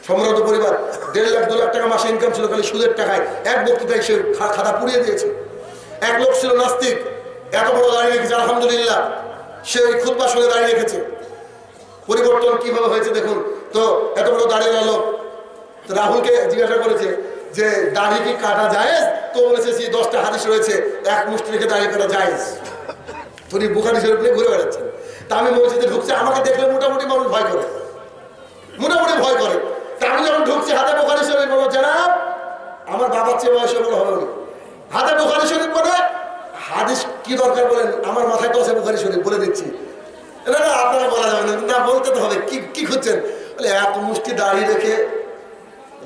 সম্ভ্রান্ত পরিবার, 1.5 লাখ 2 লাখ টাকা মাসে ইনকাম ছিল খালি সুদের টাকায়। এক বক্তৃতায় সে খাতা পুড়িয়ে দিয়েছে। এক লোক ছিল নাস্তিক, এত বড় দাঁড়িয়ে রেখেছে, আলহামদুলিল্লাহ সে ওই খুতবা শুনে দাঁড়িয়ে রেখেছে। পরিবর্তন কিভাবে হয়েছে দেখুন তো। এত বড় দাঁড়িয়ে লোক রাহুলকে জিজ্ঞাসা করেছে যে দাড়ি কি কাটা যায়, তো বলেছে যে 10টা হাদিস রয়েছে এক মুষ্টি রেখে দাড়ি কাটা যায়। উনি বুখারী শরীফ নিয়ে ঘুরে বেড়াচ্ছেন। তা আমি মসজিদে ঢুকছি, আমাকে দেখলে মোটামুটি মানুষ ভয় করে, মোটামুটি ভয় করে। তা আমি যখন ঢুকছি হাতে বুখারী শরীফ, বলো জানাব আমার বাবার চেয়ে বয়সে বড় হবে উনি, হাতে বুখারী শরীফ বলে হাদিস কি দরকার বলেন, আমার মাথায় তো আছে বুখারী শরীফ, বলে দিচ্ছি। না না আপনারা বলা যাবে না, না বলতে তো হবে। কি কি খুঁজছেন? বলে এক মুষ্টি দাড়ি রেখে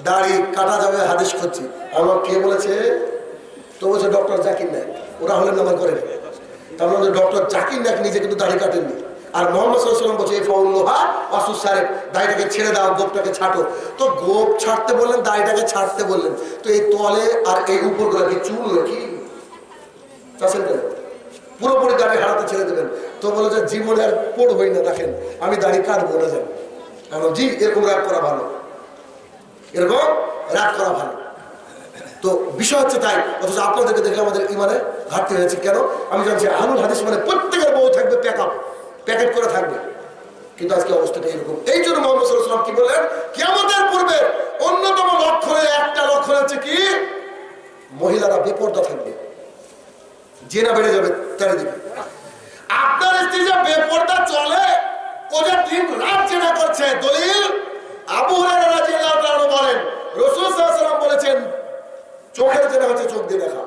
দাড়ি কাটা যাবে হাদিস খুঁজছি। আমার কে বলেছে? তো বলছে ডক্টর জাকির নায়ক। ওরা হলেন নামাজ করেন, তার মানে ডক্টর জাকির নায়ক নিজে কিন্তু দাড়ি কাটেননি। আর মোহাম্মদ সাল্লাল্লাহু আলাইহি ওয়াসাল্লাম বলছে এই ফাউল্লোহা ওয়াসুস সারেক, দাড়িটাকে ছেড়ে দাও, গোপটাকে ছাটো। তো গোপ ছাড়তে বললেন, দাড়িটাকে ছাড়তে বললেন, তো এই তলে আর এই উপরগুলো কি চুল নাকি? চাষের কেন পুরোপুরি দাড়ি হারাতে ছেড়ে দেবেন? তো বলে যে জীবনে আর পড় হই না, দেখেন আমি দাড়ি কাটবো না। যান জি, এরকম রাগ করা ভালো, এরকম রাগ করা ভালো। তো বিষয় হচ্ছে তাই। অথচ আপনাদেরকে দেখলে আমাদের ইমানে ঘাটতি হয়েছে কেন? আমি জানছি আহলুল হাদিস মানে প্রত্যেকের বউ থাকবে প্যাকেট করে থাকবে, কিন্তু আজকে অবস্থাটা এরকম। এই জন্য মুহাম্মদ সাল্লাল্লাহু আলাইহি ওয়াসাল্লাম কি বললেন? কিয়ামতের পূর্বে অন্যতম লক্ষণের একটা লক্ষণ হচ্ছে কি? মহিলারা বেপরদা থাকবে, জিনা বেড়ে যাবে চারিদিকে। আপনার স্ত্রী যে বেপরদা চলে, ও যে দিন রাত জিনা করছে, দলিল আবু হুরায়রা রাদিয়াল্লাহু তাআলা বলেন রাসূল সাল্লাল্লাহু আলাইহি ওয়াসাল্লাম বলেছেন চোখের জেনা হচ্ছে চোখ দিয়ে দেখা,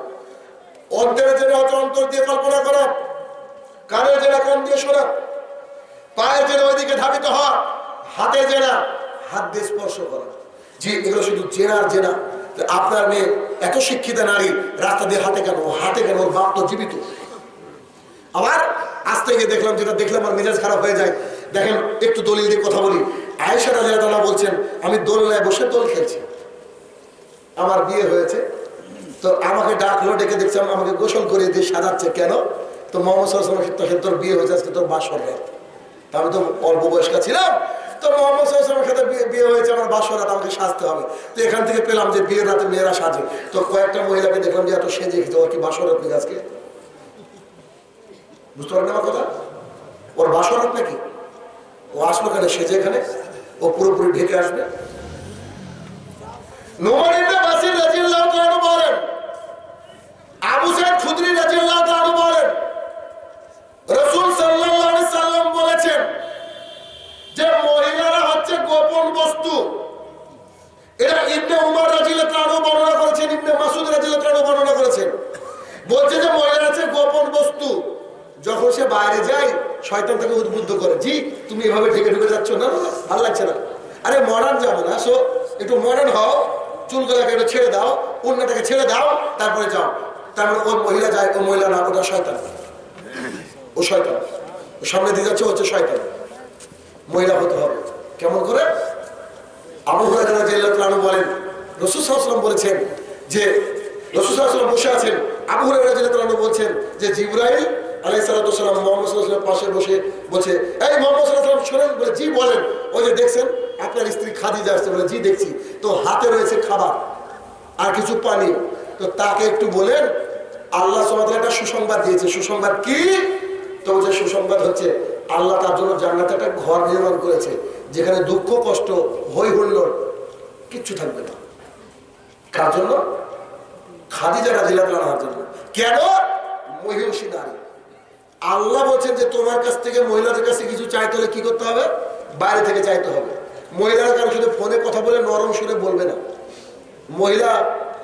অন্তরের জেনা হচ্ছে অন্তর দিয়ে কল্পনা করা, কানের জেনা কান দিয়ে শোনা, পায়ের জেনা ওইদিকে ধাবিত হওয়া, হাতের জেনা হাত দিয়ে স্পর্শ করা। জি, এগুলো শুধু জেনার জেনা। আপনার মেয়ে এত শিক্ষিত নারী, রাস্তা দিয়ে হাতে কেন? ওর বাপ তো জীবিত। আবার আস্তে গিয়ে দেখলাম, যেটা দেখলাম আমার মেজাজ খারাপ হয়ে যায়। দেখেন একটু দলিল দিয়ে কথা বলি। আয়েশা রাদিয়াল্লাহু আনহা বলছেন আমি দোলনায় বসে দোল খেলছি, আমার বিয়ে হয়েছে, তো আমাকে ডাকলো, ডেকে দেখছিলাম আমাকে গোসল করে দিয়ে সাজাচ্ছে। কেন? তো মুহাম্মদ সাল্লাল্লাহু আলাইহি ওয়াসাল্লাম তোর বিয়ে হয়েছে, আজকে তোর বাসর রাত। আমি তো অল্প বয়স্কা ছিলাম, তো মুহাম্মদ সাল্লাল্লাহু আলাইহি ওয়াসাল্লামের সাথে বিয়ে হয়েছে, আমার বাসর রাত, আমাকে সাজতে হবে। তো এখান থেকে পেলাম যে বিয়ের রাতে মেয়েরা সাজে। তো কয়েকটা মহিলাকে দেখলাম যে এত সেজে খেতে, ওর কি বাসর রাত নাকি আজকে? বুঝতে পারেন আমার কথা? ওর বাসর রাত নাকি? ও আসলো কেন সেজে এখানে? ও পুরোপুরি ঢেকে আসবে। নোমান ইবনে বাশির রাদিয়াল্লাহু তাআলা বলেন, আবু সাঈদ খুদরি রাদিয়াল্লাহু তাআলা বলেন রাসূল সাল্লাল্লাহু আলাইহি সাল্লাম বলেছেন যে মহিলারা হচ্ছে গোপন বস্তু। এটা ইবনে উমর রাদিয়াল্লাহু তাআলা বর্ণনা করেছেন, ইবনে মাসউদ রাদিয়াল্লাহু তাআলা বর্ণনা করেছেন। বলছে যে মহিলারা হচ্ছে গোপন বস্তু, যখন সে বাইরে যায় শয়তান তাকে উদ্বুদ্ধ করে, জি তুমি এভাবে ঢেকে ঢুকে যাচ্ছ না, ভালো লাগছে না, আরে মডার্ন যাবো না, সো একটু মডার্ন হও, চুলগুলাকে একটু ছেড়ে দাও, ওড়নাটাকে ছেড়ে দাও, তারপরে যাও। তারপরে ওই মহিলা যায়, ও মহিলা না, ওটা শয়তান, ও শয়তান, ও সামনে দিয়ে যাচ্ছে, হচ্ছে শয়তান। মহিলা হতে হবে কেমন করে? আবু হুরায়রা রাদিয়াল্লাহু তাআলা বলেন রাসূল সাল্লাল্লাহু আলাইহি ওয়াসাল্লাম বলেছেন যে রাসূল সাল্লাল্লাহু আলাইহি ওয়াসাল্লাম বসে আছেন, আবু হুরায়রা রাদিয়াল্লাহু তাআলা বলছেন যে জিবরাইল আলাইহিস সালাতু ওয়াস সালাম মুহাম্মদ সাল্লাল্লাহু আলাইহি ওয়াসাল্লামের পাশে বসে বলছে, এই মুহাম্মদ সাল্লাল্লাহু আলাইহি ওয়াসাল্লাম শুনেন? বলে জি বলেন। ওই যে দেখছেন আপনার স্ত্রী খাদিজা আসছে? বলে জি দেখছি। তো হাতে রয়েছে খাবার আর কিছু পানি, তো তাকে একটু বলেন আল্লাহ সুবহানাহু ওয়া তাআলা একটা সুসংবাদ দিয়েছে। সুসংবাদ কি? তো বলছে সুসংবাদ হচ্ছে আল্লাহ তার জন্য জান্নাতে একটা ঘর নির্মাণ করেছে, যেখানে দুঃখ কষ্ট হই হুল্লোড় কিচ্ছু থাকবে না। কার জন্য? খাদিজা রাদিয়াল্লাহু আনহার জন্য। কেন? মহিষী নারী। আল্লাহ বলছেন যে তোমার কাছ থেকে মহিলাদের কাছে কিছু চাইতে হলে কি করতে হবে? বাইরে থেকে চাইতে হবে। মহিলারা কারো সাথে ফোনে কথা বলে নরম সুরে বলবে না। মহিলা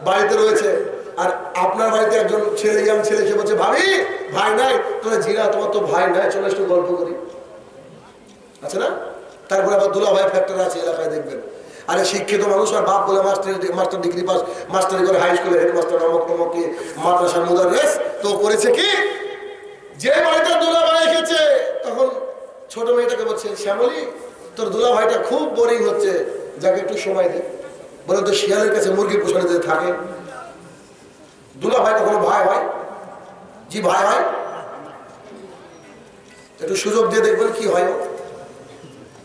বাড়িতে রয়েছে আর আপনার বাড়িতে একজন ছেলে, ইয়াং ছেলে, সে বলছে ভাবি ভাই নাই, তোরা জিরা তোমার তো ভাই নাই, চলে একটু গল্প করি, আছে না? তারপরে আবার দুলা ভাই ফ্যাক্টর আছে এলাকায়, দেখবেন আরে শিক্ষিত মানুষ আর বাপ বলে মাস্টার ডিগ্রি পাস, মাস্টারি করে হাই স্কুলে হেডমাস্টার, অমক তমকে মাদ্রাসার মুদাররিস। তো করেছে কি, যে বাড়িতে দুলা ভাই এসেছে তখন ছোট মেয়েটাকে বলছে শ্যামলী তোর দুলা ভাইটা খুব বোরিং হচ্ছে, যাকে একটু সময় দে। বলে তো শিয়ালের কাছে মুরগি পোষণে যদি থাকে, দুলা ভাই কখনো ভাই হয়? জি ভাই হয়, একটু সুযোগ দিয়ে দেখবেন কি হয়।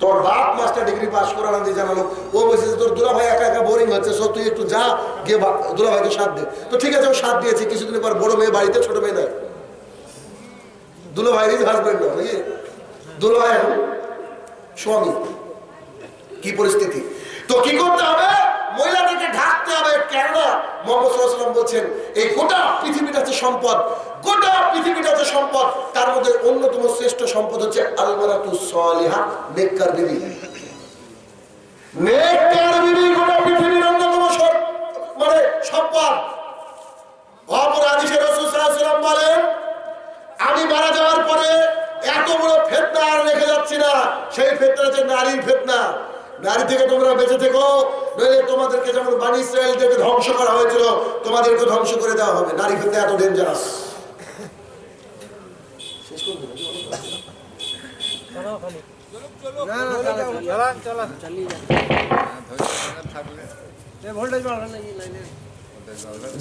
তোর বাপ মাস্টার ডিগ্রি পাস করানো দিয়ে জানালো, ও বলছে তোর দুলা ভাই একা একা বোরিং হচ্ছে, সো তুই একটু যা গিয়ে দুলা ভাইকে সাথ দে। তো ঠিক আছে, ও সাথ দিয়েছে। কিছুদিন পর বড় মেয়ে বাড়িতে, ছোট মেয়ে নাই, দুলা ভাই হাজবেন্ড না, বুঝলি দুলা ভাই এখন স্বামী। কি পরিস্থিতি! তো কি করতে হবে? মহিলাদেরকে ঢাকতে হবে। কেননা মুহাম্মদ সাল্লাল্লাহু আলাইহি ওয়াসাল্লাম বলছেন এই গোটা পৃথিবীটা হচ্ছে সম্পদ, গোটা পৃথিবীটা হচ্ছে সম্পদ, তার মধ্যে অন্যতম শ্রেষ্ঠ সম্পদ হচ্ছে আল মারাতুস সালিহা, নেককার বিবি। নেককার বিবি গোটা পৃথিবীর অন্যতম মানে সম্পদ। অপর হাদিসে রাসূল সাল্লাল্লাহু আলাইহি ওয়াসাল্লাম বলেন আমি মারা যাওয়ার পরে এত বড় ফিতনা আর রেখে যাচ্ছি না, সেই ফিতনা হচ্ছে নারীর ফিতনা। নারী থেকে তোমরা বেঁচে থেকো, নইলে তোমাদেরকে যেমন বনী ইসরাঈলদেরকে ধ্বংস করা হয়েছিল তোমাদেরকে ধ্বংস করে দেওয়া হবে। নারী ফিতনা এত ডেঞ্জারাস।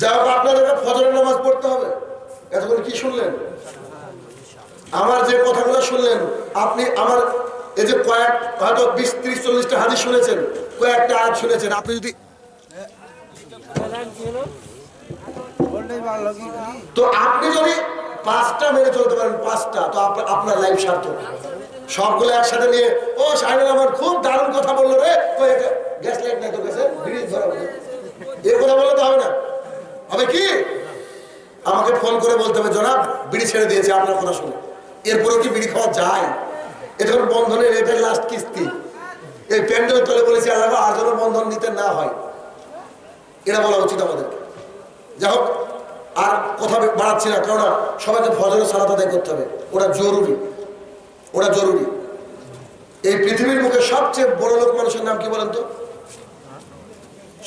যাই হোক, আপনাদেরকে ফজরের নামাজ পড়তে হবে। এতক্ষণ কি শুনলেন? আমার যে কথাগুলো শুনলেন, আপনি আমার এই যে কয়েক হয়তো 20-30-40টা হাদিস শুনেছেন, কয়েকটা আয়াত শুনেছেন, আপনি যদি তো আপনি যদি 5টা মেনে চলতে পারেন, 5টা, তো আপনার লাইফ সার্থক। সবগুলো একসাথে নিয়ে ও শাহিনুর রহমান খুব দারুণ কথা বললো রে, গ্যাস লাইট নাই তো গেছে ব্রিজ ধরা, এই কথা বললে তো হবে না। হবে কি আমাকে ফোন করে বলতে হবে জনাব বিড়ি ছেড়ে দিয়েছে আপনার কথা শুনে। এরপরেও কি বিড়ি খাওয়া যায়? এটা বন্ধনের এটাই লাস্ট কিস্তি। এই প্যান্ডেল তলে বলেছি আল্লাহ আর যেন বন্ধন নিতে না হয়, এটা বলা উচিত আমাদেরকে। যাই হোক, আর কথা বাড়াচ্ছি না, কেননা সবাইকে ফজরের সালাত আদায় করতে হবে, ওটা জরুরি, ওটা জরুরি। এই পৃথিবীর মুখে সবচেয়ে বড় লোক মানুষের নাম কি বলেন তো?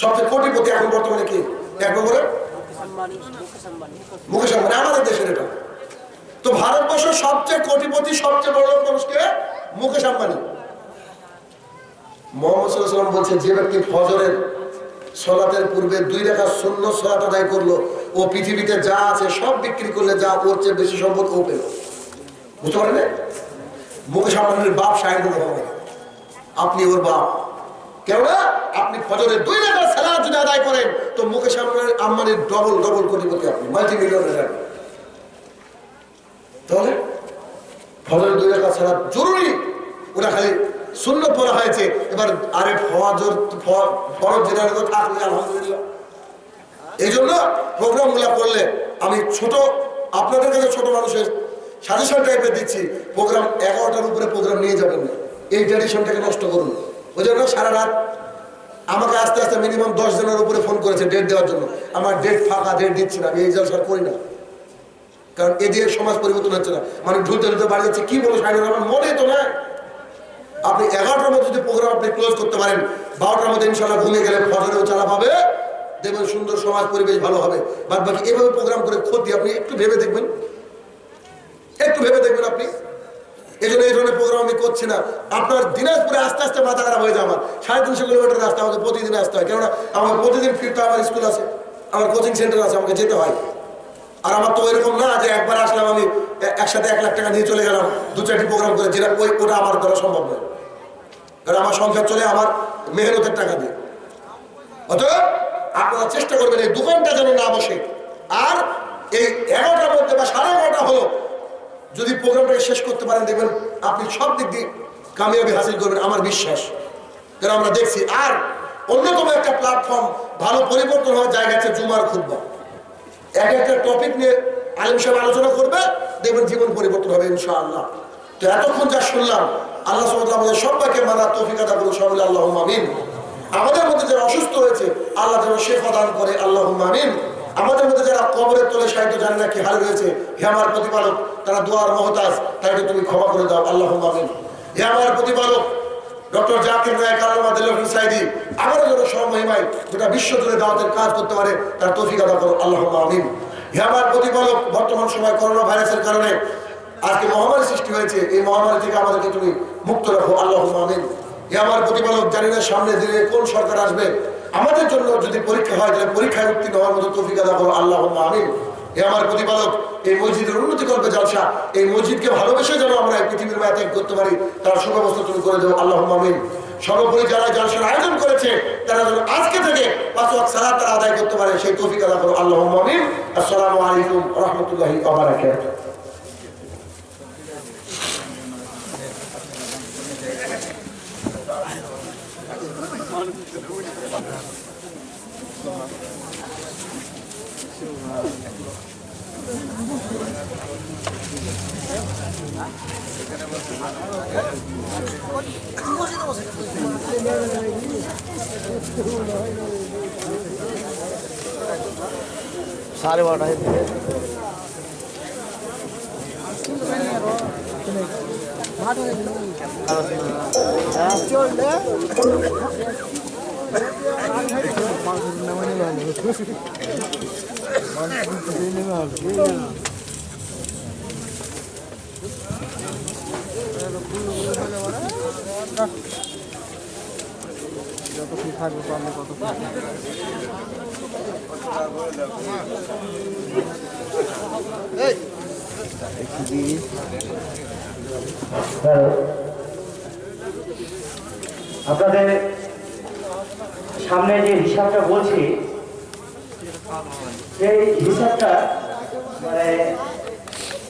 সবচেয়ে কোটিপতি এখন বর্তমানে কি? এক নম্বরে মুকেশ আম্বানি, আমাদের দেশের এটা। তো ভারতবর্ষের সবচেয়ে কোটিপতি সবচেয়ে বড় লোক মানুষকে মুকেশ আম্বানি। মুহাম্মদ সাল্লাল্লাহু আলাইহি ওয়াসাল্লাম বলছেন যে ব্যক্তি ফজরের সালাতের পূর্বে 2 রাকাত সুন্নত সালাত আদায় করলো, ও পৃথিবীতে যা আছে সব বিক্রি করলে যা ওর চেয়ে বেশি সম্পদ ও পেল। বুঝতে পারেন? মুকেশ আম্বানির বাপ শাহিনুর রহমান, আপনি ওর বাপ। কেননা আপনি ফজরের 2 রাকাত সালাত যদি আদায় করেন তো মুকেশ আম্বানির ডবল কোটিপতি, আপনি মাল্টি মিলিয়নার। তাহলে ফজরের 2 রাকাত সালাত জরুরি, ওটা খালি সুন্নত পড়া হয়েছে। এবার আরে ফরজ যেটা থাকলে আলহামদুলিল্লাহ। এই জন্য প্রোগ্রামগুলো করলে আমি ছোট আপনাদের কাছে ছোট মানুষের সাজেশন টাইপের দিচ্ছি, প্রোগ্রাম 11টার উপরে প্রোগ্রাম নিয়ে যাবেন না, এই ট্র্যাডিশনটাকে নষ্ট করুন। ওই জন্য সারা রাত আমাকে আস্তে আস্তে মিনিমাম 10 জনের উপরে ফোন করেছে ডেট দেওয়ার জন্য। আমার ডেট ফাঁকা, ডেট দিচ্ছি না, আমি এই জলসা করি না, কারণ এ দিয়ে সমাজ পরিবর্তন হচ্ছে না। মানে ঢুলতে বাড়ি যাচ্ছে, কি বলো শাহিনুর রহমান, মনে তো না। আপনি 11টার মধ্যে যদি প্রোগ্রাম আপনি ক্লোজ করতে পারেন, 12টার মধ্যে ইনশাল্লাহ ঘুমিয়ে গেলে ফজরেও চালা পাবে, দেখবেন সুন্দর সমাজ পরিবেশ ভালো হবে। বাদ বাকি এভাবে প্রোগ্রাম করে ক্ষতি, আপনি একটু ভেবে দেখবেন, একটু ভেবে দেখবেন আপনি। এই জন্য এই ধরনের প্রোগ্রাম আমি করছি না। আপনার দিনাজপুরে আস্তে আস্তে মাথা খারাপ হয়ে যায়। আমার 350 কিলোমিটার রাস্তা, আমাকে প্রতিদিন আসতে হয়, কেননা আমার প্রতিদিন ফিরতে, আমার স্কুল আছে, আমার কোচিং সেন্টার আছে, আমাকে যেতে হয়। আর আমার তো এরকম না যে একবার আসলাম আমি একসাথে 1 লাখ টাকা নিয়ে চলে গেলাম 2-4টি প্রোগ্রাম করে, যেটা ওটা আমার দ্বারা সম্ভব নয়, কারণ আমার সংসার চলে আমার মেহনতের টাকা দিয়ে। অতএব আপনারা চেষ্টা করবেন এই দোকানটা যেন না বসে। আর এই 11টার মধ্যে বা 11:30 হলো যদি প্রোগ্রামটাকে শেষ করতে পারেন, দেখবেন আপনি সব দিক দিয়ে কামিয়াবি হাসিল করবেন, আমার বিশ্বাস। কারণ আমরা দেখছি। আর অন্যতম একটা প্ল্যাটফর্ম ভালো পরিবর্তন হওয়ার জায়গা আছে জুমার খুতবা। একটা টপিক নিয়ে আলেম সাহেব আলোচনা করবে, দেখবেন জীবন পরিবর্তন হবে ইনশাআল্লাহ। তো এতক্ষণ যা শুনলাম, আল্লাহ সুবহানাহু ওয়া তাআলা আমাদের সবাইকে মানার তৌফিক আতা করুন, সকলে আল্লাহুম্মা আমিন। আমাদের মধ্যে যারা অসুস্থ হয়েছে আল্লাহ যেন শিফা দান করে, আল্লাহুম্মা আমিন। আমাদের মধ্যে যারা কবরের তলে সাহিত্য জানে না কি হাল রয়েছে, হে আমার প্রতিপালক, তারা দোয়ার মহতাজ, তাদেরকে তুমি ক্ষমা করে দাও, আল্লাহুম্মা আমিন। হে আমার প্রতিপালক, ডক্টর জাকির নায়েক আলমাদুল্লাহ সাইদি আমারও যেন সর্বমহিমায় গোটা বিশ্ব জুড়ে দাওয়াতের কাজ করতে পারে, তার তৌফিক আতা করো, আল্লাহুম্মা আমিন। হে আমার প্রতিপালক, বর্তমান সময় করোনা ভাইরাসের কারণে আজকে মহামারী সৃষ্টি হয়েছে, এই মহামারী থেকে আমাদেরকে তুমি মুক্ত রাখো, আল্লাহুম্মা আমিন। হে আমার প্রতিপালক, জানি না সামনে দিনে কোন সরকার আসবে, আমাদের জন্য যদি পরীক্ষা হয় তাহলে পরীক্ষায় উত্তীর্ণ হওয়ার মতো তৌফিক আতা করো, আল্লাহুম্মা আমিন। হে আমার প্রতিপালক, এই মসজিদের উন্নতি করবে জলসা, এই মসজিদকে ভালোবেসে যেন আমরা এই পৃথিবীর মায়া ত্যাগ করতে পারি, তার সুব্যবস্থা তুমি করে দেবো, আল্লাহুম্মা আমিন। সর্বোপরি যারা জলসার আয়োজন করেছে তারা যেন আজকে থেকে 5 ওয়াক্ত সালাত তারা আদায় করতে পারে, সেই তৌফিক আতা করো, আল্লাহুম্মা আমিন। আসসালামু আলাইকুম ওয়া রাহমাতুল্লাহি ওয়া বারাকাতুহু। सारे वाटा है আপনাদের সামনে যে হিসাবটা বলছি সেই হিসাবটা মানে